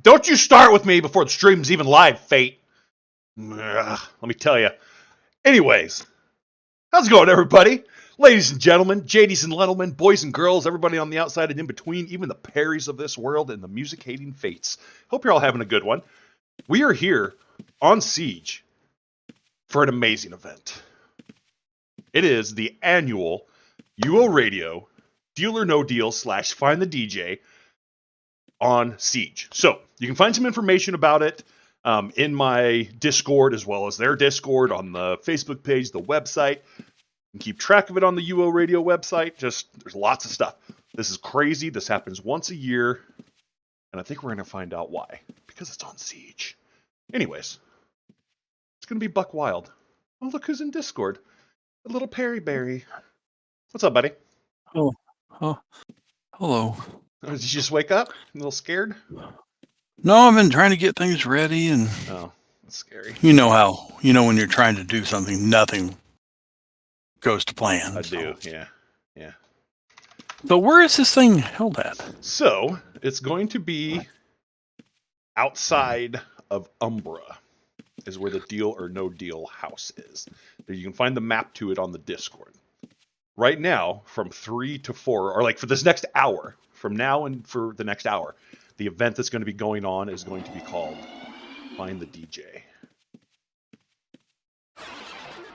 Don't you start with me before the stream's even live, Fate. Ugh, let me tell you. Anyways, how's it going, everybody? Ladies and gentlemen, JDs and gentlemen, boys and girls, everybody on the outside and in between, even the Perrys of this world and the music-hating Fates. Hope you're all having a good one. We are here on Siege for an amazing event. It is the annual UORadio Deal or No Deal / Find the DJ on Siege. So you can find some information about it in my Discord as well as their Discord on the Facebook page, the website. You can keep track of it on the UORadio website. There's lots of stuff. This is crazy. This happens once a year, and I think we're going to find out why. Because it's on Siege. Anyways, it's going to be buck wild. Oh, look who's in Discord. A little Perry Berry. What's up, buddy? Oh, hello. Did you just wake up? A little scared? No, I've been trying to get things ready, and oh, that's scary. You know how when you're trying to do something, nothing goes to plan. I do, yeah. So where is this thing held at? So it's going to be outside of Umbra, is where the Deal or No Deal house is. You can find the map to it on the Discord. Right now, from 3 to 4, or like for this next hour, from now and for the next hour, the event that's going to be going on is going to be called Find the DJ.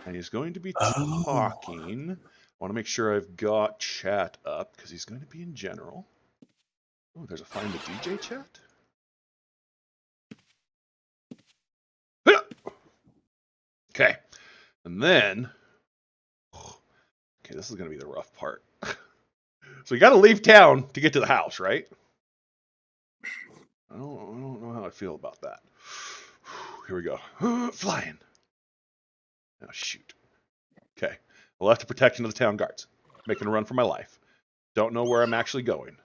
And he's going to be talking. I want to make sure I've got chat up, because he's going to be in general. Oh, there's a Find the DJ chat? Okay. And then... Okay, this is going to be the rough part. So you got to leave town to get to the house, right? I don't know how I feel about that. Here we go. Flying. Oh, shoot. Okay. I left the protection of the town guards. Making a run for my life. Don't know where I'm actually going.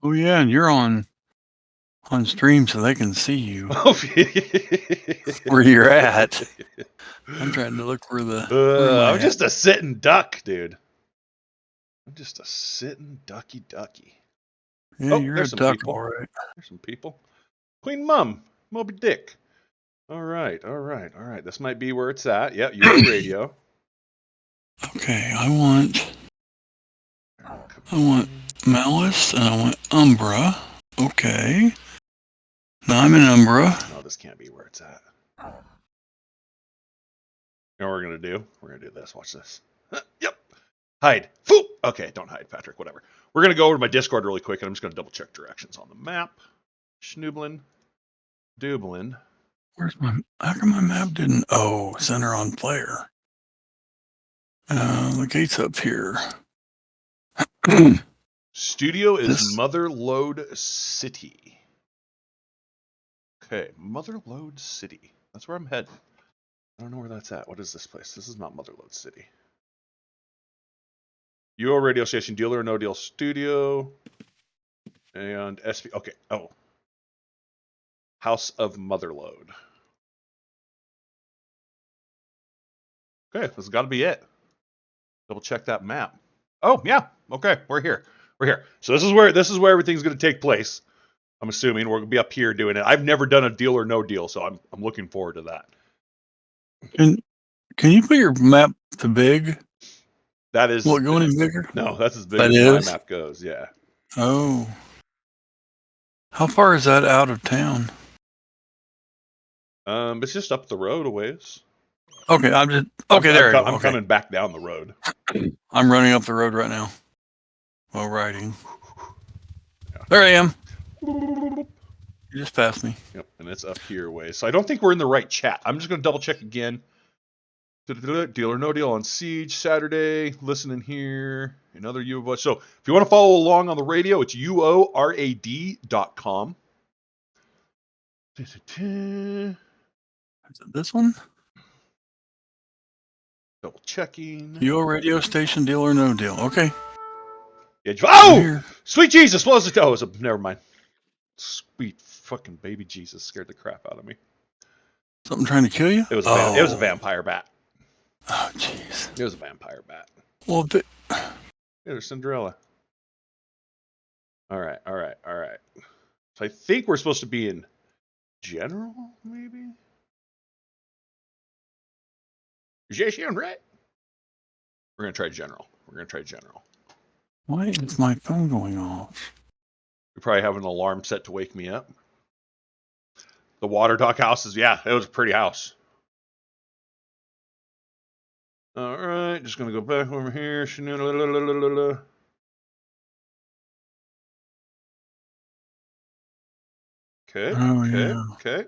Oh, yeah, and you're on stream so they can see you. Where you're at. I'm trying to look for the... I'm just a sitting duck, dude. I'm just a sitting ducky. Yeah, you're a duck, people. All right. There's some people. Queen Mum, Moby Dick. All right. This might be where it's at. Yeah, UORadio. Okay, I want Malice and I want Umbra. Okay. Now I'm in Umbra. No, this can't be where it's at. You know what we're going to do? We're going to do this. Watch this. Yep. Hide. Foop. Okay, don't hide, Patrick. Whatever. We're going to go over to my Discord really quick, and I'm just going to double check directions on the map. Schnoobling. Dooblin. How come my map didn't... Oh, center on player. The gate's up here. Studio is Motherlode City. Okay, Motherlode City. That's where I'm heading. I don't know where that's at. What is this place? This is not Motherlode City. UORadio station, Deal or No Deal Studio. And SP. Okay. Oh. House of Motherlode. Okay, this has got to be it. Double check that map. Oh, yeah. Okay, we're here. So this is where everything's going to take place. I'm assuming we're going to be up here doing it. I've never done a Deal or No Deal, so I'm looking forward to that. Can you put your map to big? That is... Will it go any bigger? No, that's as big as my map goes, yeah. Oh. How far is that out of town? It's just up the road a ways. Okay, there you go. I'm coming back down the road. I'm running up the road right now while riding. Yeah. There I am. You just passed me. Yep, and it's up here a ways. So I don't think we're in the right chat. I'm just going to double check again. Deal or No Deal on Siege Saturday. Listening here. Another UO. So if you want to follow along on the radio, it's UORadio.com. Is it this one? Double checking. Your radio station, Deal or No Deal. Okay. Yeah, oh! Sweet Jesus! What was it? Oh, never mind. Sweet fucking baby Jesus scared the crap out of me. Something trying to kill you? It was a vampire bat. Oh, jeez. It was a vampire bat. Well, there's Cinderella. All right. So I think we're supposed to be in general, maybe? Jason, right? We're going to try general. Why is my phone going off? We probably have an alarm set to wake me up. The water dock house is, yeah, it was a pretty house. All right, just going to go back over here. Okay, okay.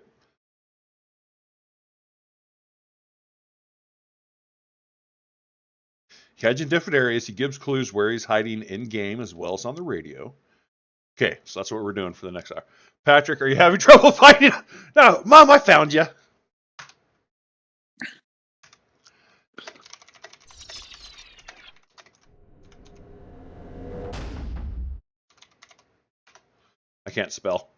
He hides in different areas. He gives clues where he's hiding in-game as well as on the radio. Okay, so that's what we're doing for the next hour. Patrick, are you having trouble finding? No, Mom, I found you. I can't spell.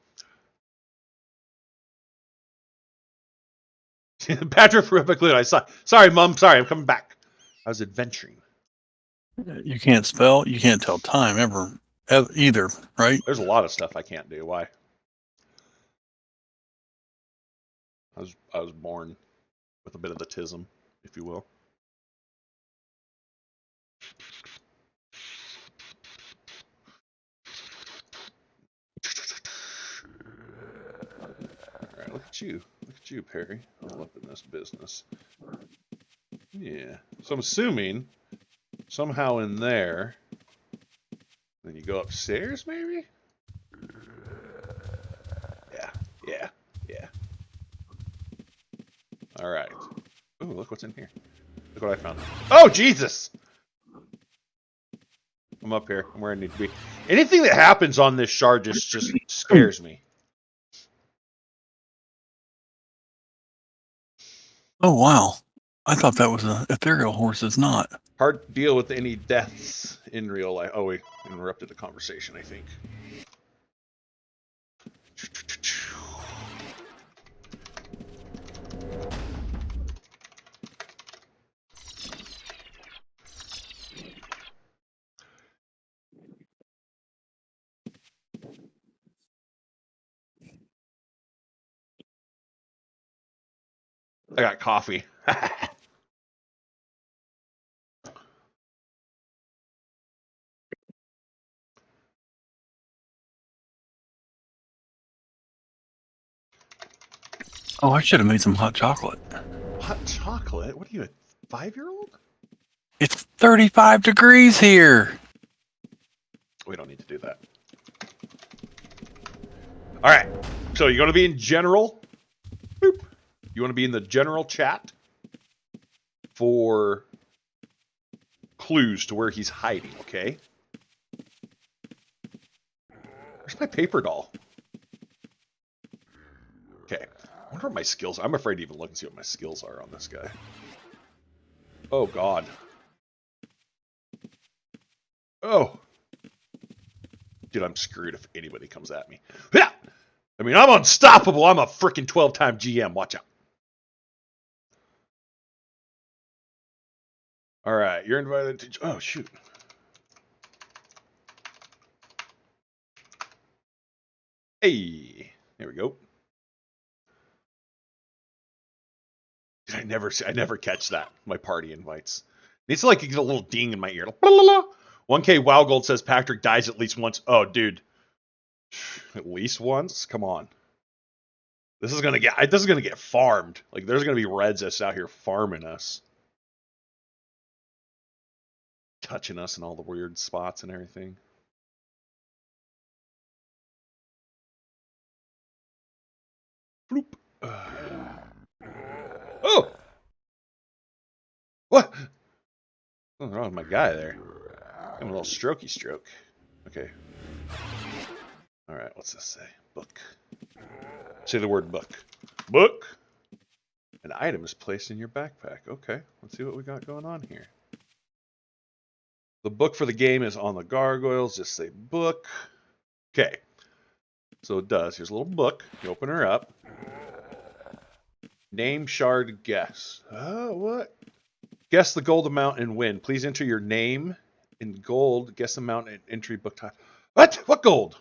Patrick for Clue. I saw. Sorry, Mom. Sorry, I'm coming back. I was adventuring. You can't spell. You can't tell time either, right? There's a lot of stuff I can't do. Why? I was born with a bit of the tism, if you will. All right, look at you, Perry, all up in this business. Yeah. So I'm assuming somehow in there. Then you go upstairs, maybe? Yeah. All right. Ooh, look what's in here. Look what I found. Oh, Jesus! I'm up here. I'm where I need to be. Anything that happens on this shard just scares me. Oh, wow. I thought that was an ethereal horse. It's not. Hard to deal with any deaths in real life. Oh, we interrupted the conversation, I think. I got coffee. Oh, I should have made some hot chocolate. Hot chocolate? What are you, a 5-year-old? It's 35 degrees here. We don't need to do that. All right. So you're going to be in general. Boop. You want to be in the general chat for clues to where he's hiding, okay? Where's my paper doll? Okay. I wonder what my skills are. I'm afraid to even look and see what my skills are on this guy. Oh, God. Oh. Dude, I'm screwed if anybody comes at me. Yeah! I mean, I'm unstoppable. I'm a freaking 12-time GM. Watch out. All right. You're invited to... Oh, shoot. Hey. There we go. I never catch that. My party invites. It's like you get a little ding in my ear. Blah, blah, blah. 1K Wow Gold says Patrick dies at least once. Oh, dude. At least once? Come on. This is gonna get farmed. Like there's gonna be reds that's out here farming us. Touching us in all the weird spots and everything. Bloop. Oh! What? What's wrong with my guy there? I'm a little strokey stroke. Okay. Alright, what's this say? Book. Say the word book. Book! An item is placed in your backpack. Okay, let's see what we got going on here. The book for the game is on the gargoyles. Just say book. Okay. So it does. Here's a little book. You open her up. Name, shard, guess. What? Guess the gold amount and win. Please enter your name in gold. Guess amount and entry book time. What? What gold?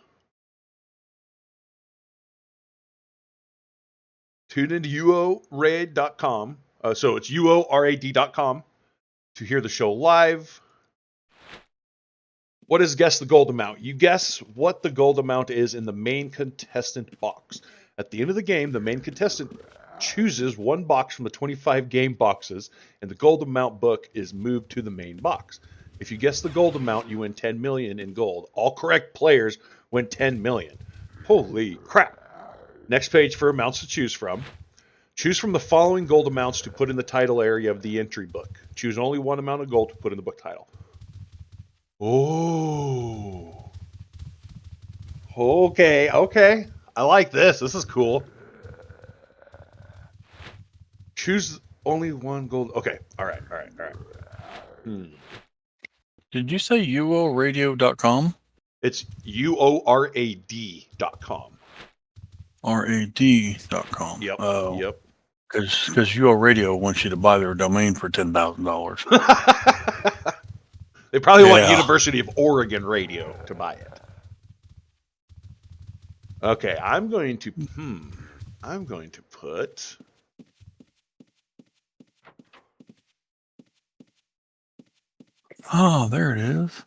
Tune into UORadio.com. So it's UORAD.com to hear the show live. What is Guess the Gold Amount? You guess what the gold amount is in the main contestant box. At the end of the game, the main contestant chooses one box from the 25 game boxes, and the gold amount book is moved to the main box. If you guess the gold amount, you win 10 million in gold. All correct players win 10 million. Holy crap. Next page for amounts to choose from. Choose from the following gold amounts to put in the title area of the entry book. Choose only one amount of gold to put in the book title. Oh. Okay. I like this. This is cool. Choose only one gold. Okay. All right. Did you say UORadio.com? It's UORAD.com. RAD.com. Yep. Oh. Yep. Because UORadio wants you to buy their domain for $10,000. They probably want University of Oregon Radio to buy it. Okay, I'm going to put Oh, there it is.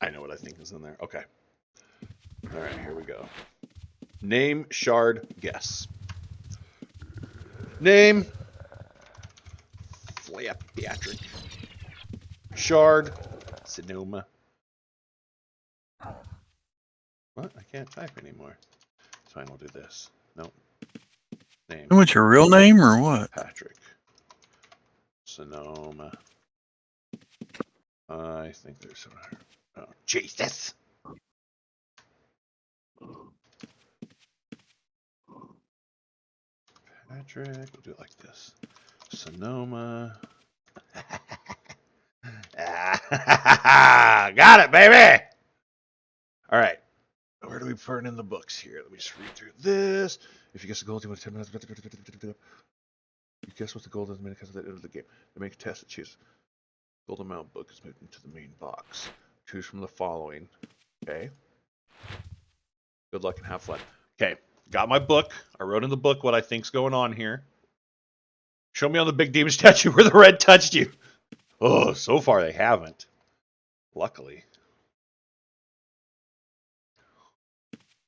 I know what I think is in there. Okay. All right, here we go. Name, shard, guess. Name, Patrick. Shard, Sonoma. What? I can't type anymore. So I don't do this. Nope. Name. What's your real name or what? Patrick. Sonoma. I think there's some. Oh, Jesus. Patrick. We'll do it like this. Sonoma. Got it, baby. All right. Where do we put in the books here? Let me just read through this. If you guess the gold, you win 10 minutes. You guess what the gold is at the end of the game. The main contestant choose. Gold amount book is moved into the main box. Choose from the following. Okay. Good luck and have fun. Okay. Got my book. I wrote in the book what I think's going on here. Show me on the big demon statue where the red touched you. Oh, so far they haven't. Luckily.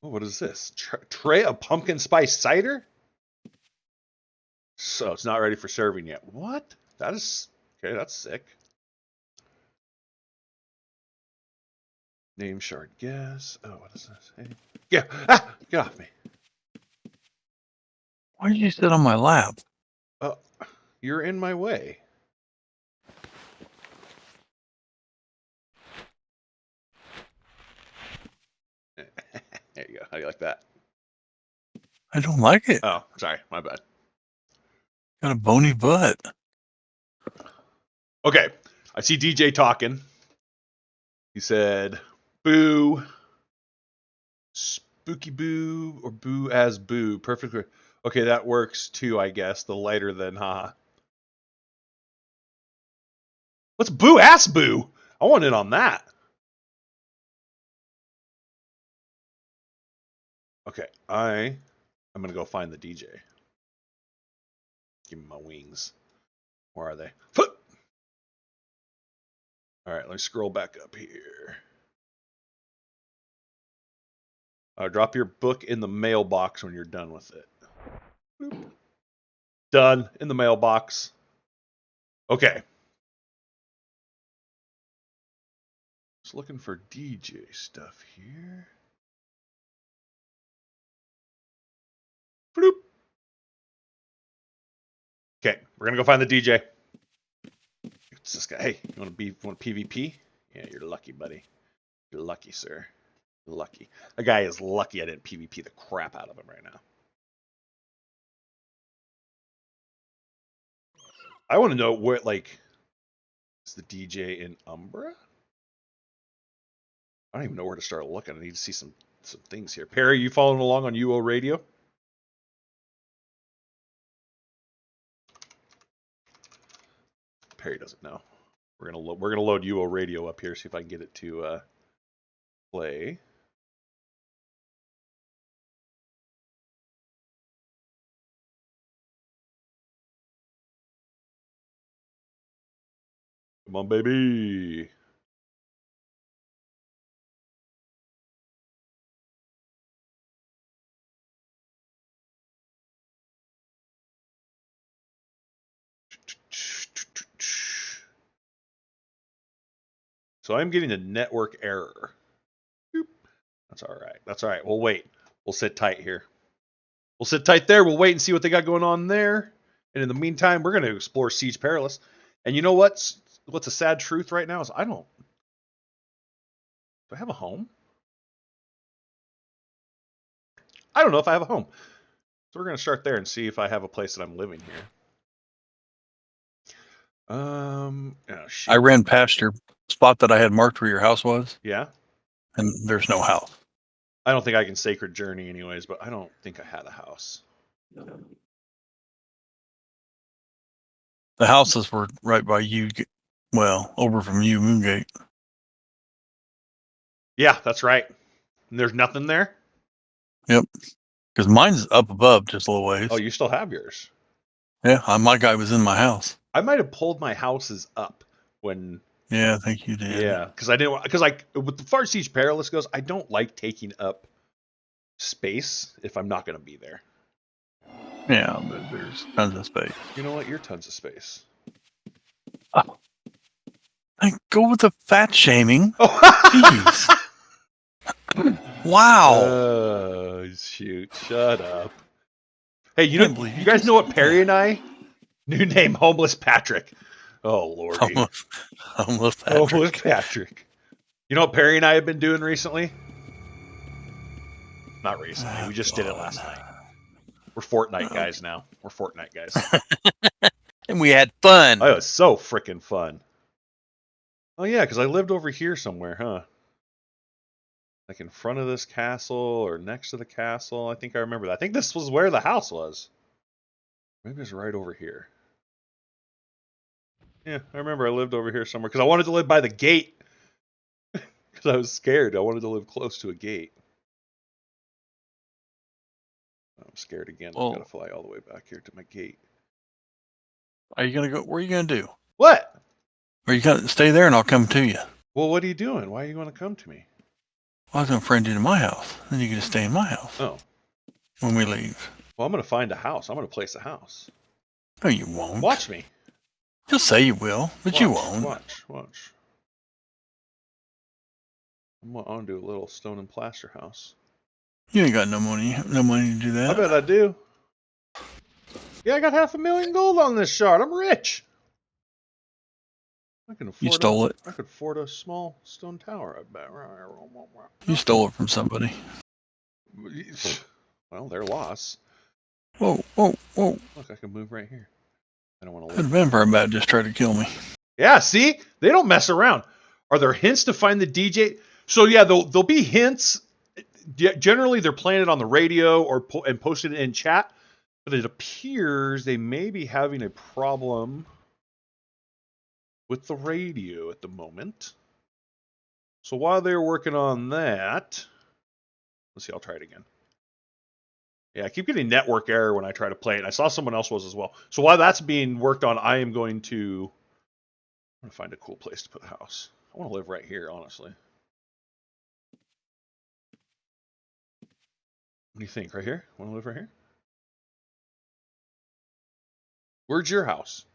Oh, what is this? Tray of pumpkin spice cider? So it's not ready for serving yet. What? That is... Okay, that's sick. Name shard guess. Oh, what is this? Hey. Yeah. Ah! Get off me. Why did you sit on my lap? You're in my way. There you go. How do you like that? I don't like it. Oh, sorry. My bad. Got a bony butt. Okay. I see DJ talking. He said, boo. Spooky boo or boo as boo. Perfect. Okay, that works too, I guess. The lighter than haha. What's boo ass boo? I want in on that. Okay, I'm gonna go find the DJ. Give me my wings. Where are they? Foot. All right, let me scroll back up here. Drop your book in the mailbox when you're done with it. Boop. Done in the mailbox. Okay. Just looking for DJ stuff here. Bloop. Okay, we're gonna go find the DJ. It's this guy. Hey, you want PvP? Yeah, you're lucky, buddy. You're lucky, sir. You're lucky. That guy is lucky I didn't PvP the crap out of him right now. I want to know where, like, is the DJ in Umbra? I don't even know where to start looking. I need to see some things here. Perry, you following along on UORadio? Perry doesn't know. We're gonna load UORadio up here. See if I can get it to play. Come on, baby. So I'm getting a network error. Boop. That's all right. That's all right. We'll wait. We'll sit tight here. We'll sit tight there. We'll wait and see what they got going on there. And in the meantime, we're going to explore Siege Perilous. And you know what's a sad truth right now is I don't. Do I have a home? I don't know if I have a home. So we're going to start there and see if I have a place that I'm living here. Oh, shit. I ran past your spot that I had marked where your house was. Yeah. And there's no house. I don't think I can Sacred Journey anyways, but I don't think I had a house. The houses were right by you. Well, over from you, Moongate. Yeah, that's right. And there's nothing there? Yep. Because mine's up above just a little ways. Oh, you still have yours? Yeah, my guy was in my house. I might have pulled my houses up when. Yeah, I think you did. Yeah, because I didn't. Because like with the Far Siege Perilous goes, I don't like taking up space if I'm not going to be there. Yeah, but there's tons of space. You know what? You're tons of space. Oh. I go with the fat shaming. Oh, jeez. Wow. Shoot! Shut up. Hey, you guys know what Perry and I? New name, Homeless Patrick. Oh lordy. Homeless Patrick. Homeless Patrick. You know what Perry and I have been doing recently? Not recently. We just did it last night. We're Fortnite guys now. We're Fortnite guys. And we had fun. Oh, it was so freaking fun. Oh yeah, because I lived over here somewhere, huh? Like in front of this castle or next to the castle. I think I remember that. I think this was where the house was. Maybe it's right over here. Yeah, I remember I lived over here somewhere because I wanted to live by the gate. Because I was scared. I wanted to live close to a gate. I'm scared again. I've got to fly all the way back here to my gate. Are you gonna go? Where are you gonna do? What? Are you gonna stay there and I'll come to you? Well, what are you doing? Why are you going to come to me? Well, I was gonna friend you to my house. Then you can just stay in my house. Oh. When we leave. Well, I'm going to find a house. I'm going to place a house. No, you won't. Watch me. You'll say you will, but you won't. Watch. I'm going to do a little stone and plaster house. You ain't got no money to do that. I bet I do. Yeah, I got $500,000 gold on this shard. I'm rich. I can afford. You stole it. I could afford a small stone tower. I bet. You stole it from somebody. Well, their loss. Whoa. Look, I can move right here. I don't want to. Could have been for a bad just tried to kill me. Yeah, see, they don't mess around. Are there hints to find the DJ? So yeah, there'll be hints. Generally, they're playing it on the radio or and posted it in chat. But it appears they may be having a problem with the radio at the moment. So while they're working on that, let's see, I'll try it again. Yeah, I keep getting network error when I try to play it. I saw someone else was as well. So while that's being worked on, I'm going to find a cool place to put a house. I want to live right here, honestly. What do you think? Right here? Want to live right here? Where's your house?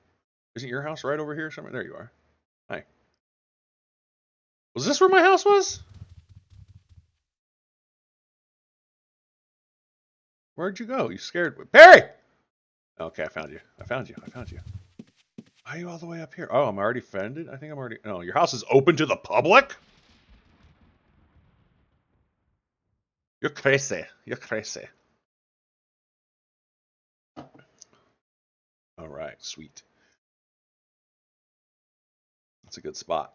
Isn't your house right over here somewhere? There you are. Hi. Was this where my house was? Where'd you go? You scared me. Perry! Okay, I found you. Why are you all the way up here? Oh, I'm already friended? I think I'm already... No, your house is open to the public? You're crazy. All right, sweet. That's a good spot.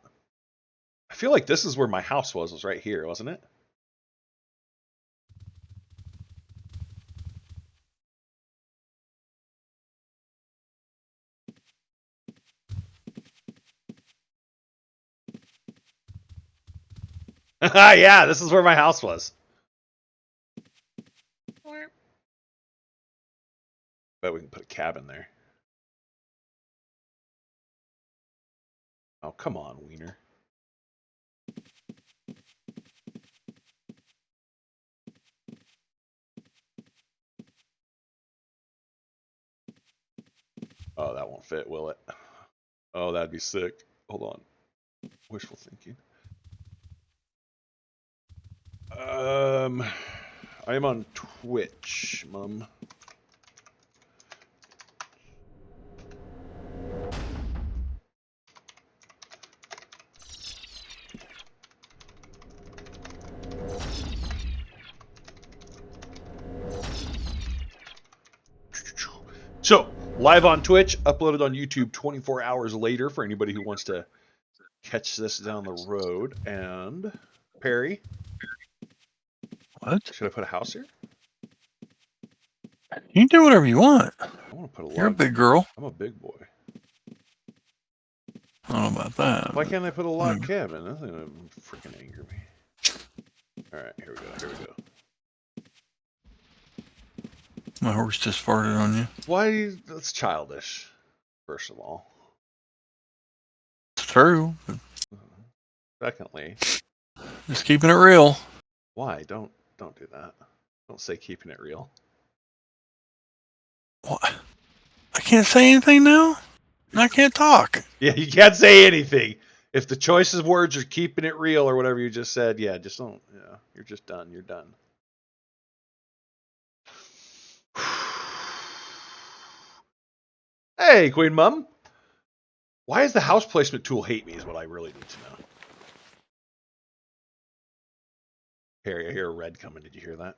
I feel like this is where my house was right here, wasn't it? Yeah, this is where my house was. Bet we can put a cabin there. Oh, come on, Wiener. Oh, that won't fit, will it? Oh, that'd be sick. Hold on. Wishful thinking. I am on Twitch, Mum. So, live on Twitch, uploaded on YouTube 24 hours later for anybody who wants to catch this down the road. And Perry, What? should I put a house here? You can do whatever you want. I want to put a log. You're a big girl. I'm a big boy. I don't know about that. Why can't I put a log cabin? That's gonna freaking anger me. All right, here we go. Here we go. My horse just farted on you. Why? That's childish. First of all. It's true. Secondly, Just keeping it real. why? Don't do that. Don't say keeping it real. What? I can't say anything now? I can't talk. Yeah, you can't say anything. If the choice of words are keeping it real or whatever you just said, yeah, just don't. Yeah, you're just done. You're done. Hey, Queen Mum. Why does the house placement tool hate me is what I really need to know. Harry, I hear a red coming. Did you hear that?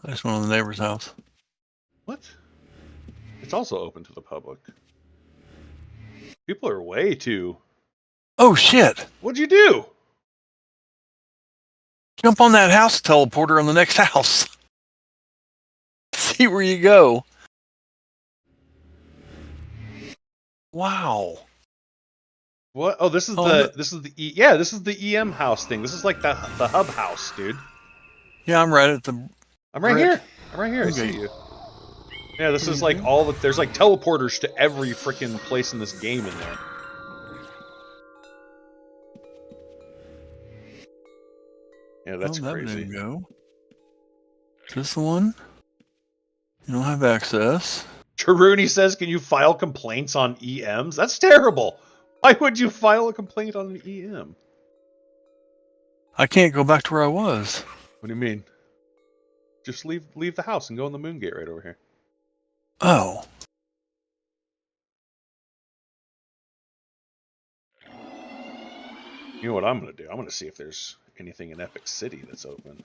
I just went on the neighbor's house. What? It's also open to the public. People are way too... Oh, shit. What'd you do? Jump on that house teleporter on the next house. See where you go. Wow. What? Oh, this is this is the EM house thing. This is like the hub house, dude. Yeah, I'm right at the... I'm right here. I'm right here. I see you. Yeah, this is like all the... There's like teleporters to every freaking place in this game in there. Yeah, that's crazy. Didn't go. Is this the one? You don't have access. Charuni says, can you file complaints on EMs? That's terrible. Why would you file a complaint on an EM? I can't go back to where I was. What do you mean? Just leave the house and go in the moon gate right over here. Oh. You know what I'm going to do? I'm going to see if there's anything in Epic City that's open.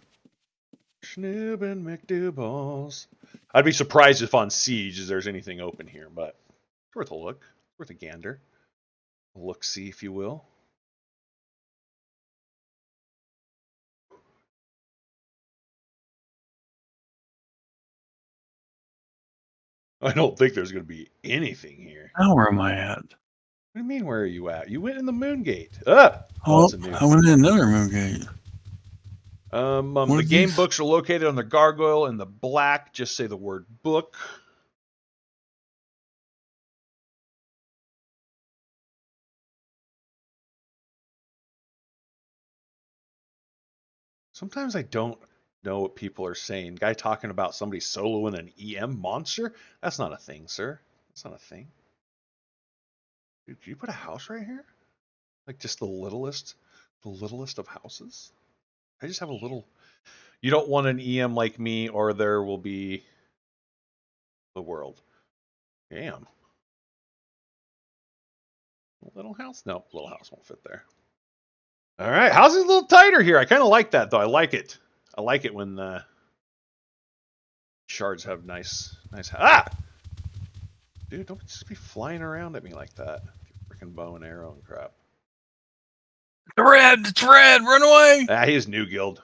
Schnoob and McDouballs. I'd be surprised if on Siege there's anything open here, but it's worth a look. It's worth a gander. A look-see, if you will. I don't think there's going to be anything here. Now where am I at? What do you mean, where are you at? You went in the moon gate. Ah! Oh, that's a new... I went in another moon gate. The game books are located on the gargoyle in the black. Just say the word book. Sometimes I don't know what people are saying. Guy talking about somebody soloing an EM monster? That's not a thing, sir. That's not a thing. Dude, did you put a house right here? Like just the littlest of houses? I just have a little... You don't want an EM like me, or there will be the world. Damn. Little house? No, little house won't fit there. All right, how's it a little tighter here? I kind of like that, though. I like it. I like it when shards have nice... Ah! Dude, don't just be flying around at me like that. Freaking bow and arrow and crap. It's red! Run away! Ah, he is New Guild.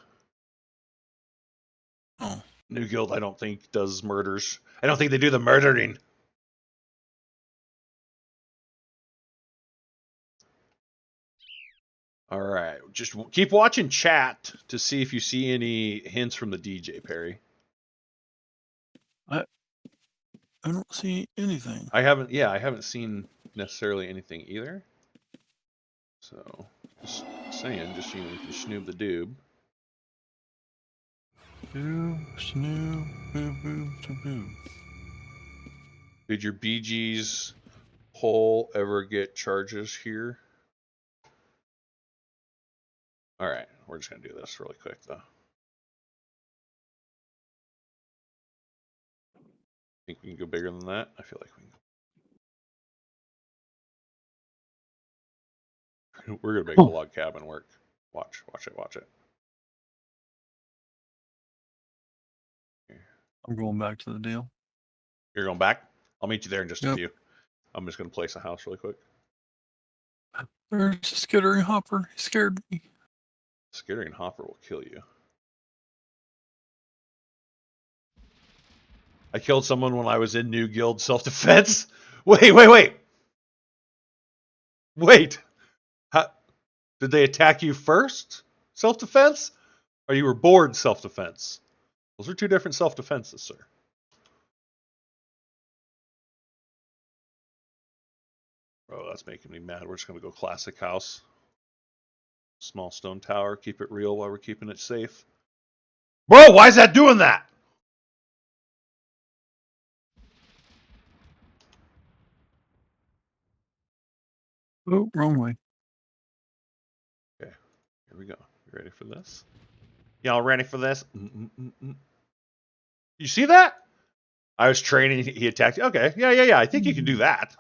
Oh. New Guild, I don't think, does murders. I don't think they do the murdering. All right, just keep watching chat to see if you see any hints from the DJ, Perry. I don't see anything. I haven't seen necessarily anything either. So, just saying, just, you can snoob the doob. Snoob, boo, boo, boo. Did your BG's hole ever get charges here? Alright, we're just going to do this really quick, though. Think we can go bigger than that? I feel like we can. We're going to make the log cabin work. Watch it. I'm going back to the deal. You're going back? I'll meet you there in just a Yep. few. I'm just going to place a house really quick. There's a skittering hopper. He scared me. Skittering hopper will kill you. I killed someone when I was in New Guild self-defense. Wait. How, did they attack you first? Self-defense? Or you were bored self-defense? Those are two different self-defenses, sir. Oh, that's making me mad. We're just going to go classic house. Small stone tower. Keep it real while we're keeping it safe. Bro, why is that doing that? Oh, wrong way. Okay, here we go. You ready for this? Y'all ready for this? You see that? I was training. He attacked. Okay, yeah. I think you can do that.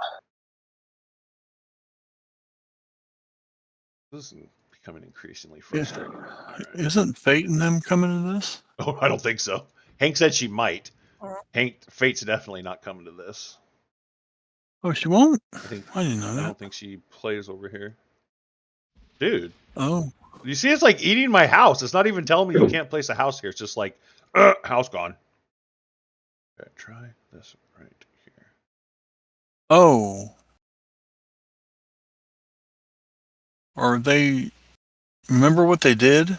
This is becoming increasingly frustrating. Yeah. Right. Isn't Fate and them coming to this? Oh, I don't think so. Hank said she might. Fate's definitely not coming to this. Oh, she won't? I didn't know that. I don't think she plays over here. Dude. Oh. You see, it's like eating my house. It's not even telling me you can't place a house here. It's just like, house gone. Okay, try this right here. Oh. Are they... Remember what they did?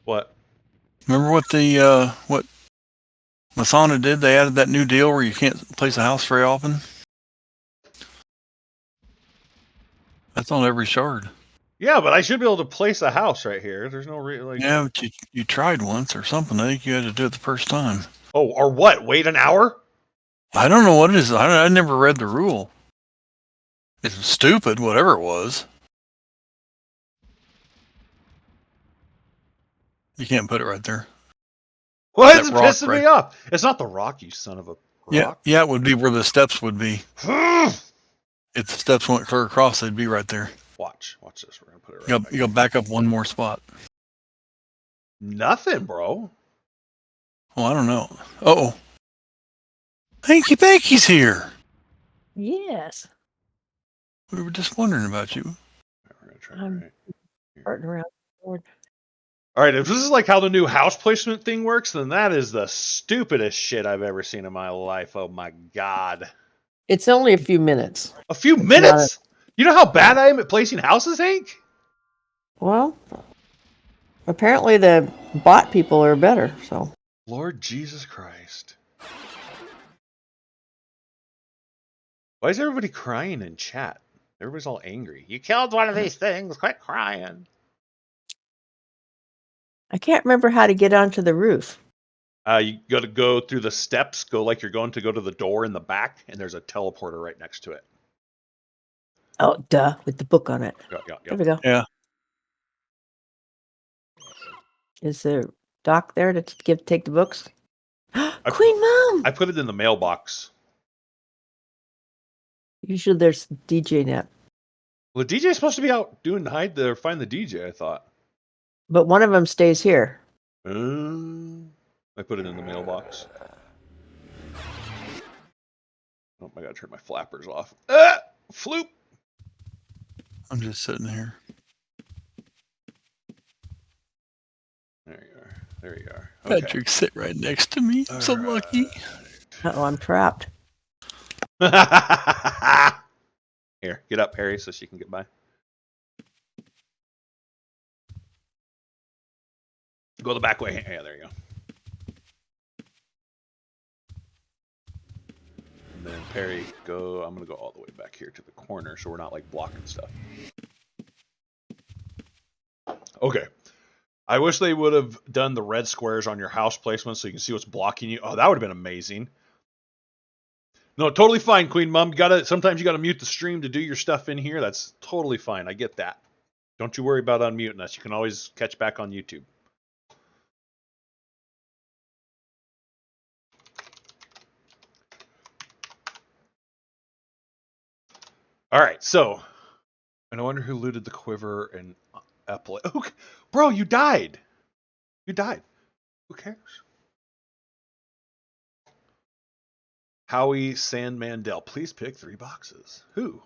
What? Remember what the, what Masana did? They added that new deal where you can't place a house very often? That's on every shard. Yeah, but I should be able to place a house right here. There's no like. Yeah, but you tried once or something. I think you had to do it the first time. Oh, or what? Wait an hour? I don't know what it is. I never read the rule. It's stupid, whatever it was. You can't put it right there. Why is it pissing me off? It's not the rock, you son of a rock. Yeah, it would be where the steps would be. If the steps went clear across, they'd be right there. Watch this. We're gonna put it right back. You go back up one more spot. Nothing, bro. Oh, I don't know. Uh-oh. Hanky Panky's here. Yes. We were just wondering about you. We're gonna try I'm farting around the board. All right, if this is like how the new house placement thing works, then that is the stupidest shit I've ever seen in my life. Oh my god. It's only a few minutes. A few minutes? You know how bad I am at placing houses, Hank? Well, apparently the bot people are better, so. Lord Jesus Christ. Why is everybody crying in chat? Everybody's all angry. You killed one of these things. Quit crying. I can't remember how to get onto the roof. You got to go through the steps. Go like you're going to go to the door in the back, and there's a teleporter right next to it. Oh, duh, with the book on it. Yeah. There we go. Yeah. Is there Doc there to take the books? Queen Mom! I put it in the mailbox. Usually there's DJ net. Well, the DJ's supposed to be out doing find the DJ, I thought. But one of them stays here. I put it in the mailbox. Oh, I gotta turn my flappers off. Floop! I'm just sitting here. There you are. Okay. Patrick, sit right next to me. I'm so lucky. Uh-oh, I'm trapped. Here, get up, Harry, so she can get by. Go the back way. Yeah, there you go. And then Perry, go. I'm going to go all the way back here to the corner so we're not like blocking stuff. Okay. I wish they would have done the red squares on your house placement so you can see what's blocking you. Oh, that would have been amazing. No, totally fine, Queen Mom. Sometimes you gotta mute the stream to do your stuff in here. That's totally fine. I get that. Don't you worry about unmuting us. You can always catch back on YouTube. All right, so, and I wonder who looted the quiver and apple. Oh, bro, you died. You died. Who cares? Howie Sandmandel, please pick 3 boxes. Who?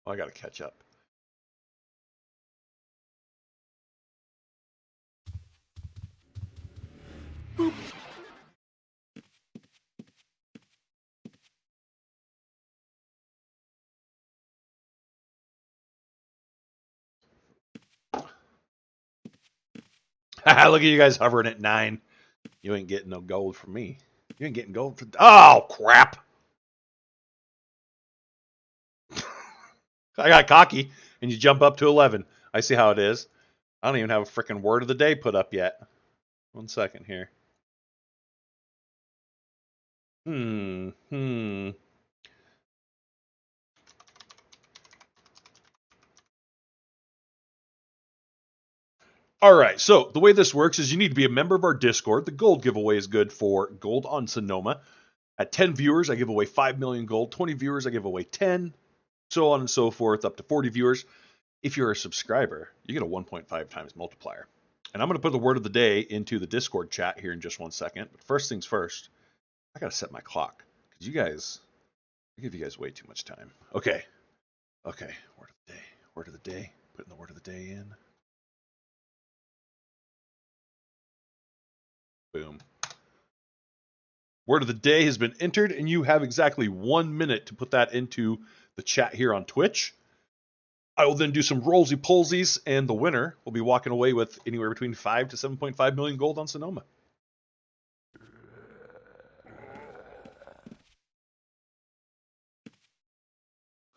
Oh, I gotta catch up. Boop. Look at you guys hovering at 9. You ain't getting no gold from me. You ain't getting gold for... Oh, crap. I got cocky, and you jump up to 11. I see how it is. I don't even have a freaking word of the day put up yet. 1 second here. All right, so the way this works is you need to be a member of our Discord. The gold giveaway is good for gold on Sonoma. At 10 viewers, I give away 5 million gold. 20 viewers, I give away 10. So on and so forth, up to 40 viewers. If you're a subscriber, you get a 1.5 times multiplier. And I'm going to put the word of the day into the Discord chat here in just 1 second. But first things first, I got to set my clock. Because I give you guys way too much time. Okay. Okay, word of the day. Word of the day. Putting the word of the day in. Boom. Word of the day has been entered, and you have exactly 1 minute to put that into the chat here on Twitch. I will then do some rollsy polsies, and the winner will be walking away with anywhere between 5 to 7.5 million gold on Sonoma.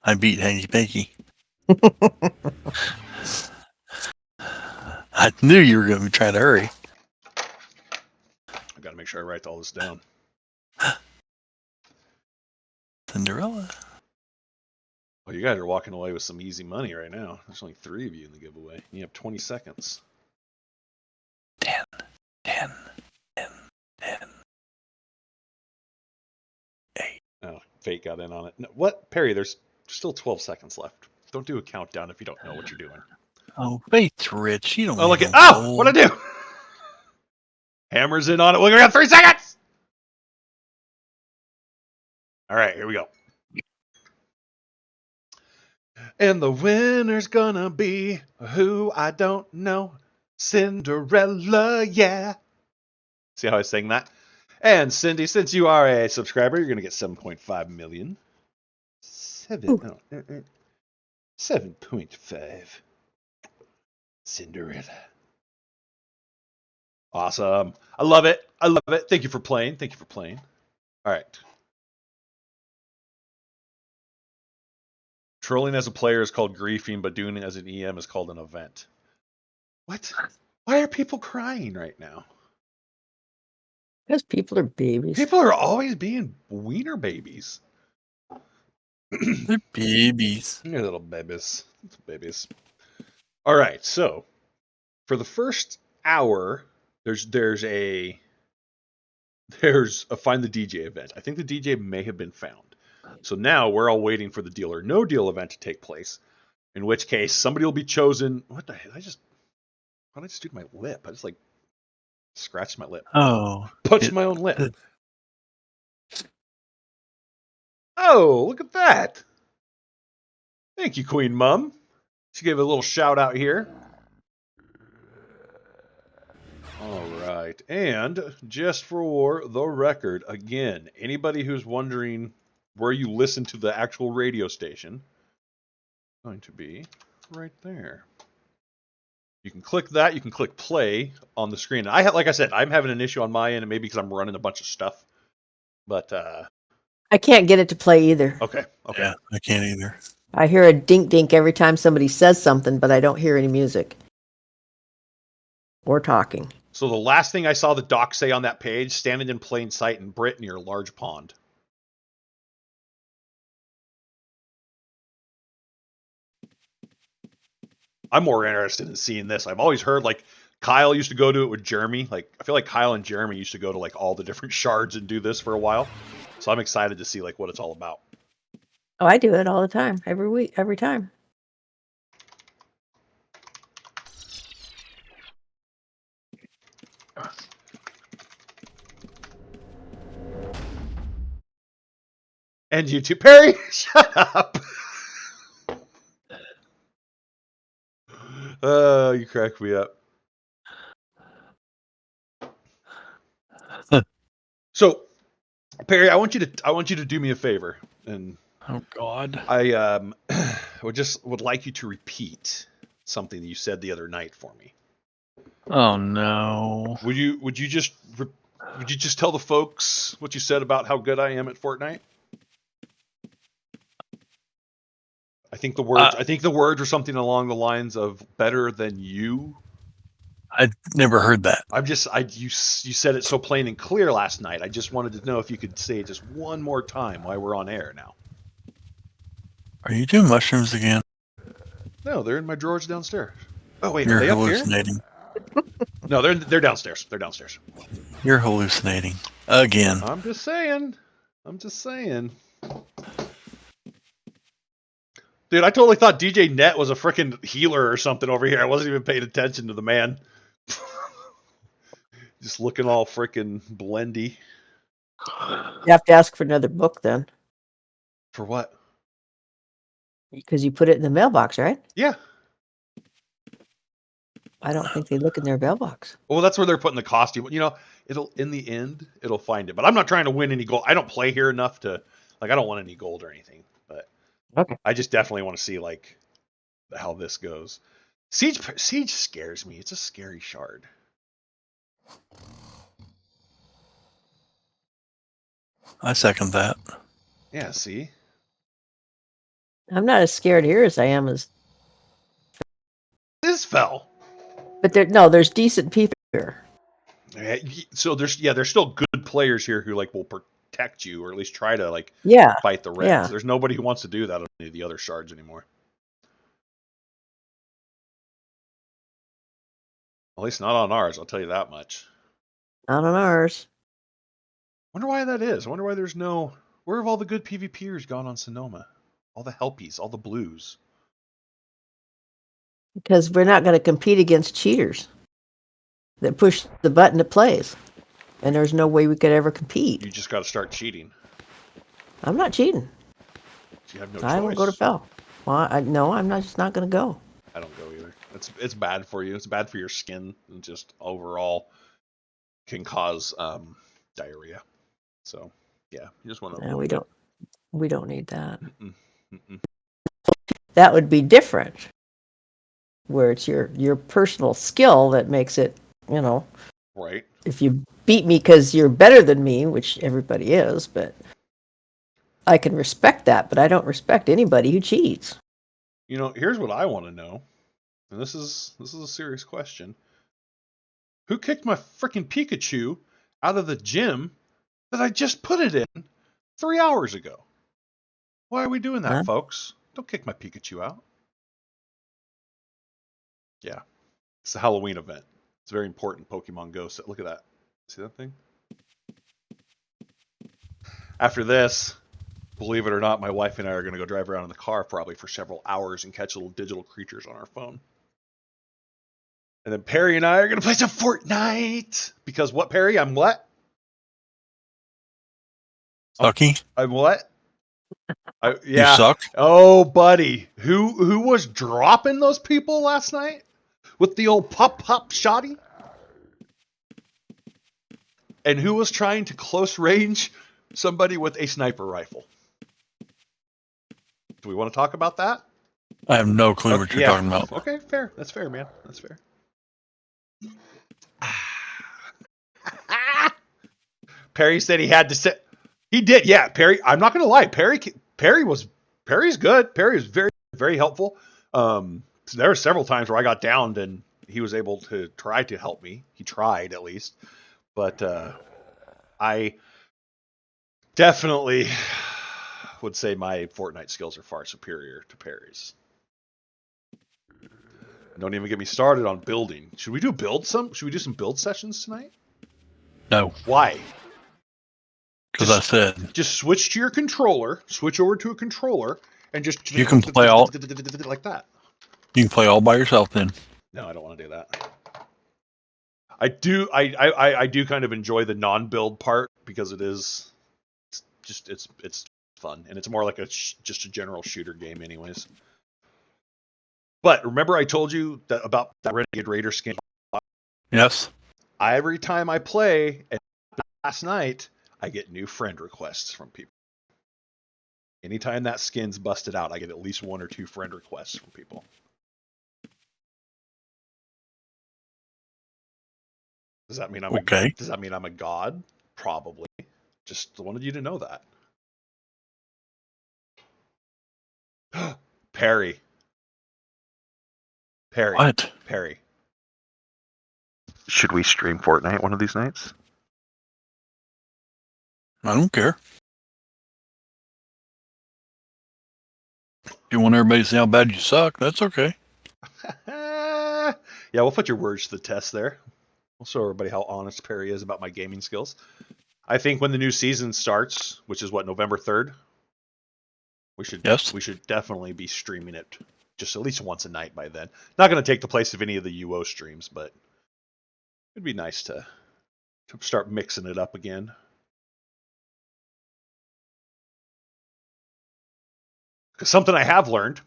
I beat Hanky Panky. I knew you were going to try to hurry. I got to make sure I write all this down. Cinderella. Well, you guys are walking away with some easy money right now. There's only 3 of you in the giveaway. You have 20 seconds. 10, 10, 10, 10, 8. Oh, Fate got in on it. No, what? Perry, there's still 12 seconds left. Don't do a countdown if you don't know what you're doing. Oh, Faith's rich. You don't Oh, look need at... no Oh, gold. what'd I do? Hammer's in on it. We got 3 seconds! All right, here we go. And the winner's gonna be who I don't know. Cinderella, yeah. See how I sang that? And Cindy, since you are a subscriber, you're gonna get 7.5 million. 7.5. Cinderella. Awesome. I love it. I love it. Thank you for playing. Thank you for playing. All right. Trolling as a player is called griefing, but doing it as an EM is called an event. What? Why are people crying right now? Because people are babies. People are always being wiener babies. They're babies. They're little babies. Little babies. All right, so for the first hour, there's a Find the DJ event. I think the DJ may have been found. So now we're all waiting for the Deal or No Deal event to take place. In which case, somebody will be chosen. What the hell? How did I just do my lip? I just like scratched my lip. Oh. Punched my own lip. Oh, look at that. Thank you, Queen Mum. She gave a little shout out here. All right. And just for the record, again, anybody who's wondering where you listen to the actual radio station, going to be right there. You can click that. You can click play on the screen. Like I said, I'm having an issue on my end, and maybe because I'm running a bunch of stuff. But I can't get it to play either. okay. Yeah, I can't either. I hear a dink dink every time somebody says something, but I don't hear any music or talking. So the last thing I saw the doc say on that page, standing in plain sight in Brit near a large pond. I'm more interested in seeing this. I've always heard like Kyle used to go to it with Jeremy. Like I feel like Kyle and Jeremy used to go to like all the different shards and do this for a while. So I'm excited to see like what it's all about. Oh, I do it all the time, every week, every time. And you too, Perry. Shut up. Oh, you crack me up. So, Perry, I want you to do me a favor, and Oh God. I would like you to repeat something that you said the other night for me. Oh no. Would you just tell the folks what you said about how good I am at Fortnite? I think the words were something along the lines of better than you. I never heard that. You said it so plain and clear last night. I just wanted to know if you could say it just one more time while we're on air now. Are you doing mushrooms again? No, they're in my drawers downstairs. Oh wait, You're are they up here? hallucinating. No, they're downstairs. They're downstairs. You're hallucinating again. I'm just saying. Dude, I totally thought DJ Net was a freaking healer or something over here. I wasn't even paying attention to the man. Just looking all freaking blendy. You have to ask for another book then, For what? because you put it in the mailbox, right? Yeah. I don't think they look in their mailbox. Well, that's where they're putting the costume. You know, in the end, it'll find it. But I'm not trying to win any gold. I don't play here enough to, like, I don't want any gold or anything. But Okay. I just definitely want to see, like, how this goes. Siege scares me. It's a scary shard. I second that. Yeah, see? I'm not as scared here as I am as. This fell. But there's decent people here. So there's still good players here who, like, will protect you or at least try to, like, fight the Reds. Yeah. There's nobody who wants to do that on any of the other shards anymore. At least not on ours, I'll tell you that much. Not on ours. Wonder why that is. I wonder why there's no... Where have all the good PvPers gone on Sonoma? All the helpies, all the blues. Because we're not going to compete against cheaters that push the button that plays. And there's no way we could ever compete. You just got to start cheating. I'm not cheating. You have no I choice. won't go to Fel. Well, no, I'm not just not going to go. I don't go either. It's bad for you. It's bad for your skin and just overall can cause diarrhea. So yeah, you just want to. No, we don't need that. Mm-mm. That would be different. Where it's your personal skill that makes it, Right. If you beat me because you're better than me, which everybody is, but I can respect that, but I don't respect anybody who cheats. You know, here's what I want to know, and this is a serious question. Who kicked my freaking Pikachu out of the gym that I just put it in 3 hours ago? Why are we doing that, Huh? folks? Don't kick my Pikachu out. Yeah, it's a Halloween event. It's very important. Pokemon Go. So look at that. See that thing? After this, believe it or not, my wife and I are going to go drive around in the car probably for several hours and catch little digital creatures on our phone. And then Perry and I are going to play some Fortnite. Because what, Perry? I'm what? Sucky? I'm what? Yeah. You suck? Oh, buddy. Who was dropping those people last night? With the old pop shotty? And who was trying to close range somebody with a sniper rifle? Do we want to talk about that? I have no clue what you're talking about. Okay, fair. That's fair, man. That's fair. Perry said he had to say. He did, yeah. Perry, I'm not gonna lie. Perry's good. Perry was very, very helpful. So there were several times where I got downed and he was able to try to help me. He tried at least, but I definitely would say my Fortnite skills are far superior to Perry's. Don't even get me started on building. Should we do some build sessions tonight? No, Why? because I said Just switch to your controller, switch over to a controller, and just you can play all like that. You can play all by yourself then. No, I don't want to do that. I do kind of enjoy the non-build part because it's fun and it's more like just a general shooter game anyways. But remember I told you about that Renegade Raider skin? Yes. Every time I play, and last night, I get new friend requests from people. Anytime that skin's busted out, I get at least 1 or 2 friend requests from people. Does that mean I'm okay? Does that mean I'm a god? Probably. Just wanted you to know that. Perry. What? Perry. Should we stream Fortnite one of these nights? I don't care. If you want everybody to see how bad you suck, that's okay. Yeah, we'll put your words to the test there. We'll show everybody how honest Perry is about my gaming skills. I think when the new season starts, which is what, November 3rd, we should definitely be streaming it just at least once a night by then. Not going to take the place of any of the UO streams, but it'd be nice to start mixing it up again. Because something I have learned,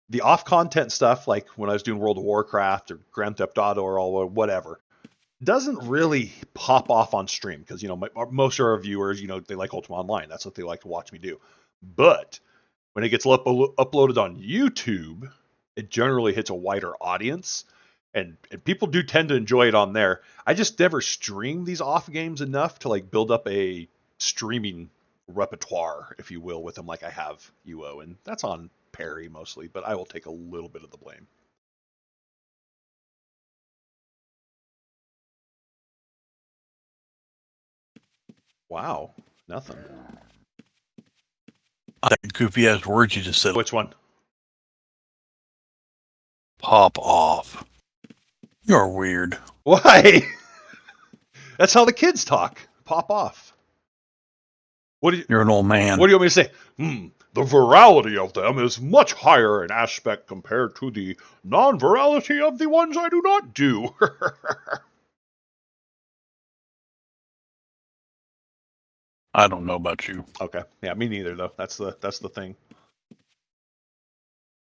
the off-content stuff, like when I was doing World of Warcraft or Grand Theft Auto or whatever, doesn't really pop off on stream because, most of our viewers, they like Ultima Online. That's what they like to watch me do. But when it gets uploaded on YouTube, it generally hits a wider audience, and people do tend to enjoy it on there. I just never stream these off games enough to build up a streaming repertoire, if you will, with them like I have UO, and that's on Perry mostly, but I will take a little bit of the blame. Wow, nothing. That goofy ass word you just said. Which one? Pop off. You're weird. Why? That's how the kids talk. Pop off. You're an old man. What do you want me to say? The virality of them is much higher in aspect compared to the non-virality of the ones I do not do. I don't know about you. Okay. Yeah, me neither though. That's the thing.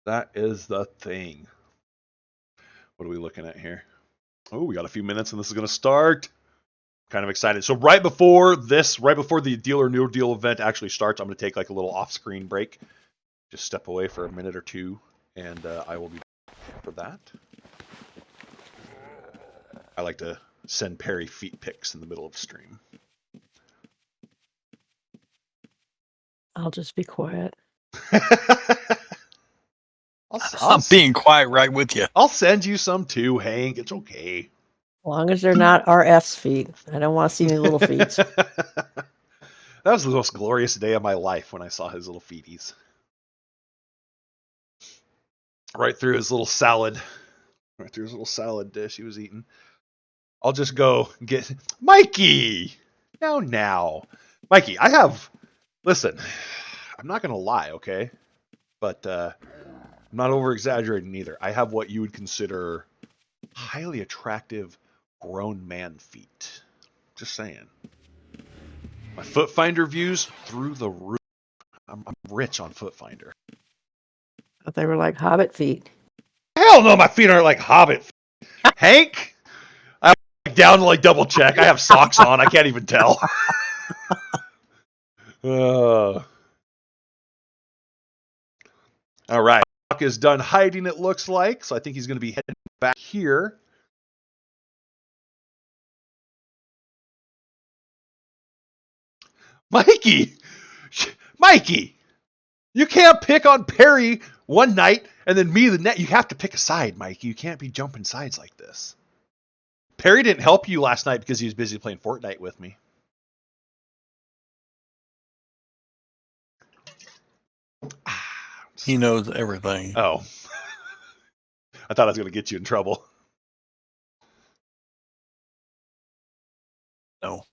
That is the thing. What are we looking at here? Oh, we got a few minutes and this is going to start. Kind of excited. So right before the Deal or No Deal event actually starts, I'm going to take a little off-screen break. Just step away for a minute or two, and I will be back for that. I like to send Perry feet pics in the middle of the stream. I'll just be quiet. I'm being quiet right with you. I'll send you some too, Hank. It's okay. As long as they're not RF's feet. I don't want to see any little feet. That was the most glorious day of my life when I saw his little feeties. Right through his little salad. Right through his little salad dish he was eating. I'll just go get... Mikey! Now. Mikey, listen, I'm not going to lie, okay? But I'm not over-exaggerating either. I have what you would consider highly attractive grown man feet. Just saying. My foot finder views through the roof. I'm rich on foot finder. But they were like hobbit feet. Hell no, my feet aren't like hobbit feet. Hank? I'm down to double check. I have socks on. I can't even tell. All right. Doc is done hiding, it looks like. So I think he's going to be heading back here. Mikey! Mikey! You can't pick on Perry one night and then me the next. You have to pick a side, Mikey. You can't be jumping sides like this. Perry didn't help you last night because he was busy playing Fortnite with me. He knows everything. Oh. I thought I was going to get you in trouble. No.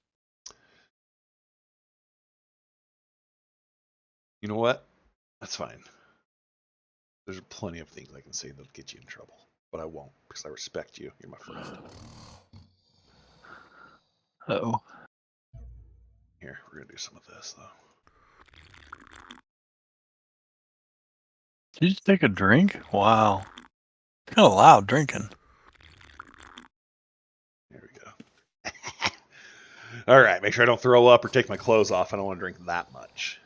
You know what? That's fine. There's plenty of things I can say that'll get you in trouble. But I won't because I respect you. You're my friend. Uh-oh. Here, we're going to do some of this, though. Did you just take a drink? Wow. Kind of loud drinking. There we go. All right, make sure I don't throw up or take my clothes off. I don't want to drink that much.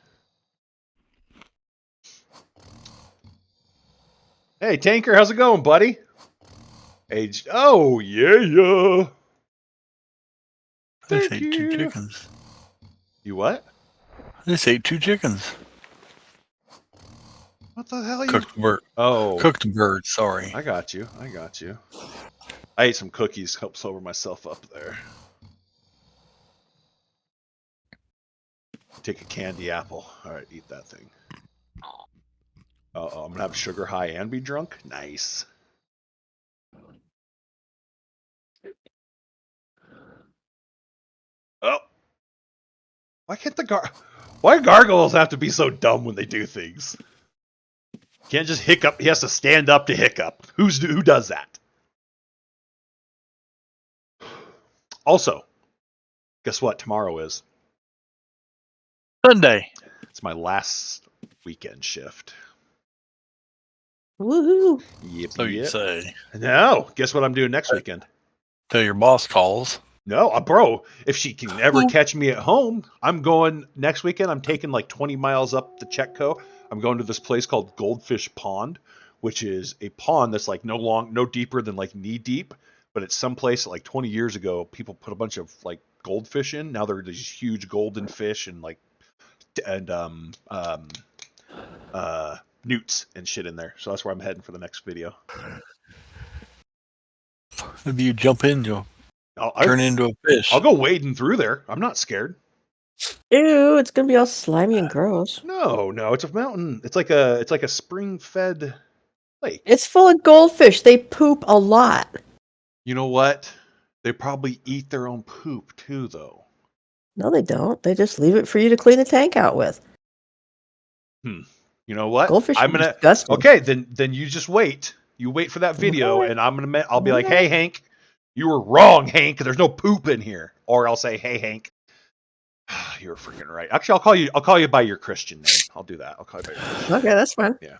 Hey, Tanker, how's it going, buddy? Aged. Oh, yeah. I just Thank ate 2 you. chickens. You what? I just ate 2 chickens. What the hell are you? Cooked bird. Oh. Cooked bird, sorry. I got you. I ate some cookies, helped sober myself up there. Take a candy apple. All right, eat that thing. Uh-oh, I'm gonna have sugar high and be drunk? Nice. Oh! Why gargoyles have to be so dumb when they do things? Can't just hiccup. He has to stand up to hiccup. Who does that? Also, guess what tomorrow is? Sunday. It's my last weekend shift. Woohoo! Yep, So you say. No, guess what I'm doing next weekend? Till your boss calls. No, bro, if she can ever catch me at home, I'm going next weekend. I'm taking like 20 miles up the Chetco. I'm going to this place called Goldfish Pond, which is a pond that's like no deeper than like knee deep, but it's someplace like 20 years ago people put a bunch of like goldfish in. Now they're these huge golden fish and like newts and shit in there. So that's where I'm heading for the next video. If you jump in, you'll turn into a fish. I'll go wading through there. I'm not scared. Ew, it's gonna be all slimy and gross. No, it's a mountain. It's like a spring-fed lake. It's full of goldfish. They poop a lot. You know what? They probably eat their own poop too, though. No, they don't. They just leave it for you to clean the tank out with. You know what? Goldfish I'm are gonna. disgusting. Okay, then you just wait. You wait for that video, and I'll be like, "Hey, Hank, you were wrong, Hank. There's no poop in here." Or I'll say, "Hey, Hank, you're freaking right." Actually, I'll call you by your Christian name. I'll do that. I'll call you by your Christian name. Okay, that's fine. Yeah.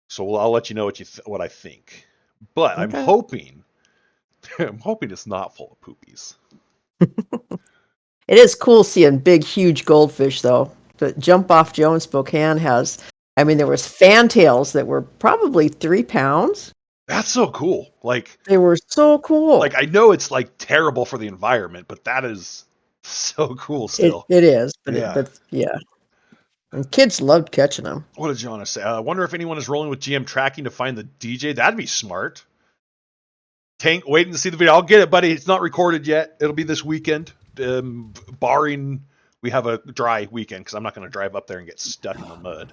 So I'll let you know what I think. But Okay. I'm hoping it's not full of poopies. It is cool seeing big, huge goldfish, though. The Jump Off Joe in Spokane has, there was fantails that were probably 3 pounds. That's so cool. Like, they were so cool. Like, I know it's like terrible for the environment, but that is so cool still. It is, but Yeah. yeah. And kids loved catching them. What did Joanna say? I wonder if anyone is rolling with GM tracking to find the DJ. That'd be smart. Tank, waiting to see the video. I'll get it, buddy. It's not recorded yet. It'll be this weekend, barring we have a dry weekend, because I'm not going to drive up there and get stuck in the mud.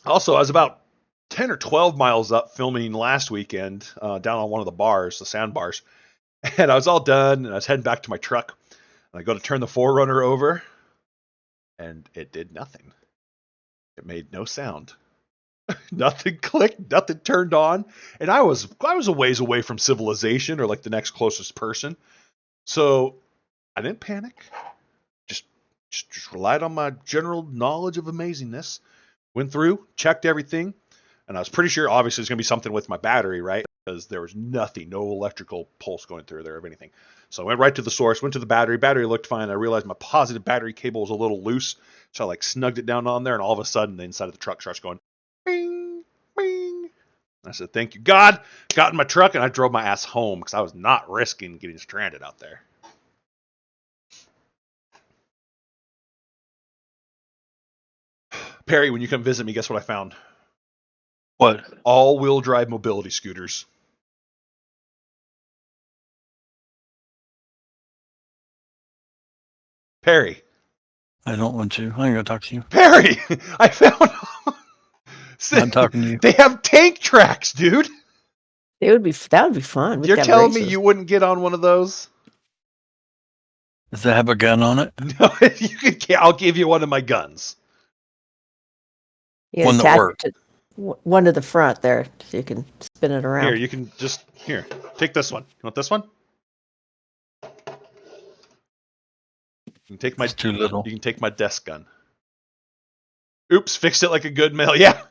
Also, I was about 10 or 12 miles up filming last weekend down on one of the bars, the sandbars. And I was all done, and I was heading back to my truck. And I go to turn the Forerunner over, and it did nothing. It made no sound. Nothing clicked, nothing turned on. And I was a ways away from civilization, or like the next closest person. So I didn't panic. Just relied on my general knowledge of amazingness. Went through, checked everything, and I was pretty sure obviously it's going to be something with my battery, right? Because there was nothing, no electrical pulse going through there of anything. So I went right to the source, went to the battery. Battery looked fine. I realized my positive battery cable was a little loose, so I like snugged it down on there, and all of a sudden the inside of the truck starts going bing, bing. I said, thank you, God. Got in my truck, and I drove my ass home because I was not risking getting stranded out there. Perry, when you come visit me, guess what I found? What? All-wheel drive mobility scooters. Perry. I don't want to. I ain't gonna talk to you. Perry! I found... I'm talking to you. They have tank tracks, dude. That would be fun. You're telling me you wouldn't get on one of those? Does it have a gun on it? No, I'll give you one of my guns. You One that attach works. it to one to the front there, so you can spin it around. Here, you can just... Here, take this one. You want this one? You can take my... It's too little. You can take my desk gun. Oops, fixed it like a good male. Yeah.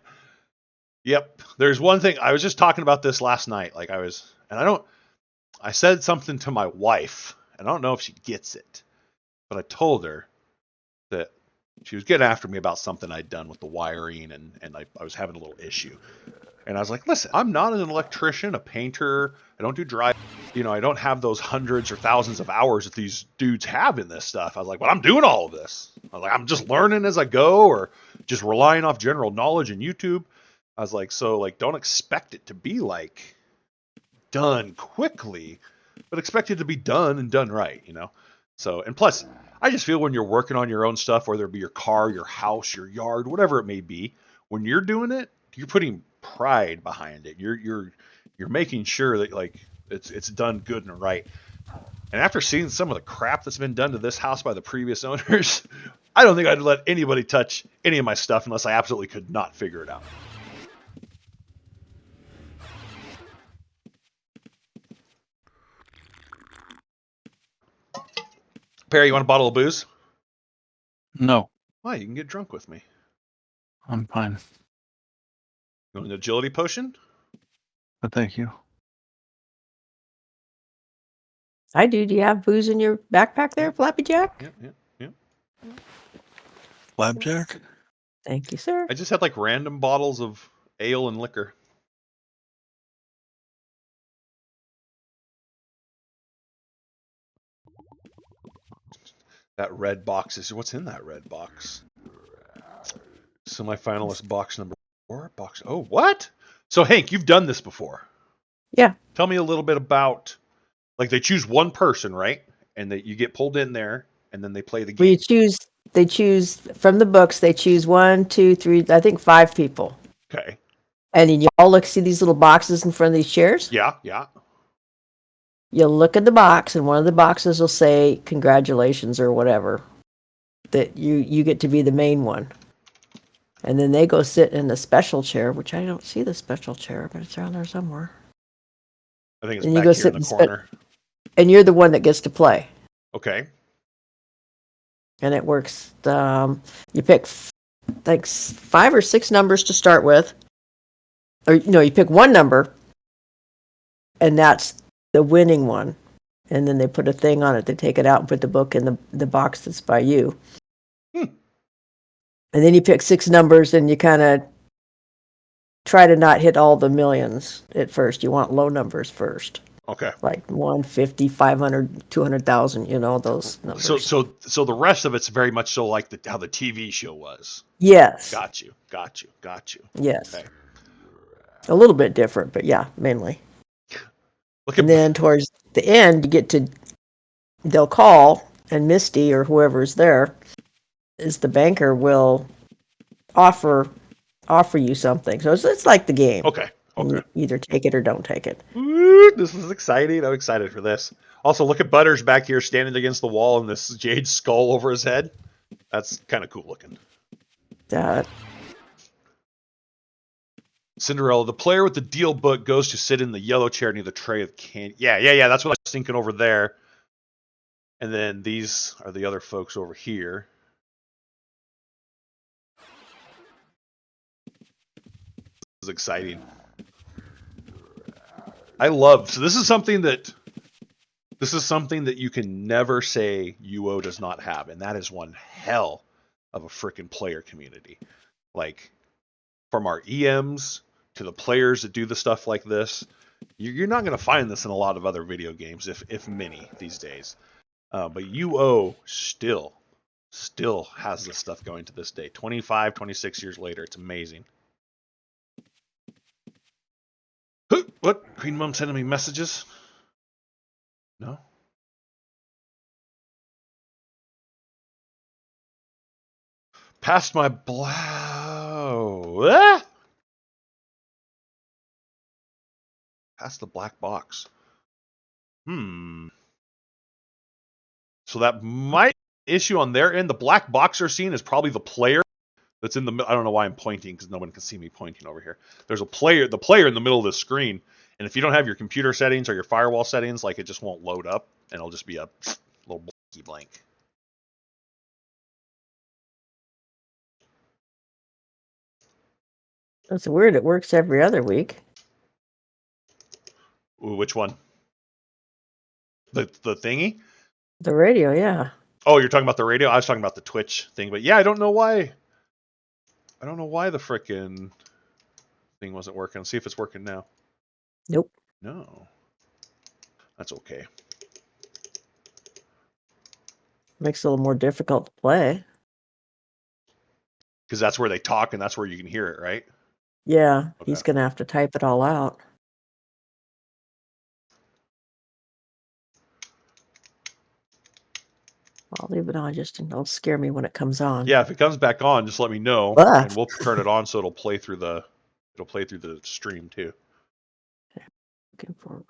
Yep. There's one thing. I was just talking about this last night. Like I said something to my wife, and I don't know if she gets it, but I told her that she was getting after me about something I'd done with the wiring, and I was having a little issue. And I was like, listen, I'm not an electrician, a painter. I don't do dry, I don't have those hundreds or thousands of hours that these dudes have in this stuff. I was like, but I'm doing all of this. I was like, I'm just learning as I go, or just relying off general knowledge and YouTube. I was like, so like, don't expect it to be like done quickly, but expect it to be done and done right, So, and plus, I just feel when you're working on your own stuff, whether it be your car, your house, your yard, whatever it may be, when you're doing it, you're putting pride behind it. You're making sure that like it's done good and right. And after seeing some of the crap that's been done to this house by the previous owners, I don't think I'd let anybody touch any of my stuff unless I absolutely could not figure it out. Perry, you want a bottle of booze? No, Why? You can get drunk with me. I'm fine. You want an agility potion? But thank you. I do. Do you have booze in your backpack there, Flappy Jack? Yep. Flapjack? Thank you, sir. I just had like random bottles of ale and liquor. That red box is... What's in that red box? Semi-finalist box number 4. Oh, what? So, Hank, you've done this before. Yeah. Tell me a little bit about... Like, they choose one person, right? And you get pulled in there, and then they play the game. They choose from the books, they choose 1, 2, 3, I think 5 people. Okay. And then you all see these little boxes in front of these chairs? Yeah. You'll look at the box, and one of the boxes will say, congratulations, or whatever. That you get to be the main one. And then they go sit in the special chair, which I don't see the special chair, but it's around there somewhere. I think it's And you back go here sit in the and corner. And you're the one that gets to play. Okay. And it works. You pick like 5 or 6 numbers to start with. Or no, you pick one number, and that's the winning one. And then they put a thing on it. They take it out and put the book in the box that's by you. And then you pick 6 numbers, and you kind of try to not hit all the millions at first. You want low numbers first. Okay. Like 150, 500, 200,000, those numbers. So the rest of it's very much so like how the TV show was. Yes. Got you. Yes. Okay. A little bit different, but yeah, mainly. Then towards the end, they'll call, and Misty or whoever's there the banker will offer you something. So it's like the game. Okay. And you either take it or don't take it. Ooh, this is exciting. I'm excited for this. Also, look at Butters back here standing against the wall and this jade skull over his head. That's kind of cool looking. Cinderella, the player with the deal book goes to sit in the yellow chair near the tray of candy. Yeah. That's what I was thinking over there. And then these are the other folks over here. This is exciting. So this is something that you can never say UO does not have, and that is one hell of a freaking player community. Like, from our EMs to the players that do the stuff like this, you're not going to find this in a lot of other video games, if many these days. But UO still still has this stuff going to this day. 25, 26 years later. It's amazing. What? Queen Mom sending me messages? No? Past my Past the black box. So that might issue on their end. The black box they're seeing is probably the player that's in the middle. I don't know why I'm pointing because no one can see me pointing over here. There's the player in the middle of the screen. And if you don't have your computer settings or your firewall settings, like it just won't load up and it'll just be a little blank. That's weird. It works every other week. Ooh, which one? The thingy? The radio, yeah. Oh, you're talking about the radio? I was talking about the Twitch thing, but yeah, I don't know why. I don't know why the frickin' thing wasn't working. Let's see if it's working now. Nope. No. That's okay. Makes it a little more difficult to play. Because that's where they talk and that's where you can hear it, right? Yeah, Okay. he's going to have to type it all out. I'll leave it on just and don't scare me when it comes on. Yeah, if it comes back on, just let me know and we'll turn it on so it'll play through the stream too. Looking for.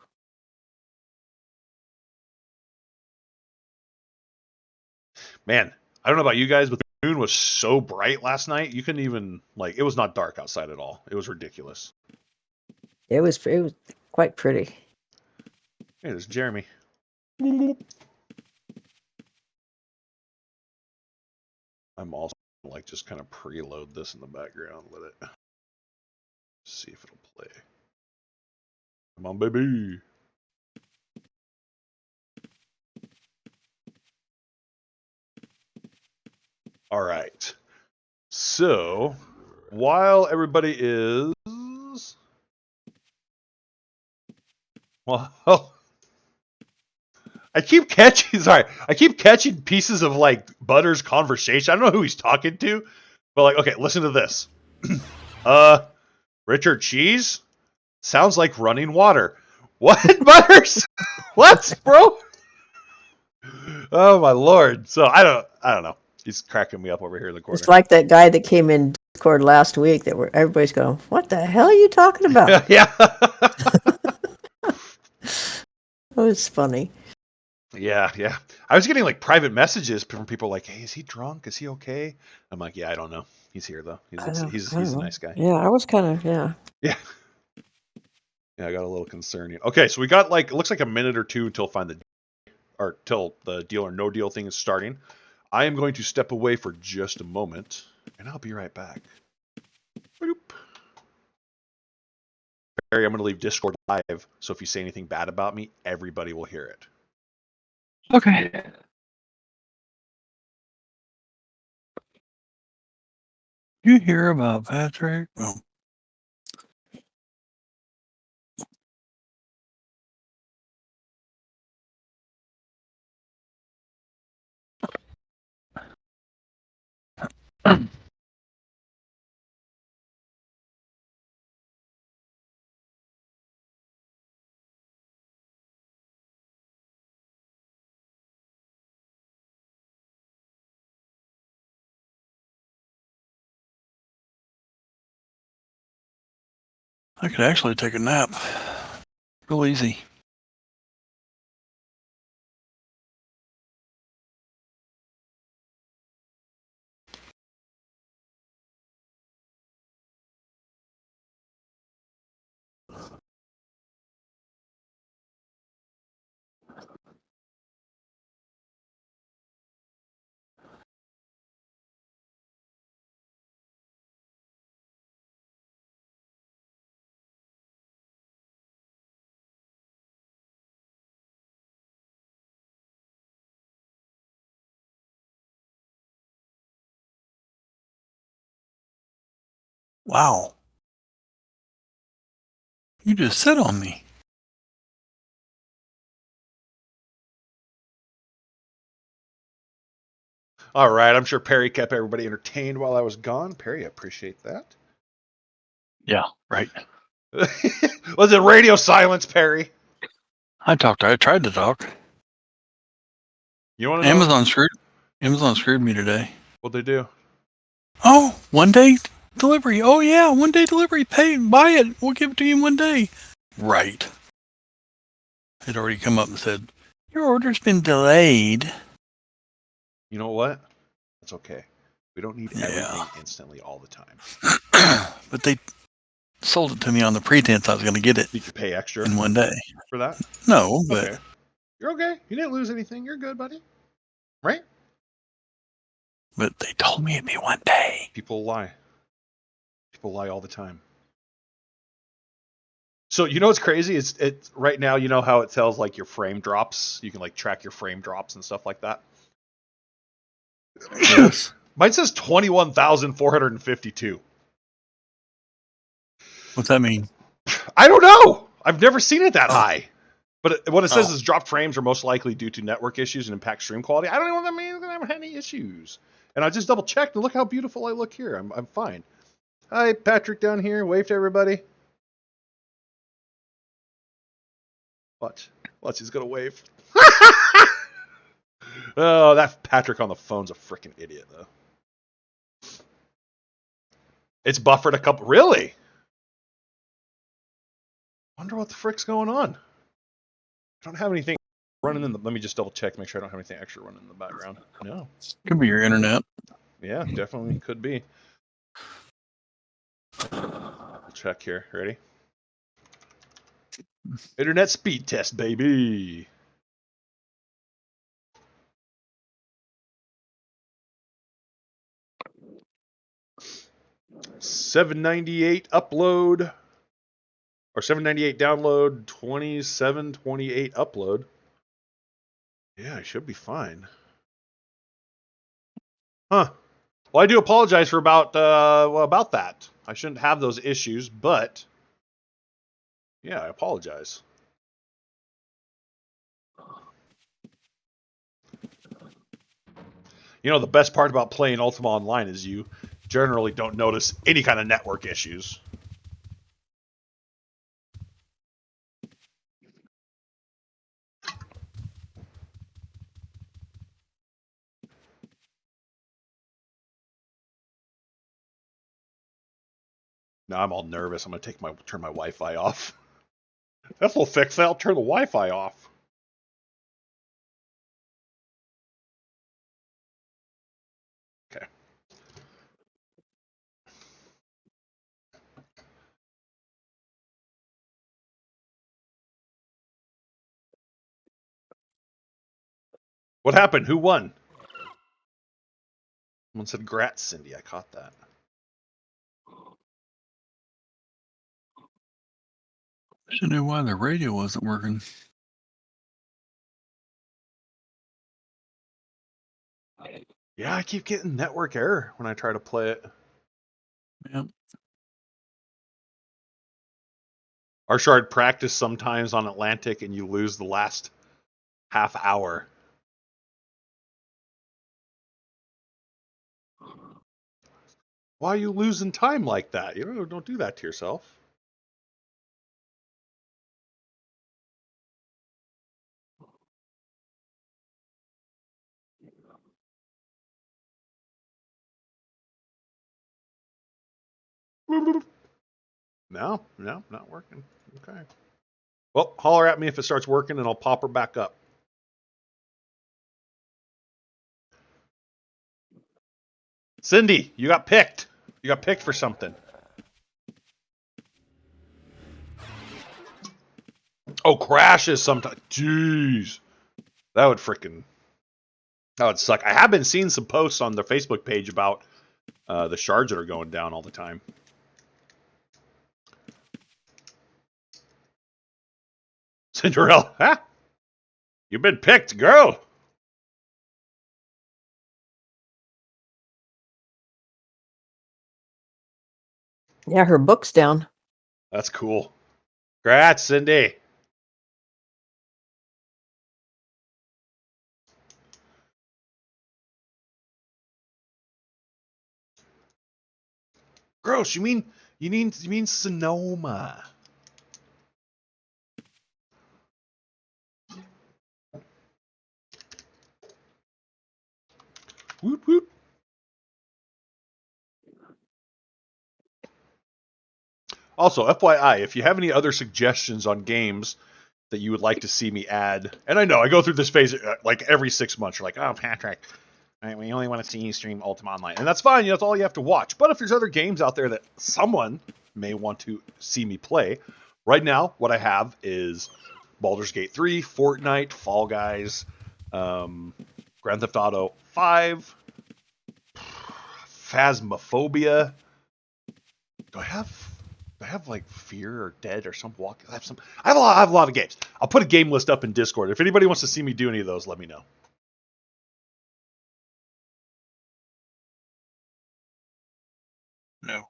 Man, I don't know about you guys, but the moon was so bright last night. You couldn't even it was not dark outside at all. It was ridiculous. It was quite pretty. Hey, there's Jeremy. I'm also just kind of preload this in the background with it. See if it'll play. Come on, baby. All right. So, while everybody is... Well, I keep catching pieces of Butter's conversation. I don't know who he's talking to, but okay, listen to this. Richard Cheese? Sounds like running water. What, Butters? What, bro? Oh my lord. So I don't know. He's cracking me up over here in the corner. It's like that guy that came in Discord last week everybody's going, what the hell are you talking about? Yeah. It was funny. Yeah. I was getting private messages from people hey, is he drunk? Is he okay? I'm like, yeah, I don't know. He's here though. He's a nice guy. Yeah, I was kind of, yeah. Yeah. Yeah, I got a little concerned. Okay, so we got it looks like a minute or two till the deal or no deal thing is starting. I am going to step away for just a moment, and I'll be right back. Barry, I'm going to leave Discord live, so if you say anything bad about me, everybody will hear it. Okay. You hear about Patrick? Oh. I could actually take a nap. Real easy. Wow. You just sit on me. All right, I'm sure Perry kept everybody entertained while I was gone. Perry, I appreciate that. Yeah, right. Was it radio silence, Perry? I tried to talk. You want to know? Amazon screwed me today. What'd they do? Oh, 1 day delivery. Oh yeah, 1 day delivery. Buy it. We'll give it to you in 1 day. Right. It already come up and said, your order's been delayed. You know what? That's okay. We don't need everything Yeah. instantly all the time. But they sold it to me on the pretense I was going to get it You could pay extra in 1 day. for that. No, but Okay. You're okay. You didn't lose anything. You're good, buddy. Right? but they told me it'd be 1 day. People lie. People lie all the time. So you know what's crazy? It's right now. You know how it tells like your frame drops. You can like track your frame drops and stuff like that. Yes. Mine says 21,452. What's that mean? I don't know. I've never seen it that high. But what it says Oh. is dropped frames are most likely due to network issues and impact stream quality. I don't know what that means. I haven't had any issues. And I just double checked and look how beautiful I look here. I'm fine. Hi, Patrick down here. Wave to everybody. Watch. He's gonna wave. Oh, that Patrick on the phone's a freaking idiot, though. It's buffered a couple. Really? Wonder what the frick's going on. I don't have anything running in the. Let me just double check, make sure I don't have anything extra running in the background. No. Could be your internet. Yeah, definitely could be. We'll check here. Ready? Internet speed test, baby. $798 upload, or $798 download, $27.28 upload. Yeah, I should be fine. Huh. Well, I do apologize for about that. I shouldn't have those issues, but yeah, I apologize. You know, the best part about playing Ultima Online is you generally don't notice any kind of network issues. Now I'm all nervous. I'm gonna turn my Wi-Fi off. This will fix it. I'll turn the Wi-Fi off. Okay. What happened? Who won? Someone said "Grats, Cindy." I caught that. I didn't know why the radio wasn't working. Yeah, I keep getting network error when I try to play it. Yep. Our shard practice sometimes on Atlantic, and you lose the last half hour. Why are you losing time like that? You know, don't do that to yourself. No, not working. Okay. Well, holler at me if it starts working, and I'll pop her back up. Cindy, you got picked. You got picked for something. Oh, crashes sometimes. Jeez. That would suck. I have been seeing some posts on their Facebook page about the shards that are going down all the time. Cinderella, huh? You've been picked, girl. Yeah, her book's down. That's cool. Congrats, Cindy. Gross. You mean Sonoma? Whoop whoop. Also, FYI, if you have any other suggestions on games that you would like to see me add, and I know I go through this phase like every 6 months. You're like, oh, Patrick, we only want to see you stream Ultima Online, and that's fine. That's all you have to watch. But if there's other games out there that someone may want to see me play, right now what I have is Baldur's Gate 3, Fortnite, Fall Guys, Grand Theft Auto 5, Phasmophobia. Do I have like Fear or Dead or some walk? I have a lot of games. I'll put a game list up in Discord. If anybody wants to see me do any of those, let me know. No.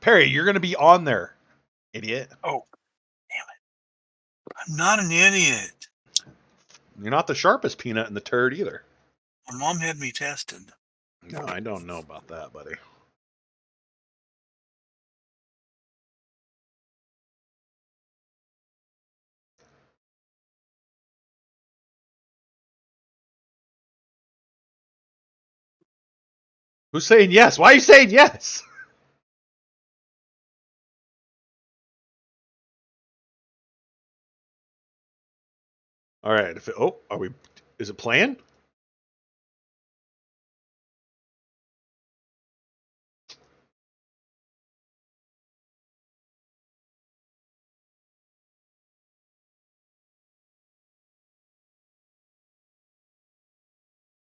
Perry, you're going to be on there, idiot. Oh, damn it! I'm not an idiot. You're not the sharpest peanut in the turd either. My mom had me tested. No, I don't know about that, buddy. Who's saying yes? Why are you saying yes? All right. Is it playing?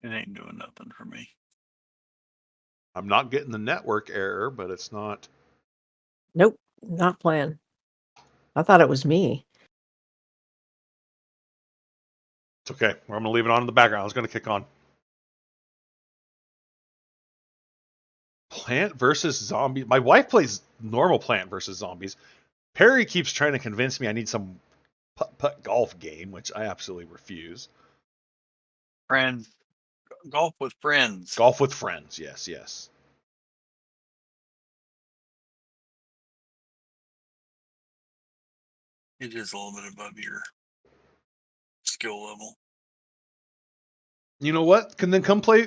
It ain't doing nothing for me. I'm not getting the network error, but it's not. Nope, not playing. I thought it was me. It's okay. I'm going to leave it on in the background. I was going to kick on. Plant versus Zombies. My wife plays normal Plant versus Zombies. Perry keeps trying to convince me I need some putt golf game, which I absolutely refuse. Friends. Golf with friends. Golf with friends. Yes, yes. It is a little bit above your skill level. You know what? Come play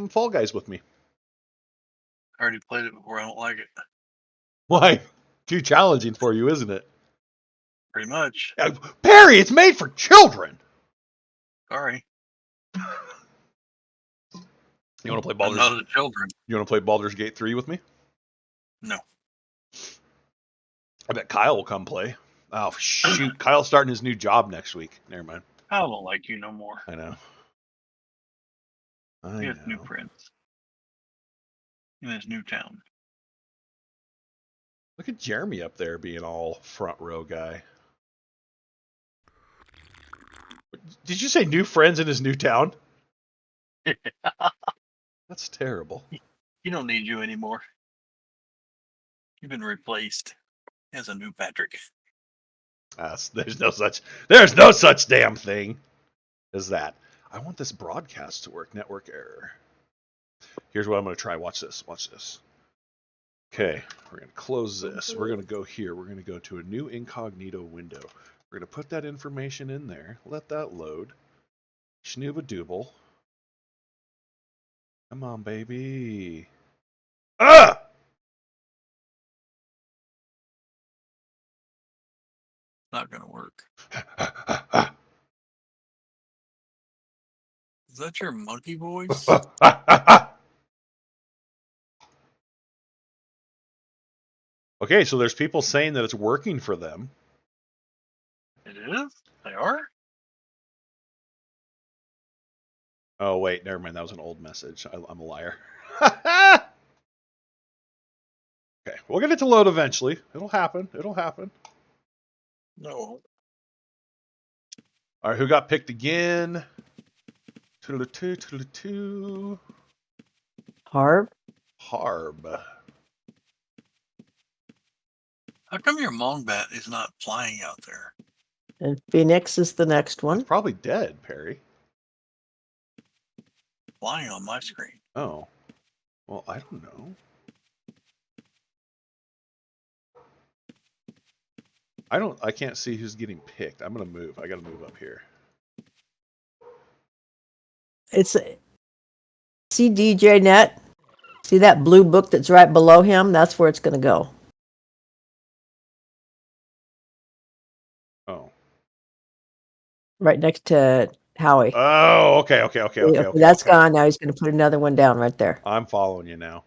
Fall Guys with me. I already played it before. I don't like it. Why? Too challenging for you, isn't it? Pretty much. Perry, it's made for children. Sorry. You want to play I'm not the children. You want to play Baldur's Gate 3 with me? No. I bet Kyle will come play. Oh shoot! Kyle's starting his new job next week. Never mind. I don't like you no more. I know. He has new friends in his new town. Look at Jeremy up there being all front row guy. Did you say new friends in his new town? That's terrible. He don't need you anymore. You've been replaced as a new Patrick. There's no such damn thing as that. I want this broadcast to work. Network error. Here's what I'm going to try. Watch this. Watch this. Okay, we're going to close this. We're going to go here. We're going to go to a new incognito window. We're going to put that information in there. Let that load. Schnoobadooble. Come on, baby. Ah! Not gonna work. Is that your monkey voice? Okay, so there's people saying that it's working for them. It is? They are? Oh, wait, never mind. That was an old message. I'm a liar. Okay, we'll get it to load eventually. It'll happen. It'll happen. No. All right, who got picked again? Toodle-two. Harb? Harb. How come your Mongbat is not flying out there? And Phoenix is the next one. It's probably dead, Perry. Flying on my screen. Oh. Well, I don't know. I can't see who's getting picked. I'm gonna move. I gotta move up here. It's see DJ Net. See that blue book that's right below him? That's where it's going to go. Oh. Right next to Howie. Oh, okay. That's gone. Now he's going to put another one down right there. I'm following you now.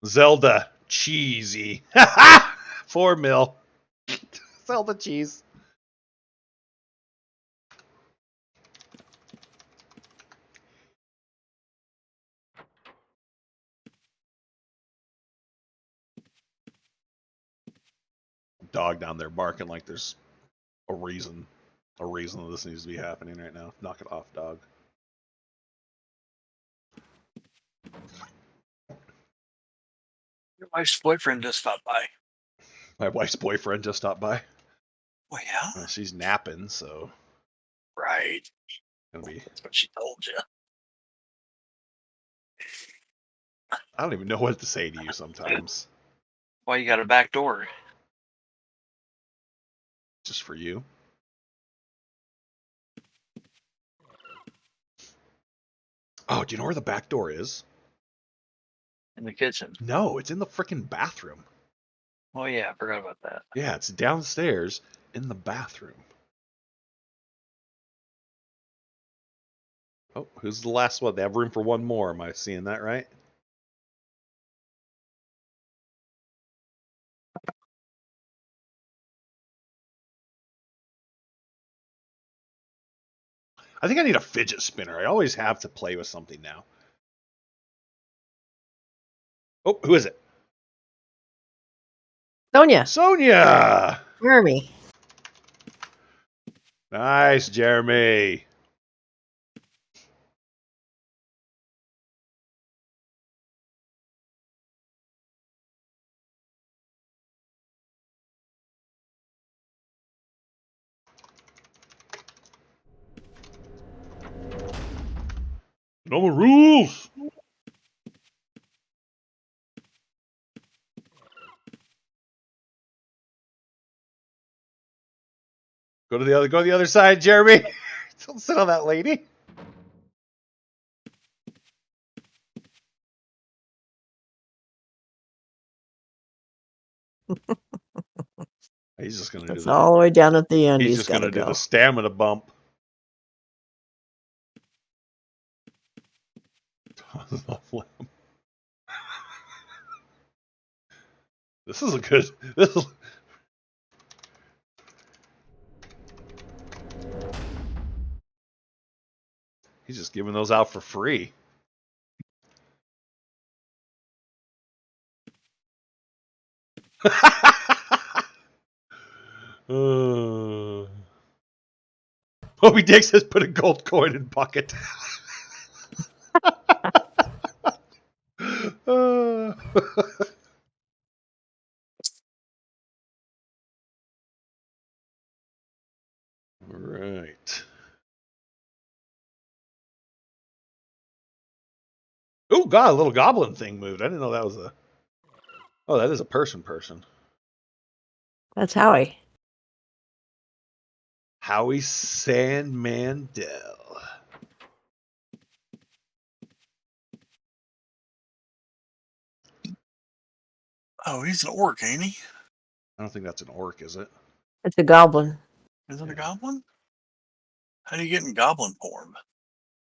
Zelda cheesy. 4 mil. Zelda cheese. Dog down there barking like there's a reason that this needs to be happening right now. Knock it off, dog. Your wife's boyfriend just stopped by. My wife's boyfriend just stopped by. Well, yeah. She's napping, so Right. gonna be. That's what she told you. I don't even know what to say to you sometimes. Why you got a back door? Just for you. Oh, do you know where the back door is? In the kitchen. No, it's in the freaking bathroom. Oh yeah, I forgot about that. Yeah, it's downstairs in the bathroom. Oh, who's the last one? They have room for one more. Am I seeing that right? I think I need a fidget spinner. I always have to play with something now. Oh, who is it? Sonia. Sonia! Jeremy. Nice, Jeremy. No more rules. Go to the other side, Jeremy. Don't sit on that lady. He's just gonna do That's that. all the way down at the end. He's He's just got to gonna do go. the stamina bump. This is a good. This is. He's just giving those out for free. Moby Dick says put a gold coin in bucket. Right. Oh God, a little goblin thing moved. I didn't know that was a. Oh, that is a person. That's Howie. Howie Sandmandel. Oh, he's an orc, ain't he? I don't think that's an orc, is it? It's a goblin. Is it a goblin? How do you get in goblin form?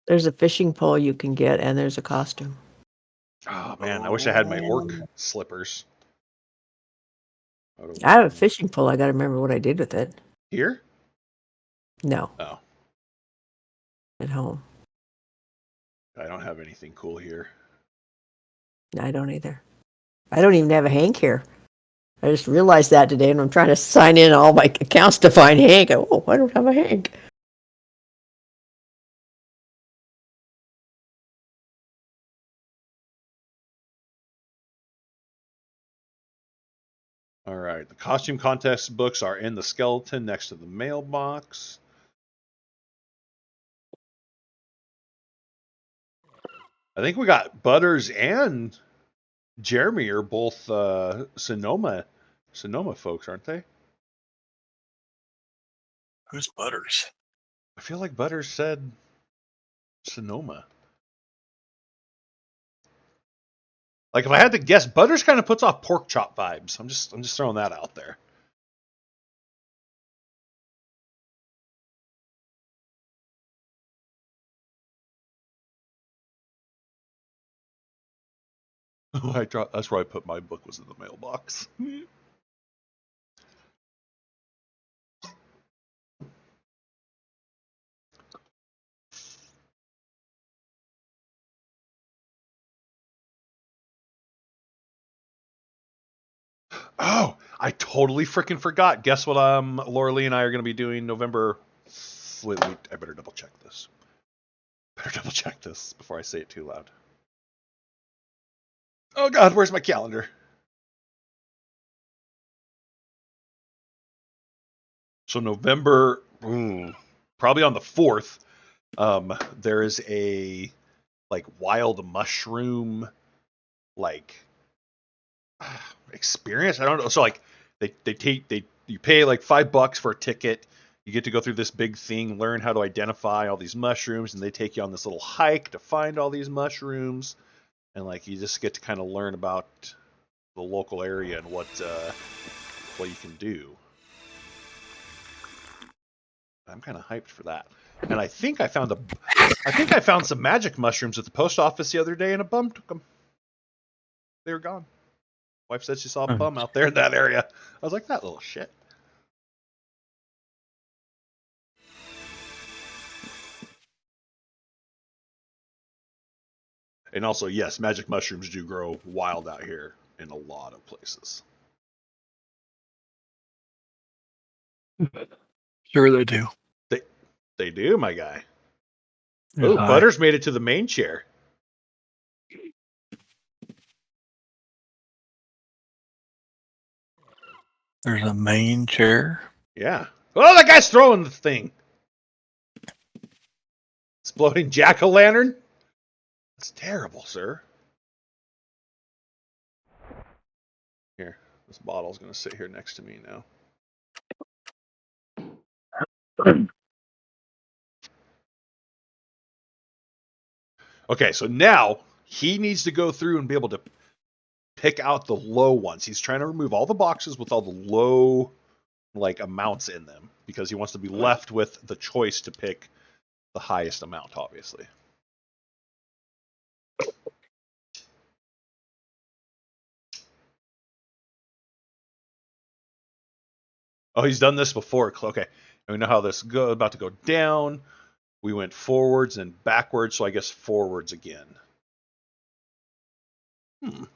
There's a fishing pole you can get, and there's a costume. Oh man, I wish I had my orc slippers. I have a fishing pole. I got to remember what I did with it. Here? No, Oh, at home. I don't have anything cool here. I don't either. I don't even have a Hank here. I just realized that today, and I'm trying to sign in all my accounts to find Hank. Oh, I don't have a Hank. All right, the costume contest books are in the skeleton next to the mailbox. I think we got Butters and Jeremy are both Sonoma folks, aren't they? Who's Butters? I feel like Butters said Sonoma. Like if I had to guess, Butters kind of puts off pork chop vibes. I'm just throwing that out there. Oh, that's where I put my book, was in the mailbox. Oh, I totally freaking forgot. Guess what? Laura Lee and I are going to be doing November. Wait, I better double check this. Before I say it too loud. Oh God, where's my calendar? So November, probably on the 4th, there is a like wild mushroom like experience. I don't know. So like you pay like $5 for a ticket. You get to go through this big thing, learn how to identify all these mushrooms, and they take you on this little hike to find all these mushrooms, and like you just get to kind of learn about the local area and what you can do. I'm kind of hyped for that. And I think I found some magic mushrooms at the post office the other day, and a bum took them. They were gone. Wife said she saw a bum out there in that area. I was like, that little shit. And also, yes, magic mushrooms do grow wild out here in a lot of places. Sure they do. They do, my guy. Yeah, Oh, Butters made it to the main chair. There's a main chair. Yeah. Oh, that guy's throwing the thing. Exploding jack-o'-lantern? That's terrible, sir. Here, this bottle's going to sit here next to me now. Okay, so now he needs to go through and be able to pick out the low ones. He's trying to remove all the boxes with all the low like amounts in them because he wants to be left with the choice to pick the highest amount, obviously. Oh, he's done this before. Okay, we know how this about to go down. We went forwards and backwards, so I guess forwards again. You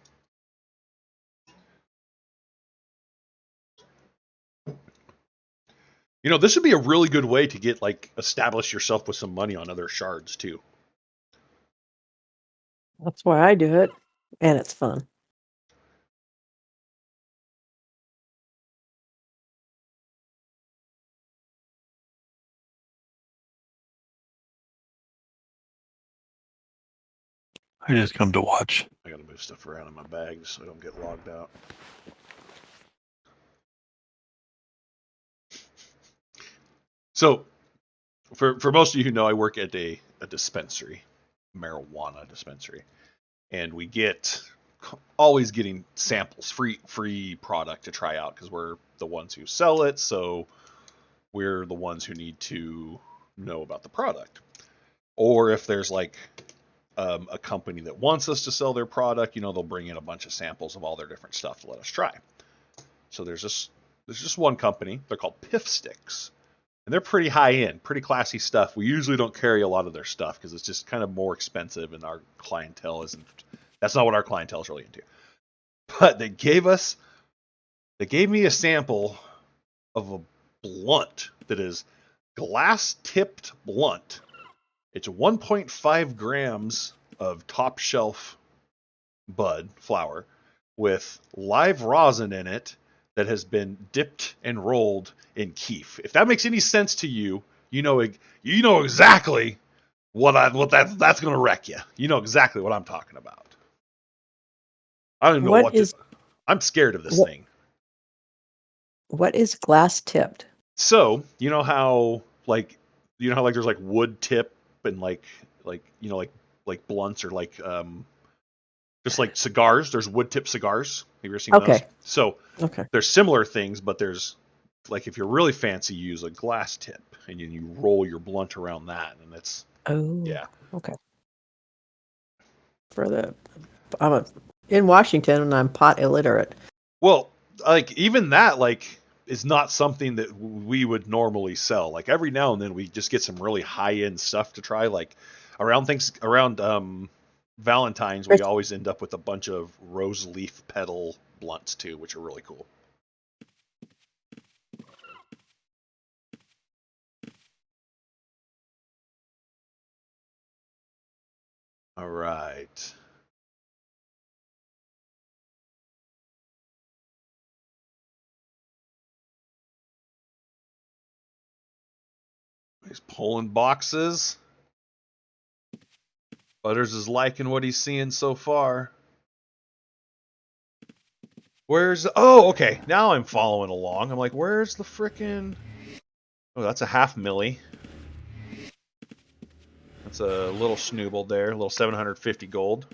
know, this would be a really good way to get like establish yourself with some money on other shards too. That's why I do it, and it's fun. I just come to watch. I gotta move stuff around in my bag so I don't get logged out. So, for most of you who know, I work at a dispensary, marijuana dispensary, and we get always getting samples, free product to try out because we're the ones who sell it, so we're the ones who need to know about the product. Or if there's like a company that wants us to sell their product, you know, they'll bring in a bunch of samples of all their different stuff to let us try. So there's just one company. They're called Piff Sticks. And they're pretty high end, pretty classy stuff. We usually don't carry a lot of their stuff because it's just kind of more expensive and our clientele isn't. That's not what our clientele is really into. But they gave me a sample of a blunt that is glass tipped blunt. It's 1.5 grams of top shelf bud flower with live rosin in it that has been dipped and rolled in keef. If that makes any sense to you, you know exactly that's gonna wreck you. You know exactly what I'm talking about. I don't even know What is I'm scared of this what, thing. what is glass tipped? So you know how there's like wood tip and like blunts or just like cigars. There's wood tip cigars. Have you ever seen those? Okay. So Okay. there's similar things, but there's like if you're really fancy, you use a glass tip and you roll your blunt around that, and it's Oh. yeah. Okay. I'm in Washington and I'm pot illiterate. Well, like even that is not something that we would normally sell. Like every now and then we just get some really high end stuff to try. Like around Valentine's, we always end up with a bunch of rose leaf petal blunts too, which are really cool. All right. He's pulling boxes. Butters is liking what he's seeing so far. Oh, okay. Now I'm following along. I'm like, where's the frickin'... Oh, that's a half milli. That's a little Snowball there. A little 750 gold.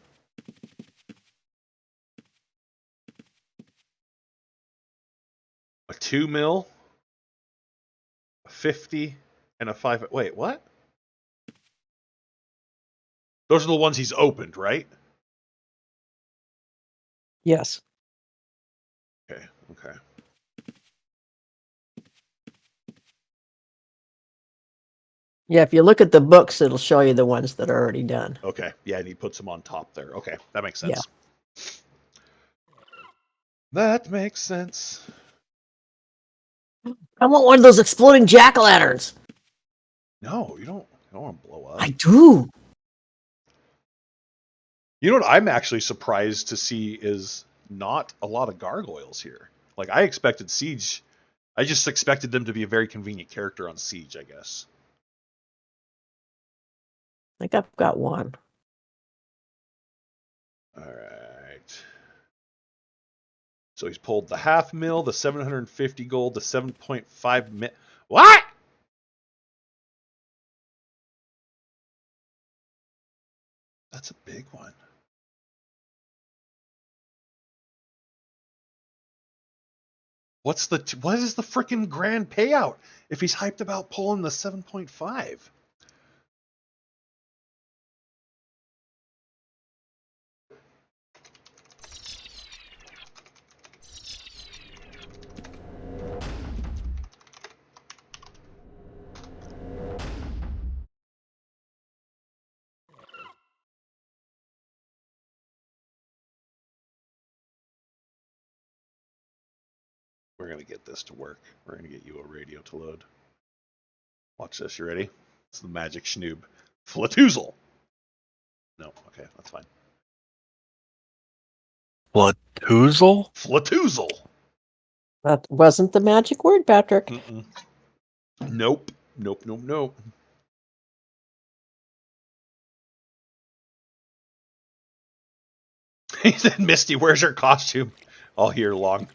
A 2 mil. A 50. And a 5... Wait, what? Those are the ones he's opened, right? Yes. Okay, okay. Yeah, if you look at the books, it'll show you the ones that are already done. Okay, yeah, and he puts them on top there. Okay, that makes sense. Yeah. That makes sense. I want one of those exploding jack-o'-lanterns. No, you don't want to blow up. I do. You know what I'm actually surprised to see is not a lot of gargoyles here. Like I expected Siege. I just expected them to be a very convenient character on Siege, I guess. I think I've got one. All right. So he's pulled the half mil, the 750 gold, the 7.5 mil. What? That's a big one. What is the freaking grand payout if he's hyped about pulling the 7.5? We're going to get this to work. We're going to get UORadio to load. Watch this. You ready? It's the magic schnoob. Flatoozle. No, okay, that's fine. Flatoozle? Flatoozle. That wasn't the magic word, Patrick. Mm-mm. Nope. Nope. He said, Misty, where's her costume? All year long.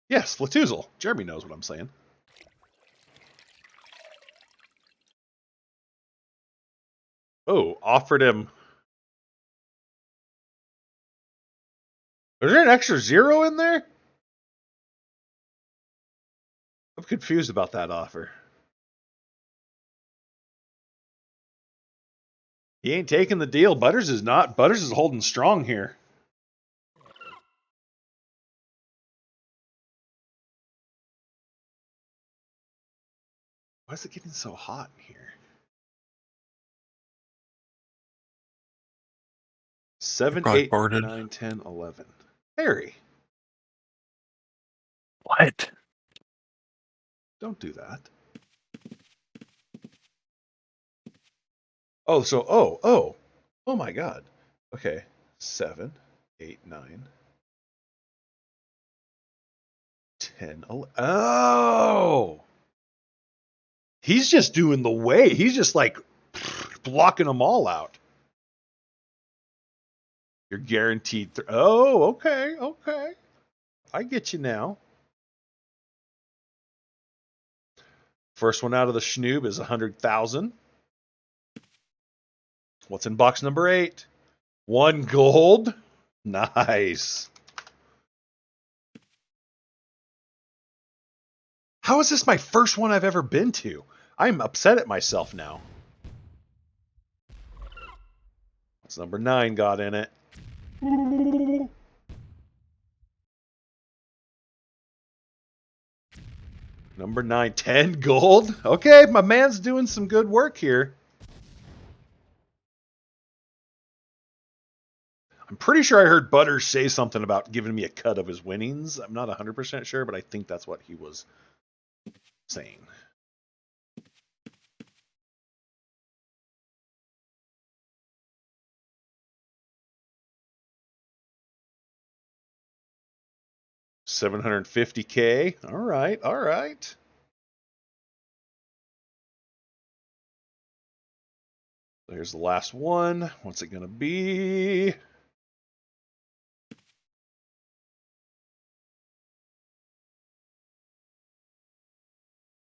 Yes, Flatoozle. Jeremy knows what I'm saying. Oh, offered him. Is there an extra 0 in there? I'm confused about that offer. He ain't taking the deal. Butters is not. Butters is holding strong here. Why is it getting so hot in here? 7, 8, 9, 10, 11. Harry. What? Don't do that. Oh my god. Okay. 7, 8, 9, 10. 10. Oh! He's just doing the way. He's just like blocking them all out. You're guaranteed. Oh, okay, okay. I get you now. First one out of the schnoob is 100,000. What's in box number 8? 1 gold. Nice. How is this my first one I've ever been to? I'm upset at myself now. What's number 9 got in it? Number 9, 10 gold. Okay, my man's doing some good work here. I'm pretty sure I heard Butters say something about giving me a cut of his winnings. I'm not 100% sure, but I think that's what he was saying. $750K. All right, all right. There's the last one. What's it going to be?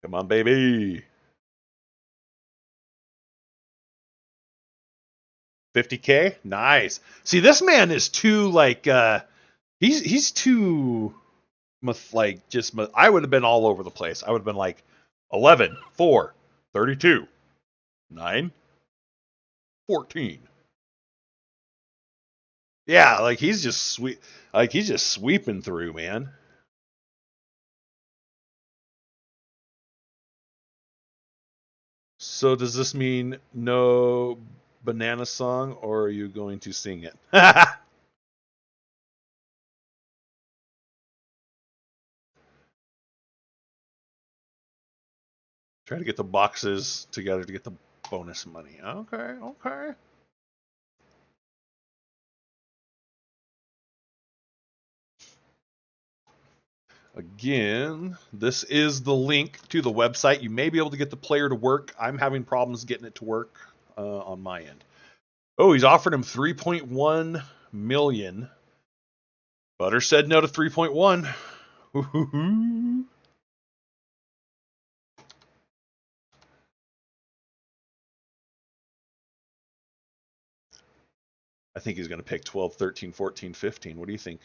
Come on, baby. 50K? Nice. See, this man is too, like, he's too, like, just, I would have been all over the place. I would have been like, 11, 4, 32, 9, 14. Yeah, like, he's just sweeping through, man. So does this mean no banana song, or are you going to sing it? Try to get the boxes together to get the bonus money. Okay, okay. Again, this is the link to the website. You may be able to get the player to work. I'm having problems getting it to work on my end. Oh, he's offered him 3.1 million. Butter said no to 3.1. I think he's going to pick 12, 13, 14, 15. What do you think?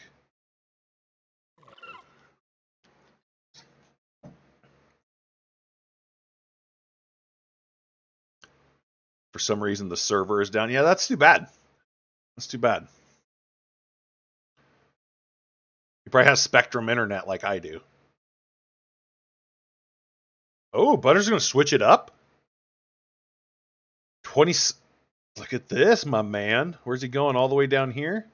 For some reason, the server is down. Yeah, that's too bad. That's too bad. He probably has Spectrum internet like I do. Oh, Butter's going to switch it up? 20. Look at this, my man. Where's he going? All the way down here?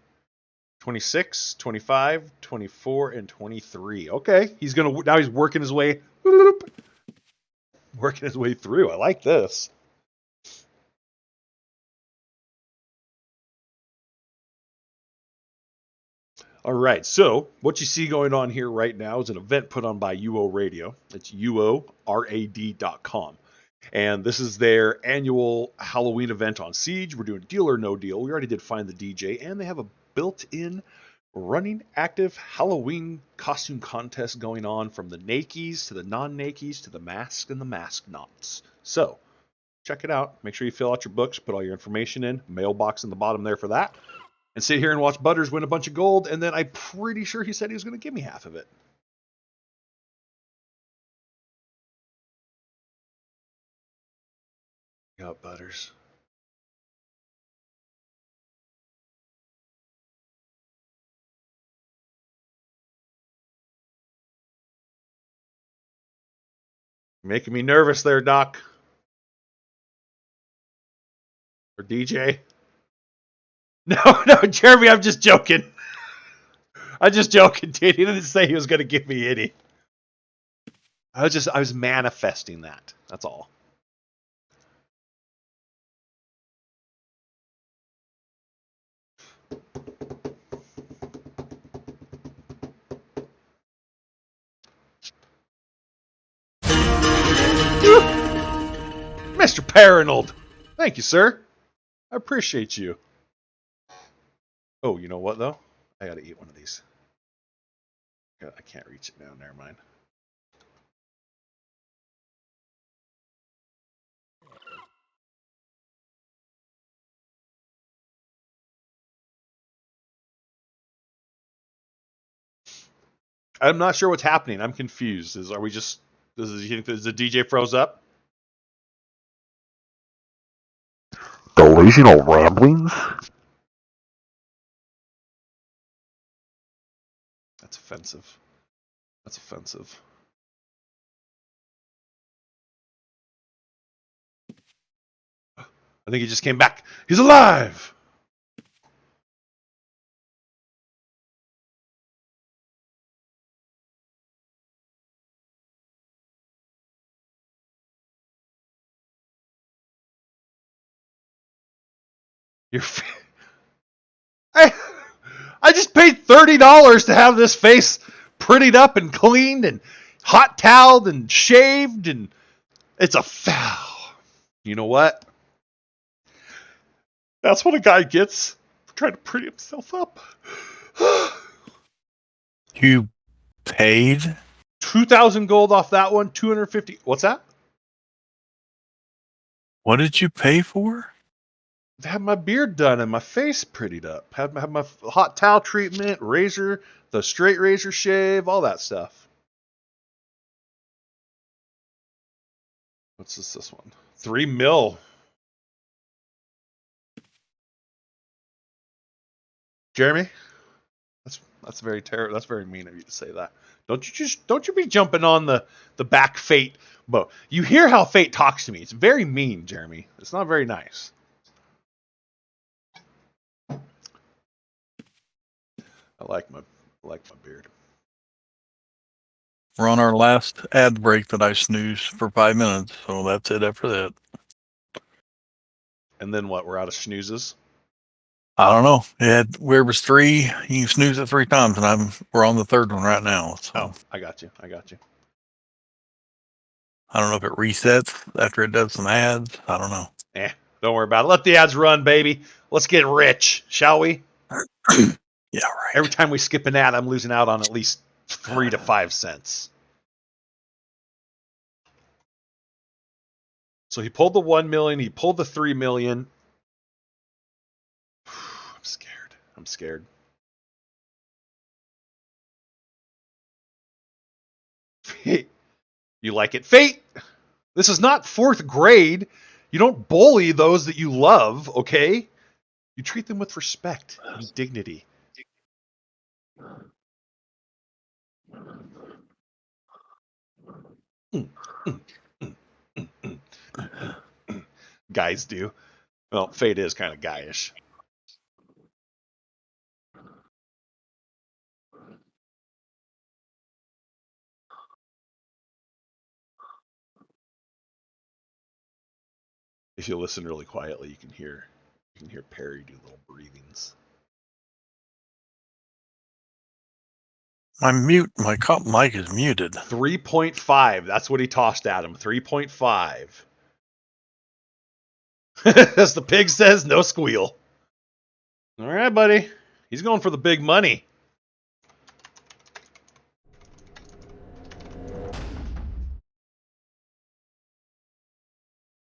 26, 25, 24, and 23. Okay, he's going to, now he's working his way, working his way through. I like this. All right, so what you see going on here right now is an event put on by UORadio. It's UORAD.com. And this is their annual Halloween event on Siege. We're doing Deal or No Deal. We already did Find the DJ, and they have a built-in running active Halloween costume contest going on, from the nakies to the non-nakies to the masked and the masked knots. So check it out. Make sure you fill out your books, put all your information in. Mailbox in the bottom there for that. And sit here and watch Butters win a bunch of gold, and then I'm pretty sure he said he was going to give me half of it. Got Butters. Making me nervous there, Doc. Or DJ. No, no, Jeremy, I'm just joking. I'm just joking, dude. He didn't say he was going to give me any. I was manifesting that. That's all. Perilous. Thank you, sir. I appreciate you. Oh, you know what, though? I gotta eat one of these. I can't reach it now. Never mind. I'm not sure what's happening. I'm confused. Are we just... Is the DJ froze up? Delusional ramblings? That's offensive. That's offensive. I think he just came back. He's alive! You're... I just paid $30 to have this face prettied up and cleaned and hot toweled and shaved, and it's a foul. You know what? That's what a guy gets for trying to pretty himself up. You paid? 2,000 gold off that one, 250. What's that? What did you pay for? Had my beard done and my face prettied up. Had my hot towel treatment, razor, the straight razor shave, all that stuff. What's this one? 3 mil. Jeremy? That's very terrible. That's very mean of you to say that. Don't you be jumping on the back Fate. But you hear how Fate talks to me. It's very mean, Jeremy. It's not very nice. I like my beard. We're on our last ad break that I snoozed for 5 minutes, so that's it after that. And then what? We're out of snoozes. I don't know. Where was 3? You can snooze it 3 times, and we're on the 3rd one right now. So Oh, I got you. I don't know if it resets after it does some ads. I don't know. Don't worry about it. Let the ads run, baby. Let's get rich, shall we? Yeah, right. Every time we skip an ad, I'm losing out on at least 3 to 5 cents. So he pulled the 1 million. He pulled the 3 million. I'm scared. You like it? Fate! This is not 4th grade. You don't bully those that you love, okay? You treat them with respect and dignity. Guys do. Well, Fate is kind of guyish. If you listen really quietly, you can hear Perry do little breathings. My mic is muted. 3.5. That's what he tossed at him. 3.5. As the pig says, no squeal. All right, buddy. He's going for the big money.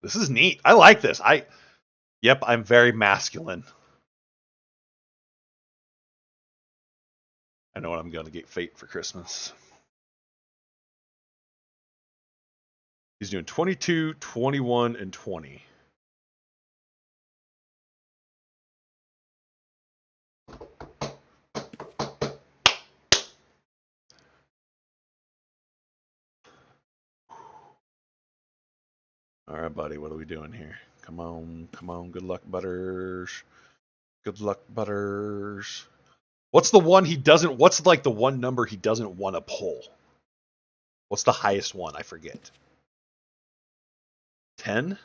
This is neat. I like this. Yep, I'm very masculine. I know what I'm going to get Fate for Christmas. He's doing 22, 21, and 20. All right, buddy, what are we doing here? Come on. Good luck, Butters. Good luck, Butters. What's the one he doesn't... What's like the one number he doesn't want to pull? What's the highest one? I forget. 10?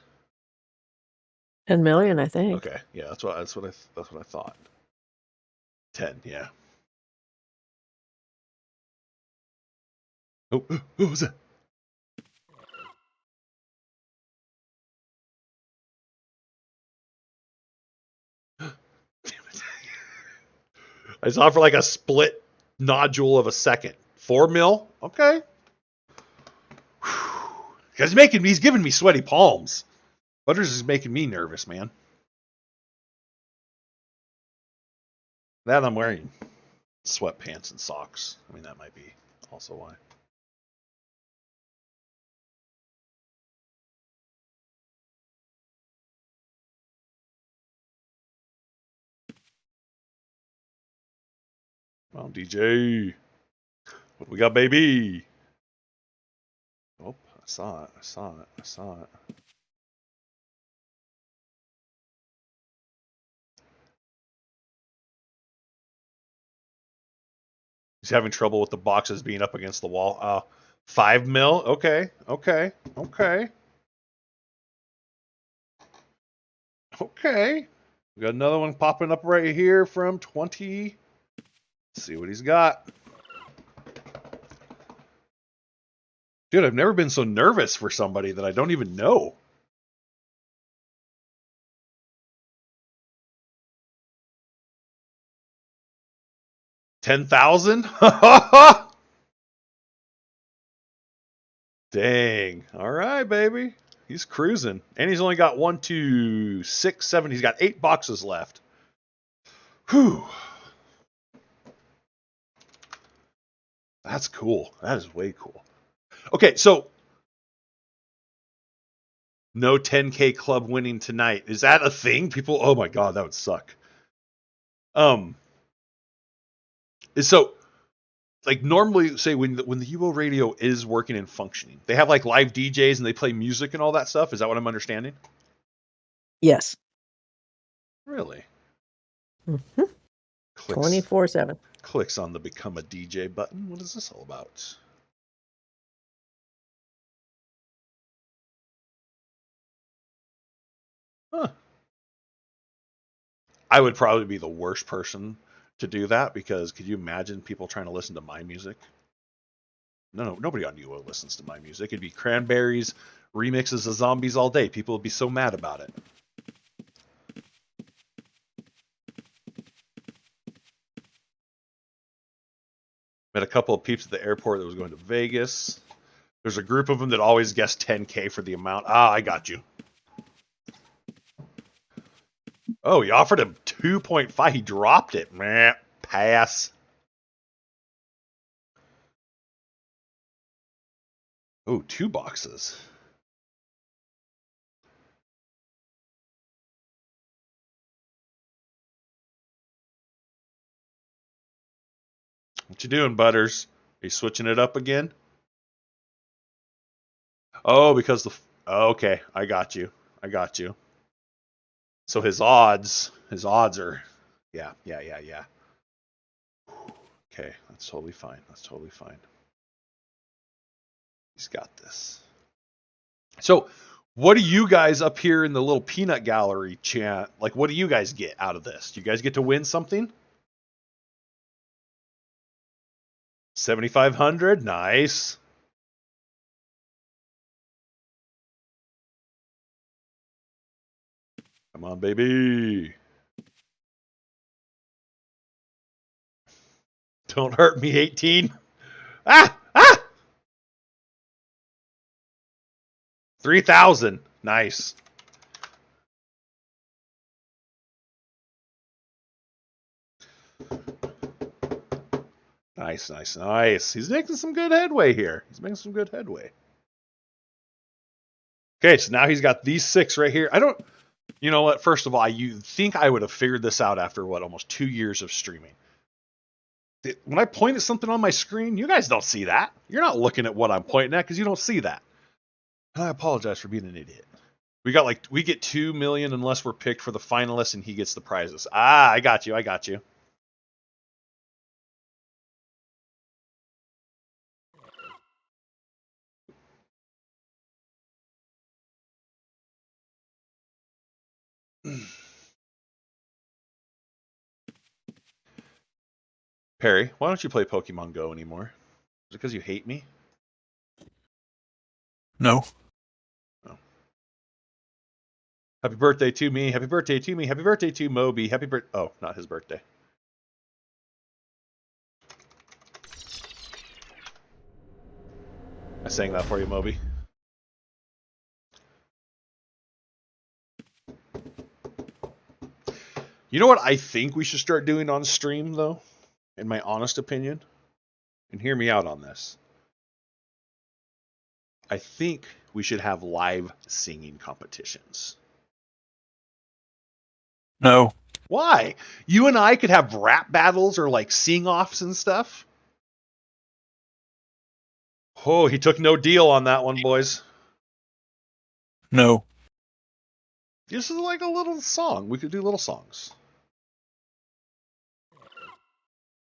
10 million, I think. Okay, yeah, that's what I thought. 10, yeah. Oh, what was that? I saw it for like a split nodule of a second. 4 mil? Okay. Because he's giving me sweaty palms. Butters is making me nervous, man. That I'm wearing sweatpants and socks. I mean, that might be also why. Come on, DJ. What do we got, baby? Oh, I saw it. He's having trouble with the boxes being up against the wall. 5 mil? Okay. We got another one popping up right here from 20. Let's see what he's got. Dude, I've never been so nervous for somebody that I don't even know. $10,000? Dang. All right, baby. He's cruising. And he's only got 1, 2, 6, 7. He's got 8 boxes left. Whew. That's cool. That is way cool. Okay, so no 10K club winning tonight. Is that a thing? People, oh my God, that would suck. So like normally say when the UORadio is working and functioning, they have like live DJs and they play music and all that stuff. Is that what I'm understanding? Yes. Really? Mm-hmm. 24/7. Clicks on the become a DJ button. What is this all about? Huh. I would probably be the worst person to do that because could you imagine people trying to listen to my music? No, nobody on UO listens to my music. It'd be Cranberries remixes of Zombies all day. People would be so mad about it. Met a couple of peeps at the airport that was going to Vegas. There's a group of them that always guess 10K for the amount. I got you. Oh, he offered him 2.5. He dropped it. Meh, pass. Oh, 2 boxes. What you doing, Butters? Are you switching it up again? Oh, because okay, I got you. So his odds are, yeah. Okay, that's totally fine. He's got this. So, what do you guys up here in the little peanut gallery chat, like what do you guys get out of this? Do you guys get to win something? 7,500? Nice. Come on, baby. Don't hurt me, 18. Ah! 3,000. Nice. Nice. He's making some good headway here. Okay, so now he's got these 6 right here. You know what? First of all, you think I would have figured this out after almost 2 years of streaming. When I point at something on my screen, you guys don't see that. You're not looking at what I'm pointing at because you don't see that. I apologize for being an idiot. We get 2 million unless we're picked for the finalists and he gets the prizes. I got you. Perry, why don't you play Pokemon Go anymore? Is it because you hate me? No. Oh. Happy birthday to me. Happy birthday to Moby. Oh, not his birthday. I sang that for you, Moby. You know what I think we should start doing on stream, though? In my honest opinion? And hear me out on this. I think we should have live singing competitions. No. Why? You and I could have rap battles or like sing-offs and stuff. Oh, he took no deal on that one, boys. No. This is like a little song. We could do little songs.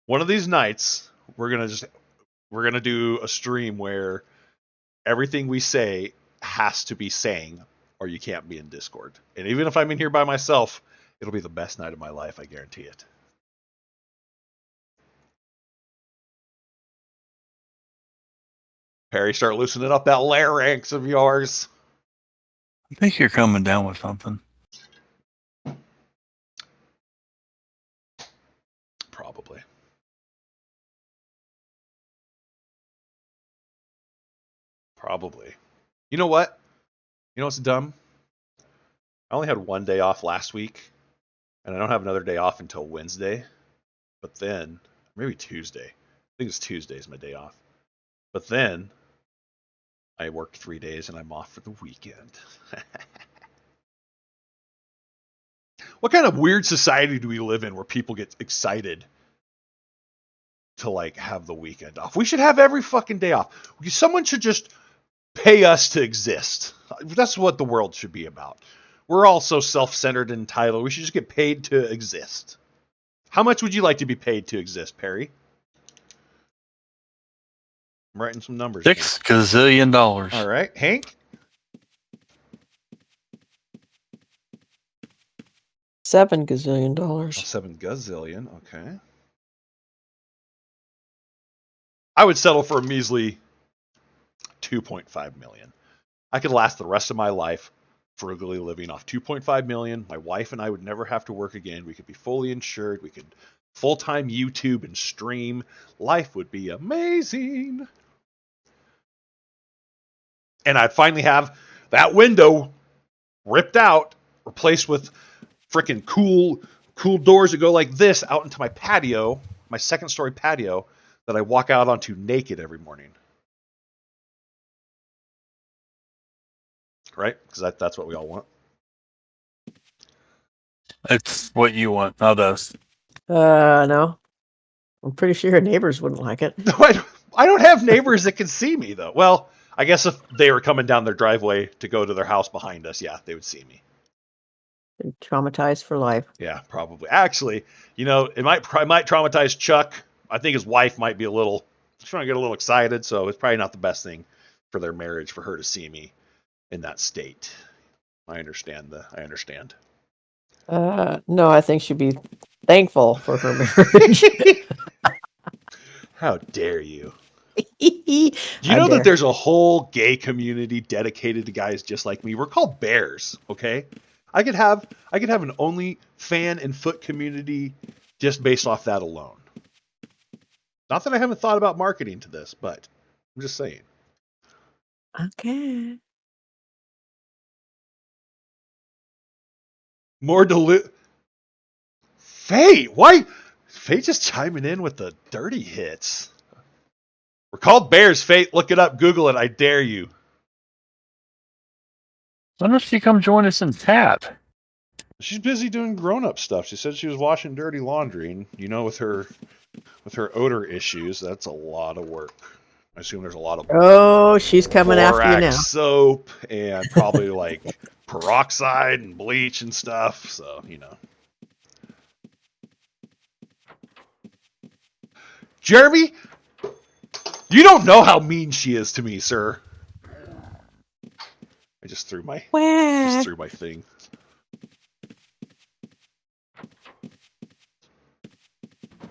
One of these nights, we're gonna do a stream where everything we say has to be sang, or you can't be in Discord. And even if I'm in here by myself, it'll be the best night of my life. I guarantee it. Perry, start loosening up that larynx of yours. I think you're coming down with something. Probably. Probably. You know what? You know what's dumb? I only had one day off last week, and I don't have another day off until Wednesday. But then, maybe Tuesday. I think it's Tuesday is my day off. But then, I worked 3 days and I'm off for the weekend. What kind of weird society do we live in where people get excited to like have the weekend off? We should have every fucking day off. Someone should just pay us to exist. That's what the world should be about. We're all so self-centered and entitled. We should just get paid to exist. How much would you like to be paid to exist, Perry? I'm writing some numbers. $6 gazillion. All right. Hank? $7 gazillion. Oh, 7 gazillion. Okay. I would settle for a measly 2.5 million. I could last the rest of my life frugally living off 2.5 million. My wife and I would never have to work again. We could be fully insured. We could full-time YouTube and stream. Life would be amazing. And I'd finally have that window ripped out, replaced with freaking cool doors that go like this out into my patio, my second story patio that I walk out onto naked every morning. Right? Because that's what we all want. It's what you want, not us. No. I'm pretty sure your neighbors wouldn't like it. No, I don't have neighbors that can see me, though. Well, I guess if they were coming down their driveway to go to their house behind us, yeah, they would see me. They're traumatized for life. Yeah, probably. Actually, you know, it might traumatize Chuck. I think his wife might be trying to get a little excited, so it's probably not the best thing for their marriage for her to see me in that state. I understand. No, I think she'd be thankful for her marriage. How dare you? You Do you know that there's a whole gay community dedicated to guys just like me? We're called bears, okay? I could have an only fan and foot community just based off that alone. Not that I haven't thought about marketing to this, but I'm just saying. Okay. More Fate, why? Fate just chiming in with the dirty hits. We're called bears, Fate. Look it up. Google it. I dare you. Why don't you come join us in Tap? She's busy doing grown-up stuff. She said she was washing dirty laundry, and you know, with her odor issues, that's a lot of work. I assume there's a lot of Oh, she's coming after you now. soap and probably like peroxide and bleach and stuff. So, you know. Jeremy, you don't know how mean she is to me, sir. I just threw my thing.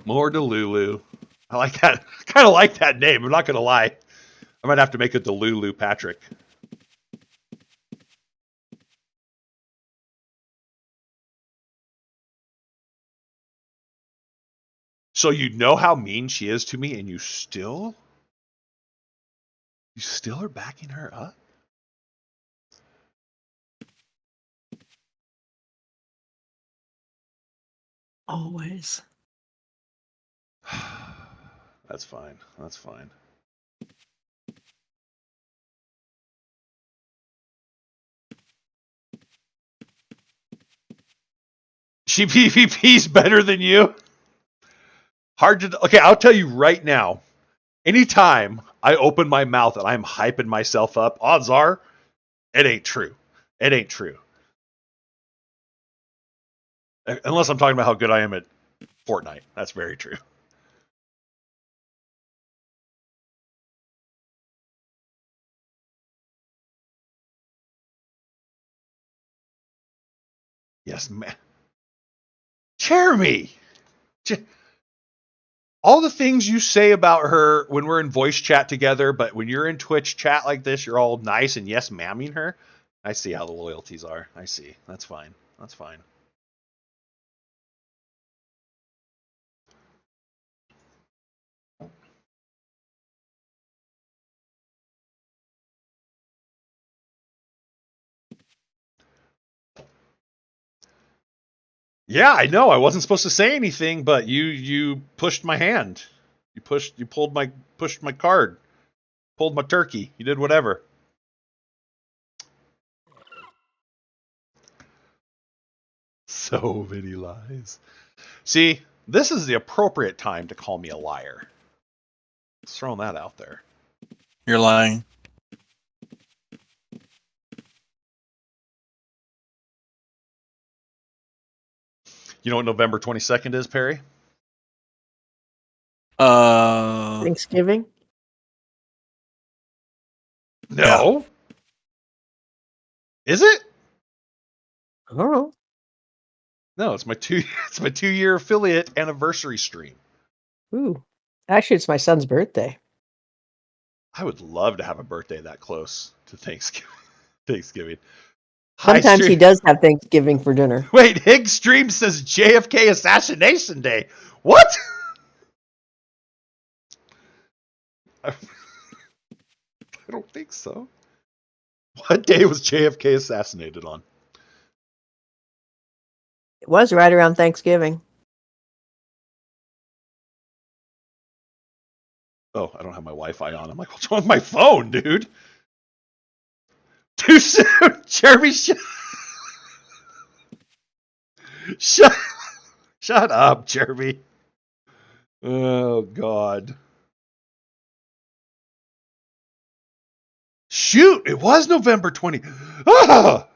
More Delulu. I like that. I kind of like that name. I'm not gonna lie. I might have to make it Delulu Patrick. So you know how mean she is to me, and you still You still are backing her up? Always. That's fine. That's fine. She PvP's better than you? Hard to... Okay, I'll tell you right now. Anytime I open my mouth and I'm hyping myself up, odds are, it ain't true. It ain't true. Unless I'm talking about how good I am at Fortnite. That's very true. Yes, man. Jeremy! All the things you say about her when we're in voice chat together, but when you're in Twitch chat like this, you're all nice and yes mamming her. I see how the loyalties are. I see. That's fine. That's fine. Yeah, I know. I wasn't supposed to say anything, but you pushed my hand. You pulled my card. Pulled my turkey. You did whatever. So many lies. See, this is the appropriate time to call me a liar. Just throwing that out there. You're lying. You know what November 22nd is, Perry? Thanksgiving? No. Yeah. Is it? I don't know. No, it's my 2-year affiliate anniversary stream. Ooh. Actually, it's my son's birthday. I would love to have a birthday that close to Thanksgiving. Sometimes he does have Thanksgiving for dinner. Wait, Higgs stream says JFK Assassination Day. What? I don't think so. What day was JFK assassinated on? It was right around Thanksgiving. Oh, I don't have my Wi-Fi on. I'm like, what's wrong with my phone, dude? Too soon, Jeremy. Shut up, Jeremy. Oh God. Shoot, it was November 20. Ah!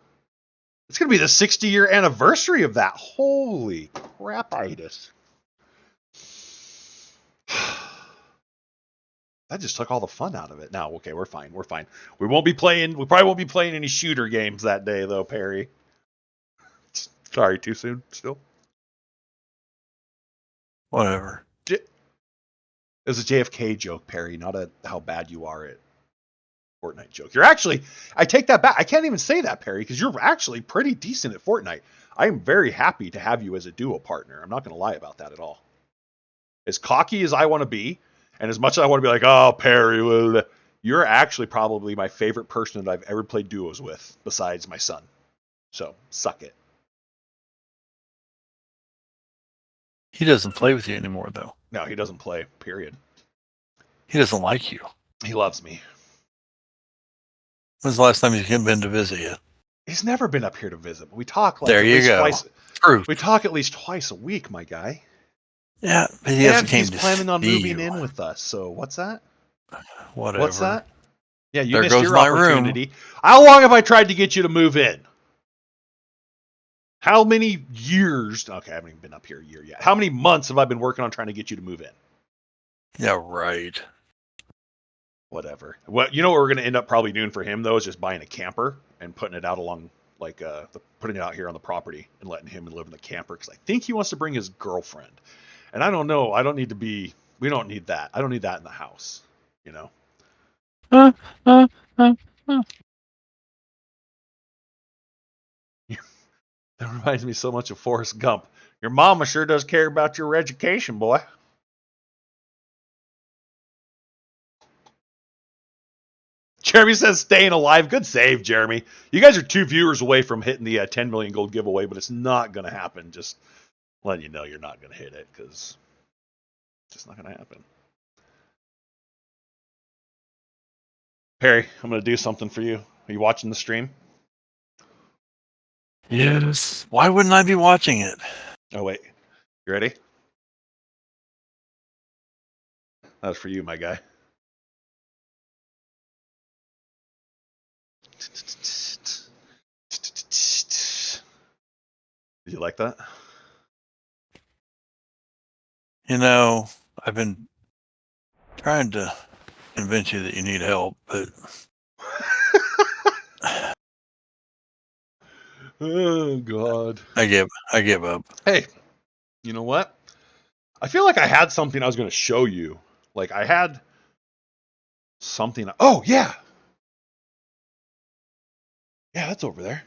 It's going to be the 60-year anniversary of that. Holy crapitis. That just took all the fun out of it. Now, okay, we're fine. We're fine. We probably won't be playing any shooter games that day though, Perry. Sorry, too soon still. Whatever. It was a JFK joke, Perry, not a how bad you are at Fortnite joke. I take that back. I can't even say that, Perry, because you're actually pretty decent at Fortnite. I am very happy to have you as a duo partner. I'm not going to lie about that at all. As cocky as I want to be, and as much as I want to be like, oh, Perry, well, you're actually probably my favorite person that I've ever played duos with, besides my son. So, suck it. He doesn't play with you anymore, though. No, he doesn't play, period. He doesn't like you. He loves me. When's the last time he's been to visit you? He's never been up here to visit. We talk like There at you least go. twice. Proof. We talk at least twice a week, my guy. Yeah, but he And hasn't came he's to planning on see moving you. in with us. So what's that? Whatever. What's that? Yeah, you There missed goes your my opportunity. How long have I tried to get you to move in? How many years? Okay, I haven't even been up here a year yet. How many months have I been working on trying to get you to move in? Yeah, right. Whatever. What you know what we're going to end up probably doing for him though is just buying a camper and putting it out along putting it out here on the property and letting him live in the camper because I think he wants to bring his girlfriend. And I don't know. I don't need to be. We don't need that. I don't need that in the house. You know. Uh, uh, uh. That reminds me so much of Forrest Gump. Your mama sure does care about your education, boy. Jeremy says staying alive. Good save, Jeremy. You guys are 2 viewers away from hitting the 10 million gold giveaway, but it's not going to happen. Just letting you know you're not going to hit it because it's just not going to happen. Perry, I'm going to do something for you. Are you watching the stream? Yes. Why wouldn't I be watching it? Oh, wait. You ready? That was for you, my guy. Did you like that? You know, I've been trying to convince you that you need help, but Oh, God. I give up. Hey, you know what? I feel like I had something I was going to show you. Like, I had something. Oh, yeah. Yeah, that's over there.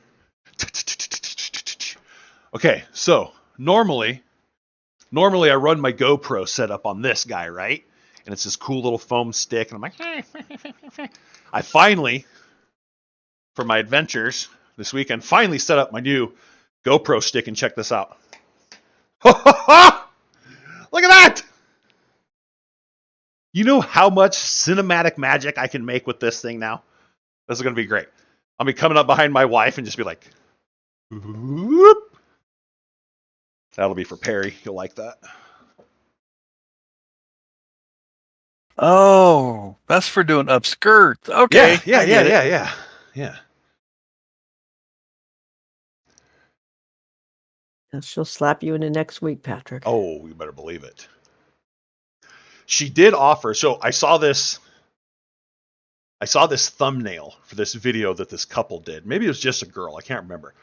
Okay, so normally I run my GoPro setup on this guy, right? And it's this cool little foam stick, and I'm like, I finally, for my adventures this weekend, finally set up my new GoPro stick, and check this out. Look at that! You know how much cinematic magic I can make with this thing now? This is going to be great. I'll be coming up behind my wife and just be like, whoop. That'll be for Perry. He'll like that. Oh, that's for doing upskirts. Okay. Yeah. And she'll slap you into next week, Patrick. Oh, you better believe it. She did offer. So I saw this thumbnail for this video that this couple did. Maybe it was just a girl. I can't remember.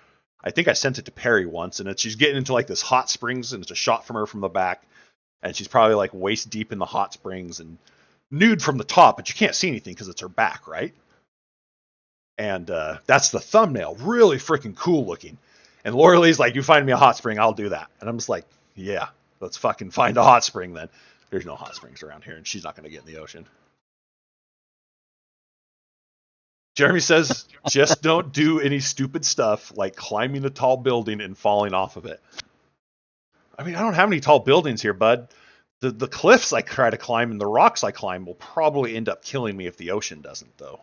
I think I sent it to Perry once, and she's getting into like this hot springs, and it's a shot from her from the back, and she's probably like waist deep in the hot springs and nude from the top, but you can't see anything because it's her back, right? And that's the thumbnail. Really freaking cool looking. And Laura Lee's like, you find me a hot spring, I'll do that. And I'm just like, yeah, let's fucking find a hot spring then. There's no hot springs around here, and she's not going to get in the ocean. Jeremy says, just don't do any stupid stuff like climbing a tall building and falling off of it. I mean, I don't have any tall buildings here, bud. The cliffs I try to climb and the rocks I climb will probably end up killing me if the ocean doesn't, though.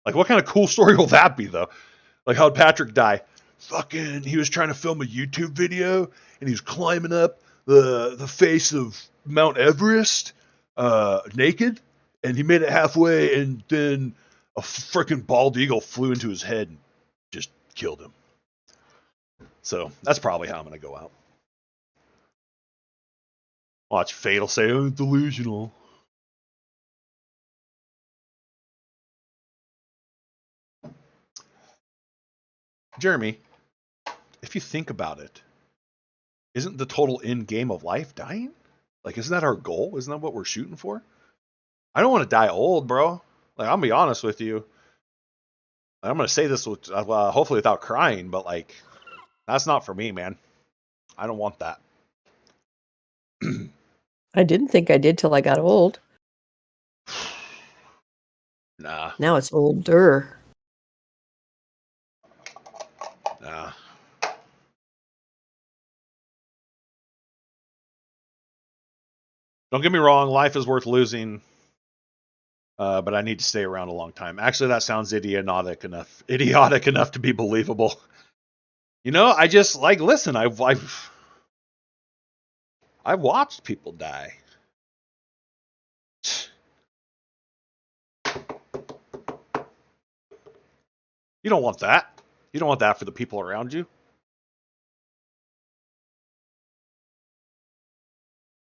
Like, what kind of cool story will that be, though? Like, how'd Patrick die? Fucking, he was trying to film a YouTube video, and he was climbing up the face of Mount Everest naked, and he made it halfway, and then a freaking bald eagle flew into his head and just killed him. So that's probably how I'm going to go out. Watch Fatal say, oh, delusional. Jeremy, if you think about it, isn't the total end game of life dying? Like, isn't that our goal? Isn't that what we're shooting for? I don't want to die old, bro. Like, I'm going to be honest with you. I'm going to say this with, hopefully without crying, but, like, that's not for me, man. I don't want that. I didn't think I did till I got old. Nah. Now it's older. Nah. Don't get me wrong, life is worth losing, but I need to stay around a long time. Actually, that sounds idiotic enough to be believable. You know, I just like listen. I've watched people die. You don't want that. You don't want that for the people around you.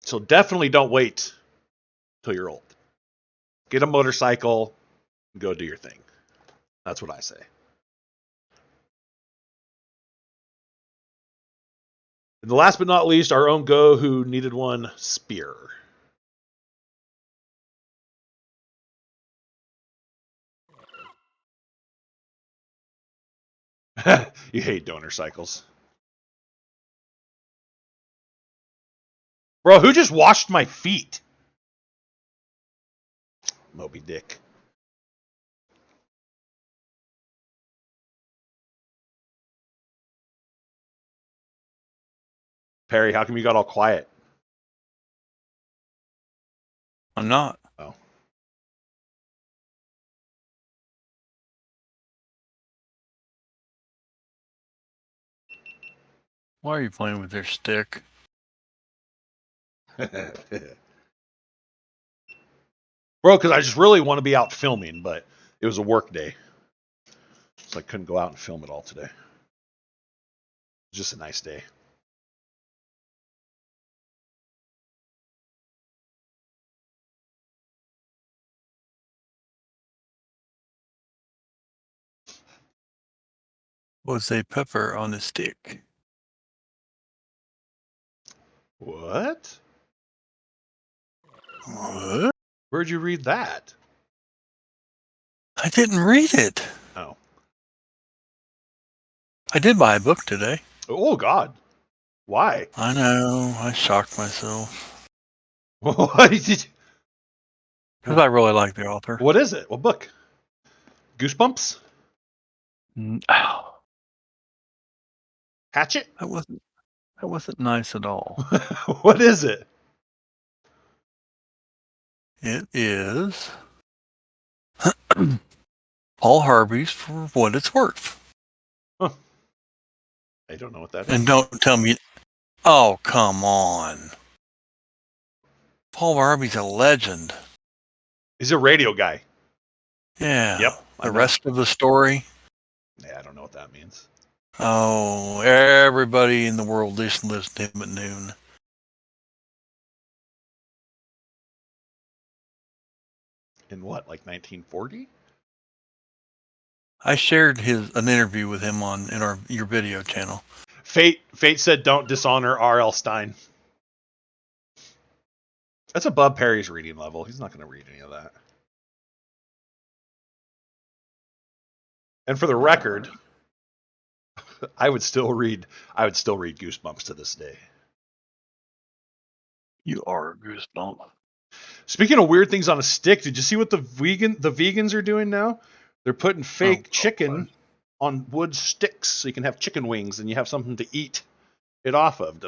So definitely don't wait till you're old. Get a motorcycle and go do your thing. That's what I say. And the last but not least, our own Go who needed one, Spear. You hate donor cycles. Bro, who just washed my feet? Moby Dick. Perry, how come you got all quiet? I'm not. Oh. Why are you playing with your stick? Bro, because I just really want to be out filming, but it was a work day. So I couldn't go out and film it all today. It was just a nice day. Was a pepper on a stick. What? What? Where'd you read that? I didn't read it. Oh. I did buy a book today. Oh, God. Why? I know. I shocked myself. What did you... Because I really like the author. What is it? What book? Goosebumps? Ow. Hatchet? That wasn't nice at all. What is it? It is Paul Harvey's For What It's Worth. Huh. I don't know what that is. And don't tell me. Oh, come on. Paul Harvey's a legend. He's a radio guy. Yeah. Yep. The rest of the story. Yeah, I don't know what that means. Oh, everybody in the world listens to him at noon. In what, like 1940? I shared an interview with him in your video channel. Fate said don't dishonor R.L. Stein. That's above Perry's reading level. He's not going to read any of that. And for the record, I would still read Goosebumps to this day. You are a goosebump. Speaking of weird things on a stick, did you see what the vegans are doing now? They're putting fake chicken on wood sticks so you can have chicken wings and you have something to eat it off of.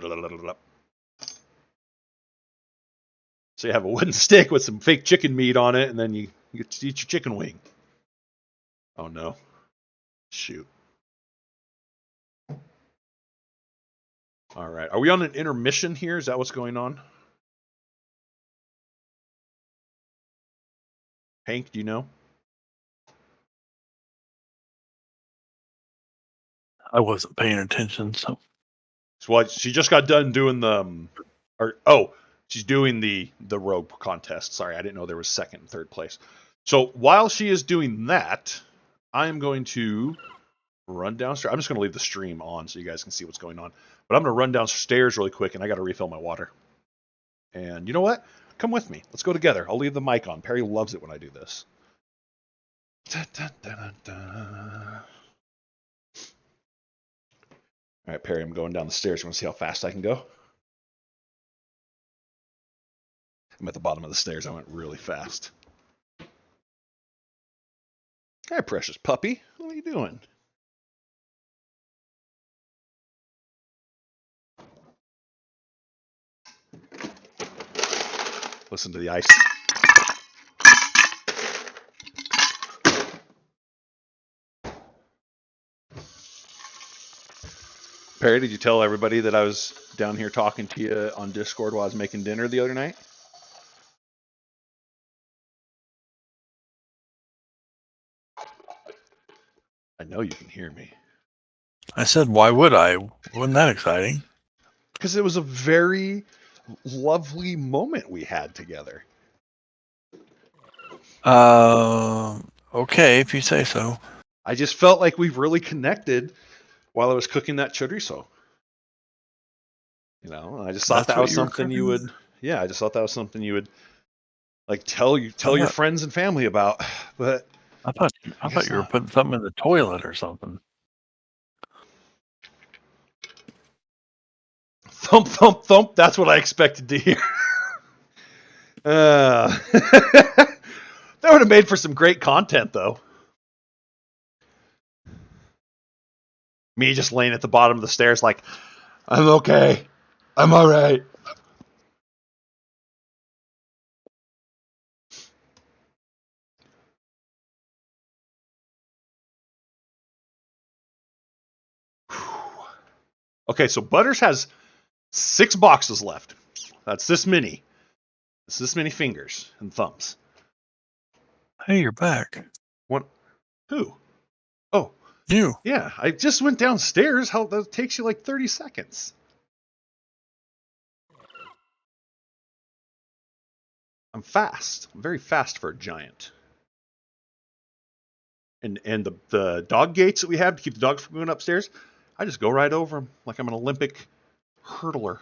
So you have a wooden stick with some fake chicken meat on it, and then you get to eat your chicken wing. Oh no. Shoot. All right. Are we on an intermission here? Is that what's going on? Hank, do you know? I wasn't paying attention, so. So what? She just got done doing she's doing the rogue contest. Sorry, I didn't know there was second and third place. So while she is doing that, I am going to run downstairs. I'm just going to leave the stream on so you guys can see what's going on. But I'm going to run downstairs really quick, and I got to refill my water. And you know what? Come with me. Let's go together. I'll leave the mic on. Perry loves it when I do this. Da, da, da, da, da. All right, Perry, I'm going down the stairs. You want to see how fast I can go? I'm at the bottom of the stairs. I went really fast. Hi, precious puppy. What are you doing? Listen to the ice. Perry, did you tell everybody that I was down here talking to you on Discord while I was making dinner the other night? I know you can hear me. I said, why would I? Wasn't that exciting? Because it was a very lovely moment we had together. Okay, if you say so. I just felt like we've really connected while I was cooking that chorizo. You know, I just thought that was something you would. Yeah, I just thought that was something you would like tell your friends and family about. But I thought you were putting something in the toilet or something. Thump, thump, thump. That's what I expected to hear. have made for some great content, though. Me just laying at the bottom of the stairs like, I'm okay. I'm all right. Okay, so Butters has 6 boxes left. That's this many. It's this many fingers and thumbs. Hey, you're back. What? Who? Oh, You. yeah. I just went downstairs. How that takes you like 30 seconds. I'm fast. I'm very fast for a giant. And the dog gates that we have to keep the dogs from going upstairs, I just go right over them like I'm an Olympic hurdler.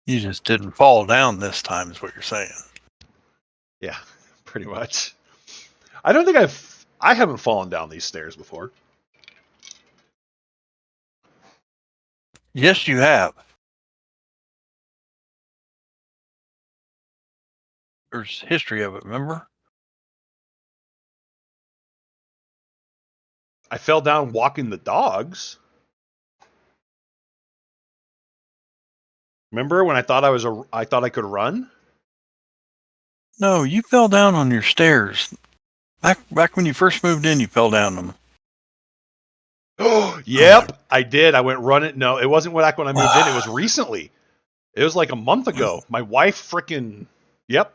You just didn't fall down this time, is what you're saying. Yeah, pretty much. I don't think I haven't fallen down these stairs before. Yes, you have. There's history of it, remember? I fell down walking the dogs. Remember when I thought I thought I could run? No, you fell down on your stairs. Back when you first moved in, you fell down them. Oh, yep, I did. I went running. No, it wasn't back when I moved in. It was recently. It was like a month ago. My wife freaking, yep.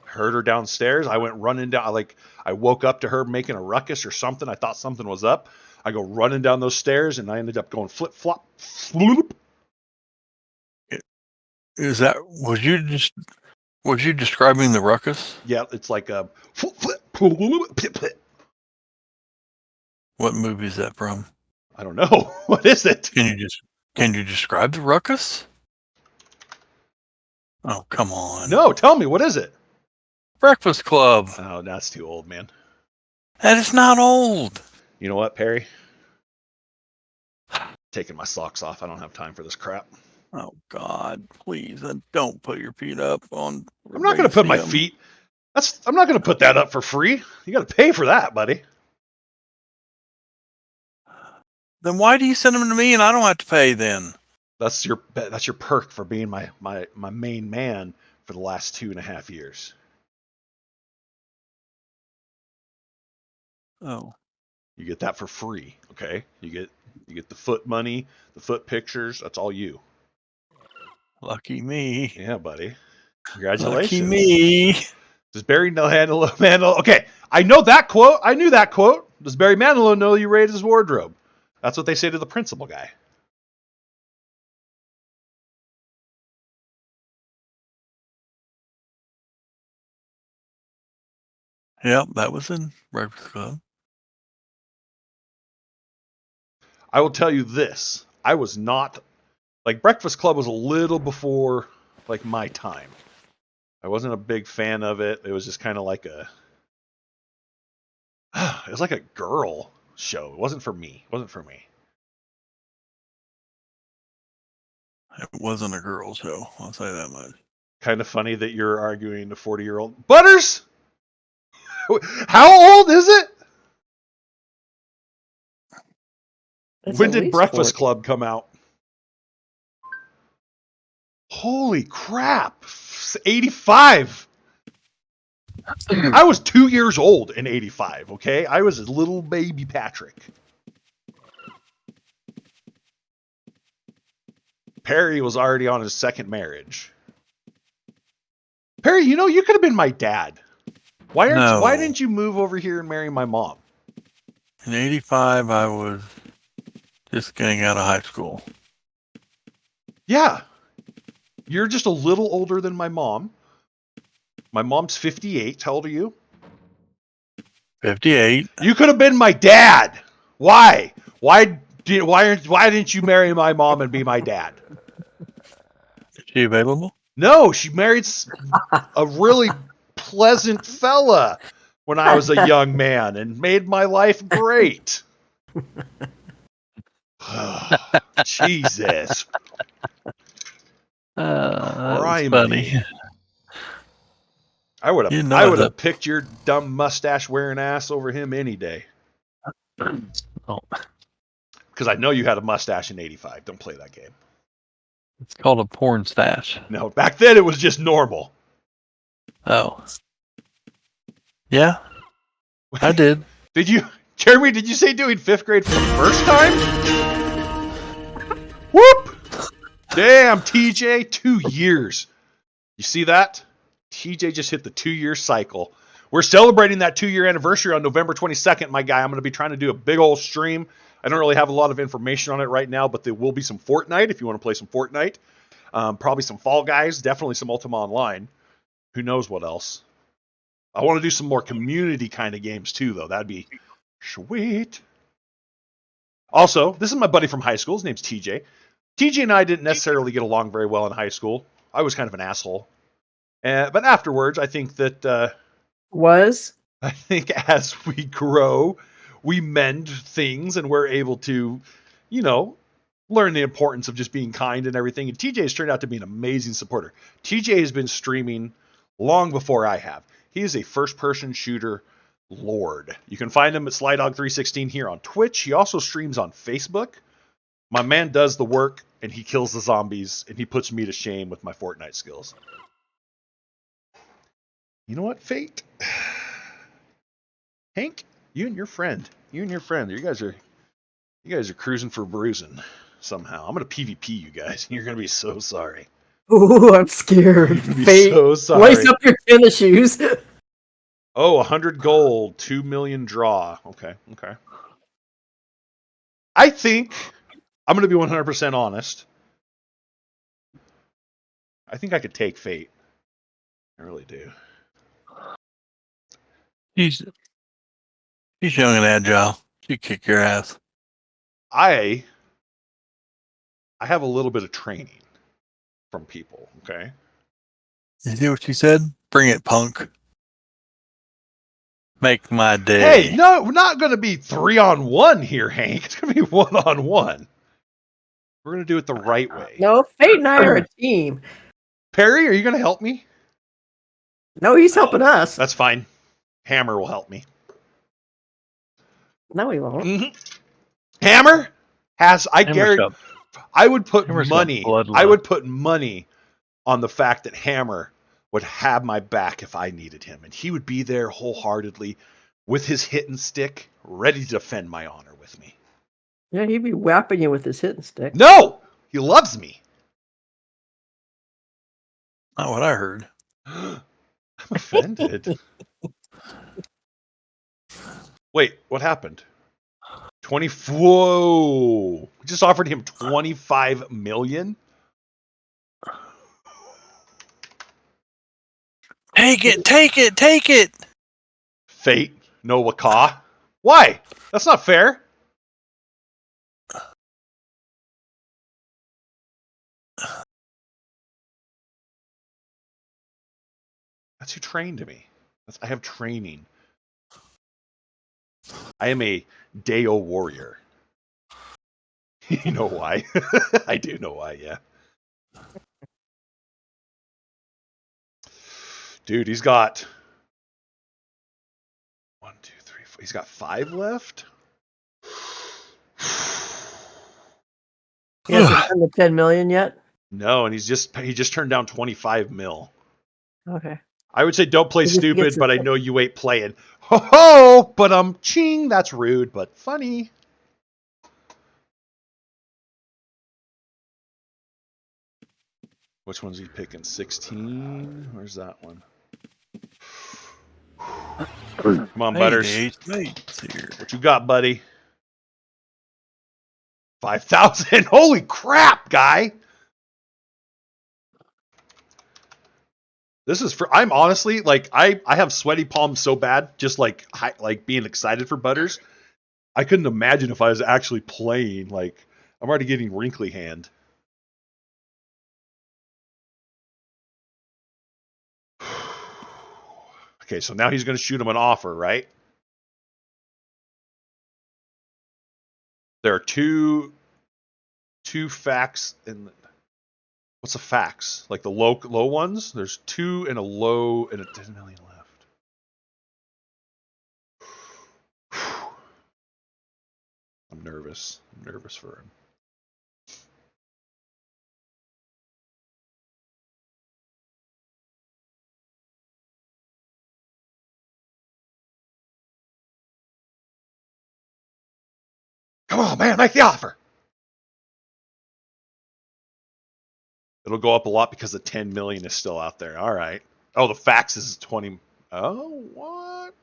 Heard her downstairs. I went running down. I woke up to her making a ruckus or something. I thought something was up. I go running down those stairs, and I ended up going flip flop, floop. Was you describing the ruckus? Yeah, it's like a flip flip, flip flip. What movie is that from? I don't know. What is it? Can you describe the ruckus? Oh, come on. No, tell me. What is it? Breakfast Club. Oh, that's too old, man. That is not old. You know what, Perry? Taking my socks off. I don't have time for this crap. Oh, God, please, don't put your feet up on. I'm not going to put my feet. I'm not going to put that up for free. You got to pay for that, buddy. Then why do you send them to me and I don't have to pay then? That's your perk for being my main man for the last 2.5 years. Oh. You get that for free, okay? You get the foot money, the foot pictures. That's all you. Lucky me. Yeah, buddy. Congratulations. Lucky me. Does Barry Manilow? Okay, I know that quote. I knew that quote. Does Barry Manilow know you raided his wardrobe? That's what they say to the principal guy. Yep, that was in Breakfast Club. I will tell you this. I was not... Breakfast Club was a little before, my time. I wasn't a big fan of it. It was just kind of like it was like a girl show. It wasn't for me. It wasn't a girl show, I'll say that much. Kind of funny that you're arguing a 40-year-old. Butters! How old is it? When did Breakfast Club come out? Holy crap. 85. I was 2 years old in 85, okay? I was a little baby Patrick. Perry was already on his second marriage. Perry, you could have been my dad. Why didn't you move over here and marry my mom? In 85, I was just getting out of high school. Yeah. You're just a little older than my mom. My mom's 58. How old are you? 58. You could have been my dad. Why? Why didn't you marry my mom and be my dad? Is she available? No, she married a really pleasant fella when I was a young man and made my life great. Jesus. funny. I would You have know I it would have up. picked your dumb mustache wearing ass over him any day. Oh, Because I know you had a mustache in '85. Don't play that game. it's called a porn stash. No, back then it was just normal. Oh. Yeah, I did. Jeremy, did you say doing 5th grade for the first time? Whoop! Damn, TJ, 2 years. You see that? TJ just hit the 2-year cycle. We're celebrating that 2-year anniversary on November 22nd, my guy. I'm going to be trying to do a big old stream. I don't really have a lot of information on it right now, but there will be some Fortnite if you want to play some Fortnite. Probably some Fall Guys, definitely some Ultima Online. Who knows what else? I want to do some more community kind of games too, though. That'd be sweet. Also, this is my buddy from high school. His name's TJ. TJ and I didn't necessarily get along very well in high school. I was kind of an asshole. But afterwards, I think that I think as we grow, we mend things and we're able to, learn the importance of just being kind and everything. And TJ has turned out to be an amazing supporter. TJ has been streaming long before I have. He is a first-person shooter lord. You can find him at Slydog316 here on Twitch. He also streams on Facebook. My man does the work, and he kills the zombies, and he puts me to shame with my Fortnite skills. You know what, Fate? Hank, you and your friend, you guys are cruising for bruising somehow. I'm gonna PvP you guys. You're gonna be so sorry. Ooh, I'm scared. You're gonna be Fate, so sorry. lace up your tennis shoes. Oh, 100 gold, 2 million draw. Okay. I think I'm gonna be 100% honest. I think I could take Fate. I really do. He's young and agile. She'd kick your ass. I have a little bit of training from people, okay? You see what she said? Bring it, punk. Make my day. Hey, no, we're not going to be 3-on-1 here, Hank. It's going to be 1-on-1. We're going to do it the right way. No, Fate and I are a team. Perry, are you going to help me? No, he's helping us. That's fine. Hammer will help me. No, he won't. Mm-hmm. Hammer has, I guarantee, I would put money on the fact that Hammer would have my back if I needed him, and he would be there wholeheartedly with his hitting stick, ready to defend my honor with me. Yeah, he'd be whapping you with his hitting stick. No! He loves me. Not what I heard. I'm offended. Wait, what happened? 20. Whoa! We just offered him 25 million. Take it! Fate, no waka. Why? That's not fair. That's who trained me. I have training. I am a Deo warrior. You know why? I do know why, yeah. Dude, he's got 1, 2, 3, 4. He's got 5 left. He hasn't done the 10 million yet? No, and he just turned down 25 mil. Okay. I would say don't play He just stupid, gets but I it. know you ain't playing. Ho ho! But ching, that's rude, but funny. Which one's he picking? 16? Where's that one? Come on, Butters. What you got, buddy? 5,000. Holy crap, guy! This is for. I'm honestly like I have sweaty palms so bad, just like being excited for Butters. I couldn't imagine if I was actually playing. Like I'm already getting wrinkly hand. Okay, so now he's going to shoot him an offer, right? There are two facts in. What's a fax? Like the low ones? There's 2 and a low and a 10 million left. I'm nervous. I'm nervous for him. Come on, man, make the offer. It'll go up a lot because the 10 million is still out there. All right. Oh, the fax is 20. Oh, what?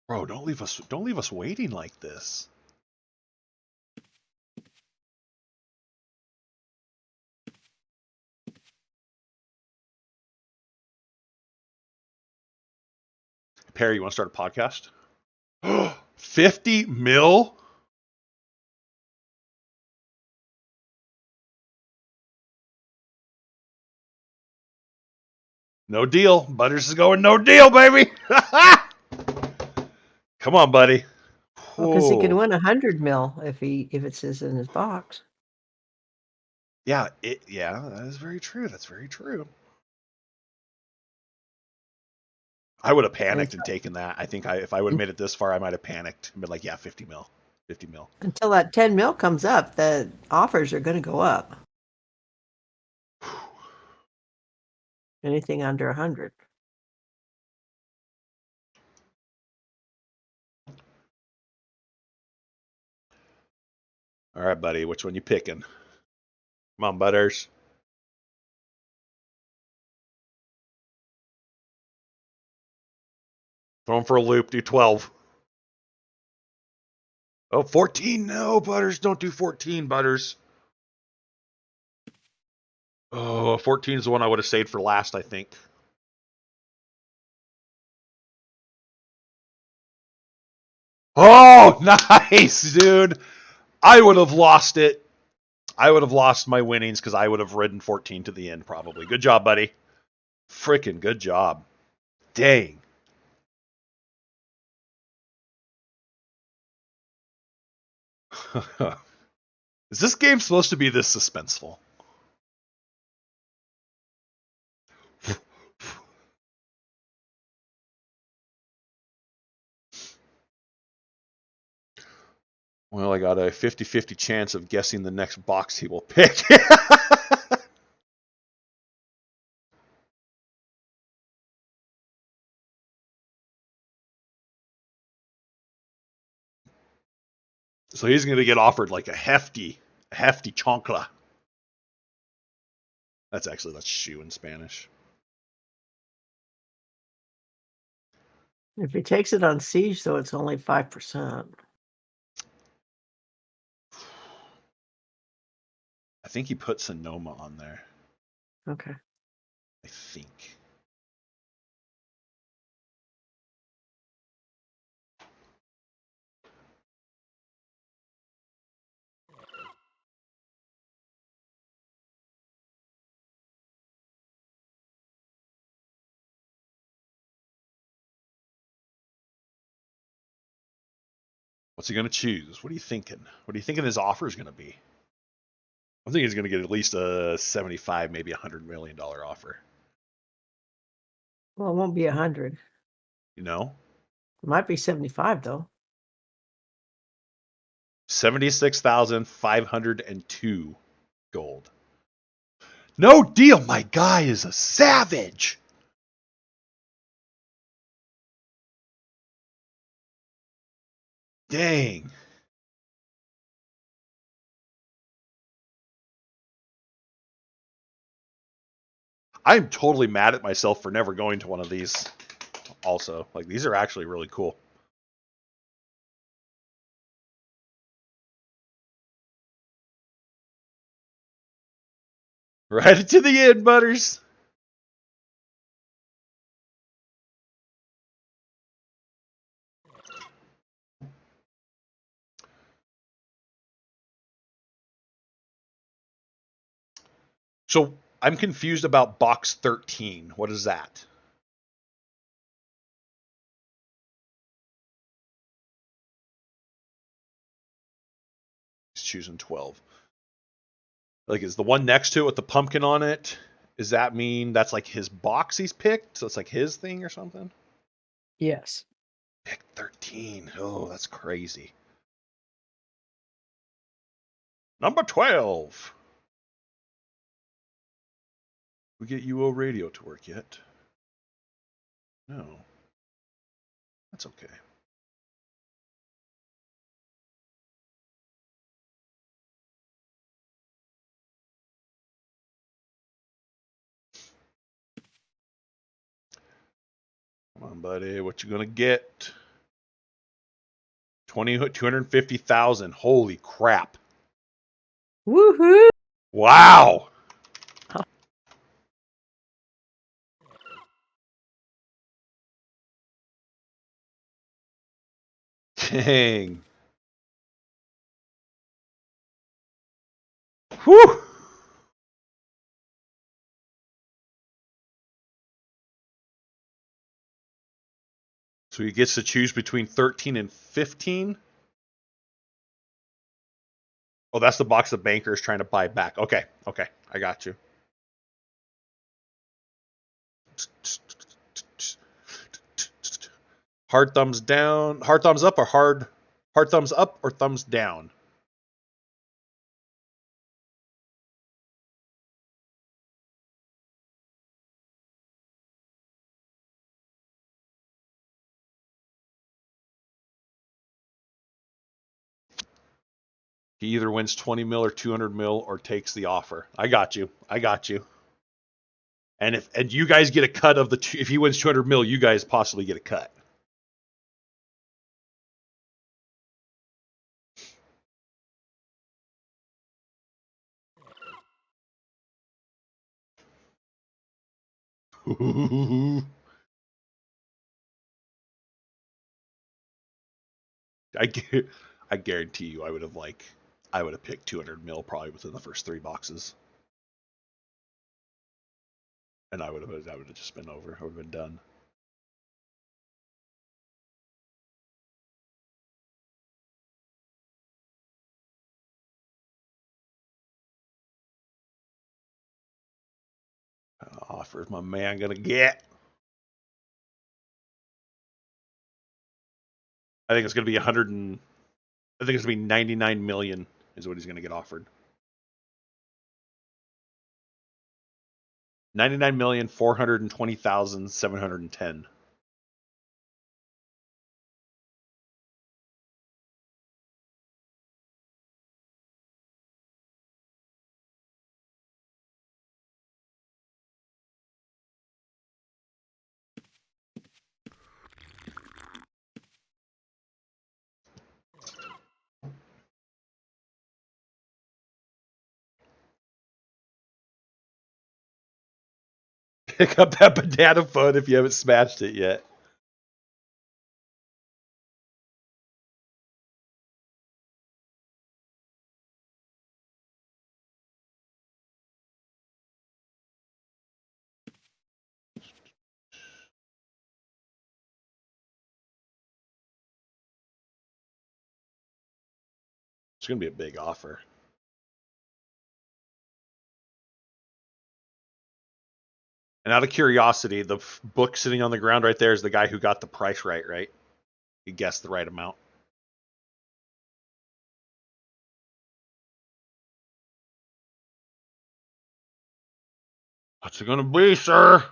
Bro, don't leave us waiting like this. Perry, you want to start a podcast? 50 mil? No deal. Butters is going no deal, baby. Come on, buddy. Because he can Whoa. win 100 mil if it says in his box. Yeah, that is very true. That's very true. I would have panicked and taken that. I think if I would have made it this far, I might have panicked and been like, yeah, 50 mil. 50 mil. Until that 10 mil comes up, the offers are going to go up. Anything under 100. All right, buddy. Which one you picking? Come on, Butters. Throw him for a loop. Do 12. Oh, 14. No, Butters. Don't do 14, Butters. Oh, 14 is the one I would have saved for last, I think. Oh, nice, dude. I would have lost it. I would have lost my winnings because I would have ridden 14 to the end, probably. Good job, buddy. Freaking good job. Dang. Is this game supposed to be this suspenseful? Well, I got a 50-50 chance of guessing the next box he will pick. So he's going to get offered like a hefty chancla. That's shoe in Spanish. If he takes it on Siege, though, it's only 5%. I think he put Sonoma on there. Okay. I think. What's he going to choose? What are you thinking? What are you thinking his offer is going to be? I think he's going to get at least a 75, maybe $100 million offer. Well, it won't be 100. You know? It might be 75, though. 76,502 gold. No deal. My guy is a savage. Dang. I'm totally mad at myself for never going to one of these also. Like, these are actually really cool. Right to the end, Butters. So I'm confused about box 13. What is that? choosing 12. Like, is the one next to it with the pumpkin on it? Does that mean that's like his box he's picked? So it's like his thing or something? Yes. Pick 13. Oh, that's crazy. Number 12. We get UORadio to work yet? No. That's okay. Come on, buddy. What you gonna get? 250,000. Holy crap. Woohoo! Wow. Dang. Whew. So he gets to choose between 13 and 15? Oh, that's the box the banker is trying to buy back. Okay, okay. I got you. Hard thumbs down. Hard thumbs up or hard thumbs up or thumbs down? He either wins 20 mil or 200 mil or takes the offer. I got you. I got you. And if you guys get a cut of if he wins 200 mil, you guys possibly get a cut. I guarantee you, I would have picked 200 mil probably within the first 3 boxes, and I would have just been over. I would have been done. Offer is my man gonna get? I think it's gonna be 100 and I think it's gonna be 99 million is what he's gonna get offered. 99,420,710. Pick up that banana phone if you haven't smashed it yet. It's gonna be a big offer. And out of curiosity, the book sitting on the ground right there is the guy who got the price right? He guessed the right amount. What's it gonna be, sir?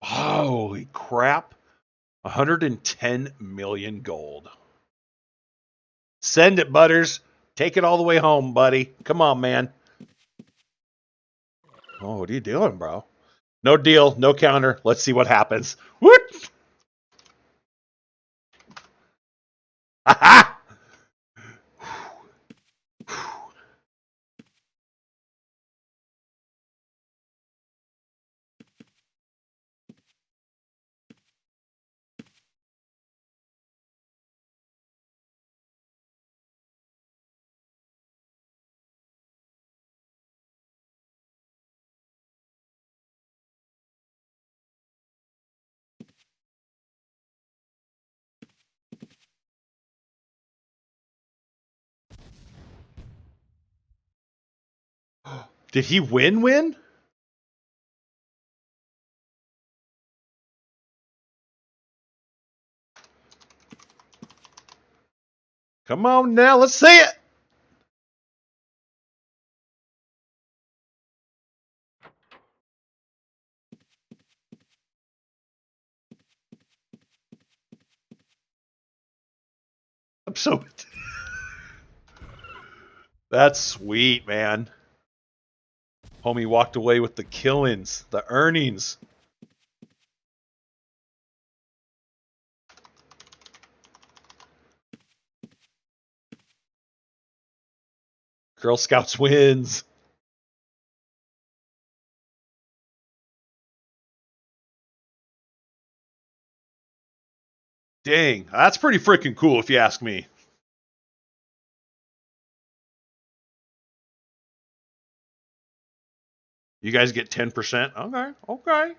Holy crap. 110 million gold. Send it, Butters. Take it all the way home, buddy. Come on, man. Oh, what are you doing, bro? No deal, no counter. Let's see what happens. What? Ha Did he win? Come on now, let's see it. I'm so. That's sweet, man. Homie walked away with the killings, the earnings. Girl Scouts wins. Dang, that's pretty freaking cool if you ask me. You guys get 10%? Okay.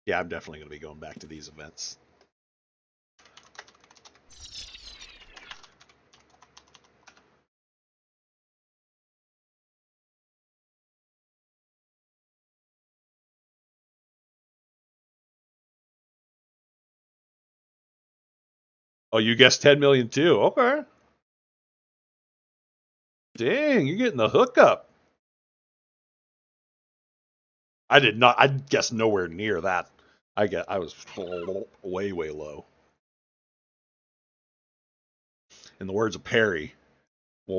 Yeah, I'm definitely going to be going back to these events. Oh, you guessed 10 million too? Okay. Dang, you're getting the hookup. I did not. I guess nowhere near that. I was way low. In the words of Perry. You're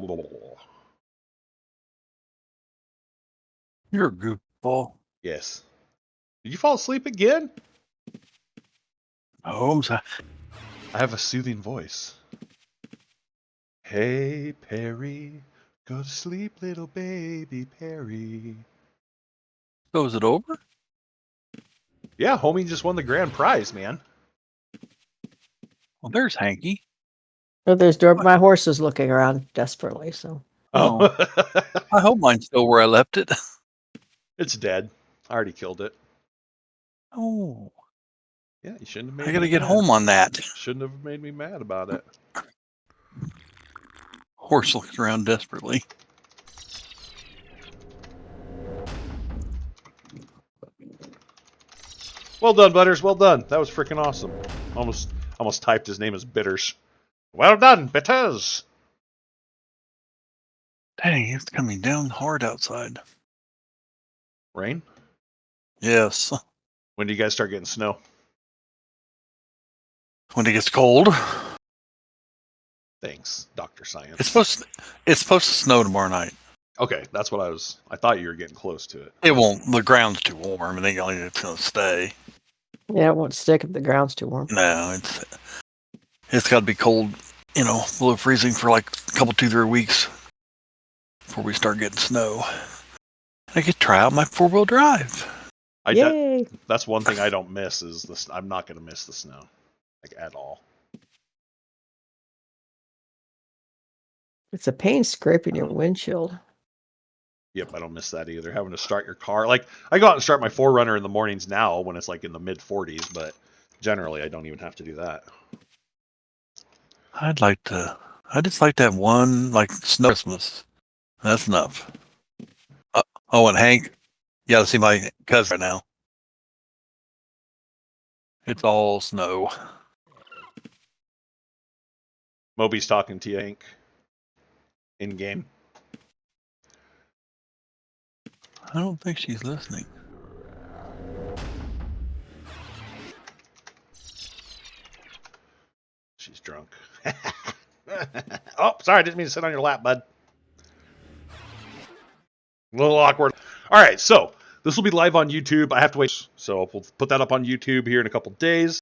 a goofball. Yes. Did you fall asleep again? Holmes, I have a soothing voice. Hey, Perry, go to sleep, little baby Perry. so is it over? Yeah, homie just won the grand prize, man. Well, there's Hanky. Oh, my horse is looking around desperately. So Oh, I hope mine's still where I left it. It's dead. I already killed it. Oh, Yeah, you shouldn't have made I me gotta get mad. home on that. Shouldn't have made me mad about it. Horse looks around desperately. Well done, Butters. Well done. That was freaking awesome. Almost typed his name as Bitters. Well done, Bitters. Dang, it's coming down hard outside. Rain? Yes. When do you guys start getting snow? When it gets cold. Thanks, Dr. Science. It's supposed to snow tomorrow night. Okay, that's what I thought you were getting close to it. It won't. The ground's too warm, and it's gonna stay. yeah, it won't stick if the ground's too warm. No, it's got to be cold. Below freezing for like a couple, 2-3 weeks before we start getting snow. I could try out my 4-wheel drive. Yay! That's one thing I don't miss is this. I'm not going to miss the snow, like at all. It's a pain scraping your windshield. Yep, I don't miss that either. Having to start your car. Like, I go out and start my 4Runner in the mornings now when it's like in the mid 40s, but generally I don't even have to do that. I just like to have one, like, snow Christmas. That's enough. Oh, and Hank, you gotta see my cousin right now. It's all snow. Moby's talking to you, Hank. In game. I don't think she's listening. She's drunk. Oh, sorry, I didn't mean to sit on your lap, bud. A little awkward. All right, so this will be live on YouTube. I have to wait, so we'll put that up on YouTube here in a couple days.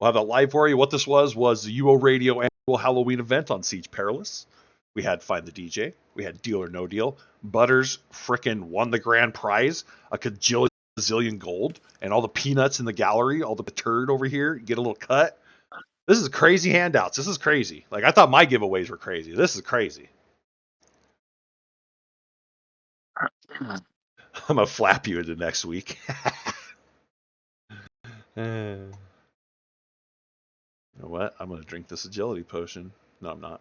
We'll have that live for you. What this was the UORadio annual Halloween event on Siege Perilous. We had Find the DJ. We had Deal or No Deal. Butters frickin' won the grand prize, a gazillion gold, and all the peanuts in the gallery, all the turd over here, get a little cut. This is crazy handouts. This is crazy. Like, I thought my giveaways were crazy. This is crazy. I'm going to flap you into next week. You know what? I'm going to drink this agility potion. No, I'm not.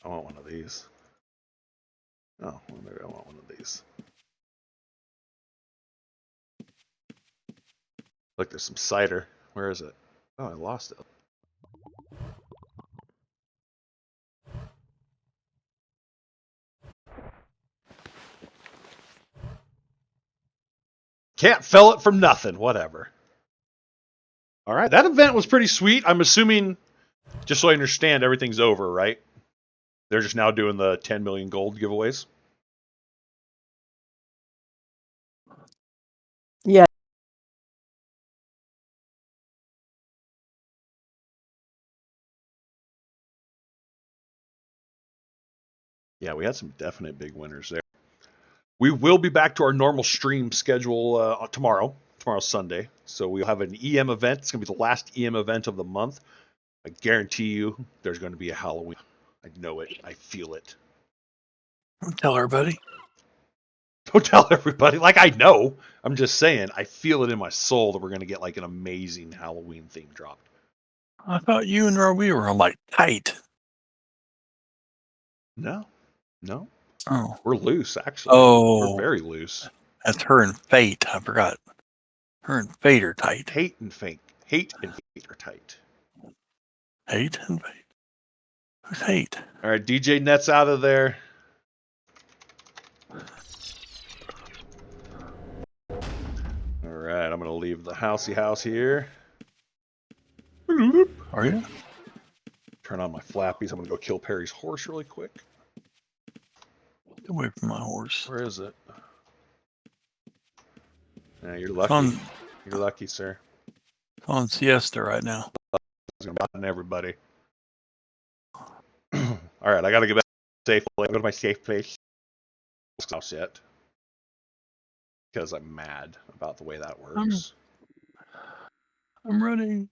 I want one of these. Oh, well, maybe I want one of these. Look, there's some cider. Where is it? Oh, I lost it. Can't fill it from nothing. Whatever. All right, that event was pretty sweet. I'm assuming, just so I understand, everything's over, right? They're just now doing the 10 million gold giveaways. Yeah. Yeah, we had some definite big winners there. We will be back to our normal stream schedule tomorrow. Tomorrow's Sunday. So we'll have an EM event. It's going to be the last EM event of the month. I guarantee you there's going to be a Halloween. I know it. I feel it. Don't tell everybody. Don't tell everybody. Like, I know. I'm just saying, I feel it in my soul that we're going to get like an amazing Halloween theme dropped. I thought you and Robbie were like tight. No. No. Oh. We're loose, actually. Oh. We're very loose. That's her and Fate. I forgot. Her and Fate are tight. Hate and fate are tight. Hate and Fate. Who's Hate? All right, DJ Net's out of there. All right, I'm going to leave the housey house here. Are you? Turn on my flappies. I'm going to go kill Perry's horse really quick. Get away from my horse. Where is it? Yeah, you're lucky. You're lucky, sir. It's on siesta right now. It's going to be on everybody. All right, I got to get back safely. Go to my safe place. House yet. Because I'm mad about the way that works. I'm running.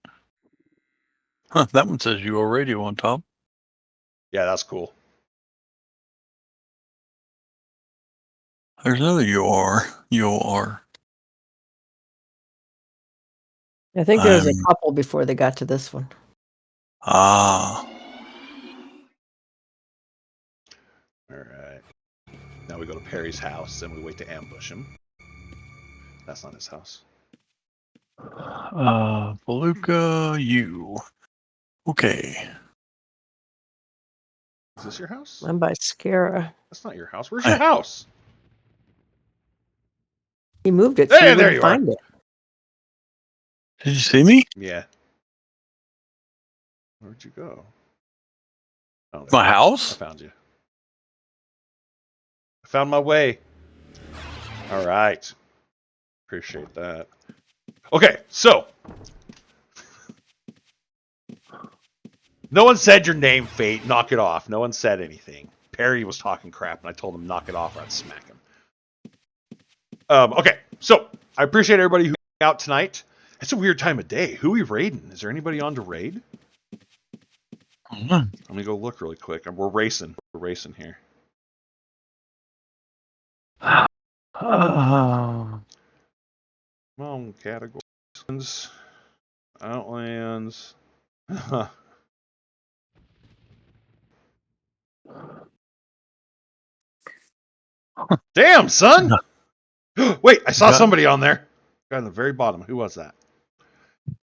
Huh, that one says UORadio on top. Yeah, that's cool. There's another UOR. I think there was a couple before they got to this one. Ah. All right. Now we go to Perry's house and we wait to ambush him. That's not his house. Beluga U. Okay. Is this your house? I'm by Scara. That's not your house. Where's your house? He moved it so Hey, you there wouldn't you find are. it. Did you see me? Yeah. Where'd you go? Oh, My I house? found you. I found my way. All right. Appreciate that. Okay, so. No one said your name, Fate. Knock it off. No one said anything. Perry was talking crap, and I told him knock it off or I'd smack him. Okay, so I appreciate everybody who came out tonight. It's a weird time of day. Who are we raiding? Is there anybody on to raid? Let me go look really quick. We're racing. We're racing here. Come on, categories. Outlands. Damn, son! Wait, I saw somebody on there. Guy on the very bottom. Who was that?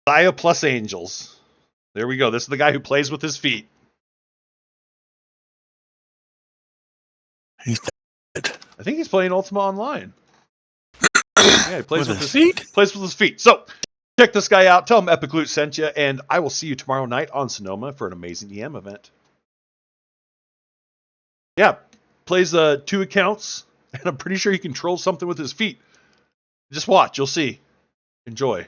Zaya plus Angels. There we go. This is the guy who plays with his feet. He's dead. I think he's playing Ultima Online. Yeah, he plays With with his feet? Plays with his feet. So, check this guy out. Tell him Epic Loot sent you, and I will see you tomorrow night on Sonoma for an amazing EM event. Yeah, plays 2 accounts, and I'm pretty sure he controls something with his feet. Just watch. You'll see. Enjoy.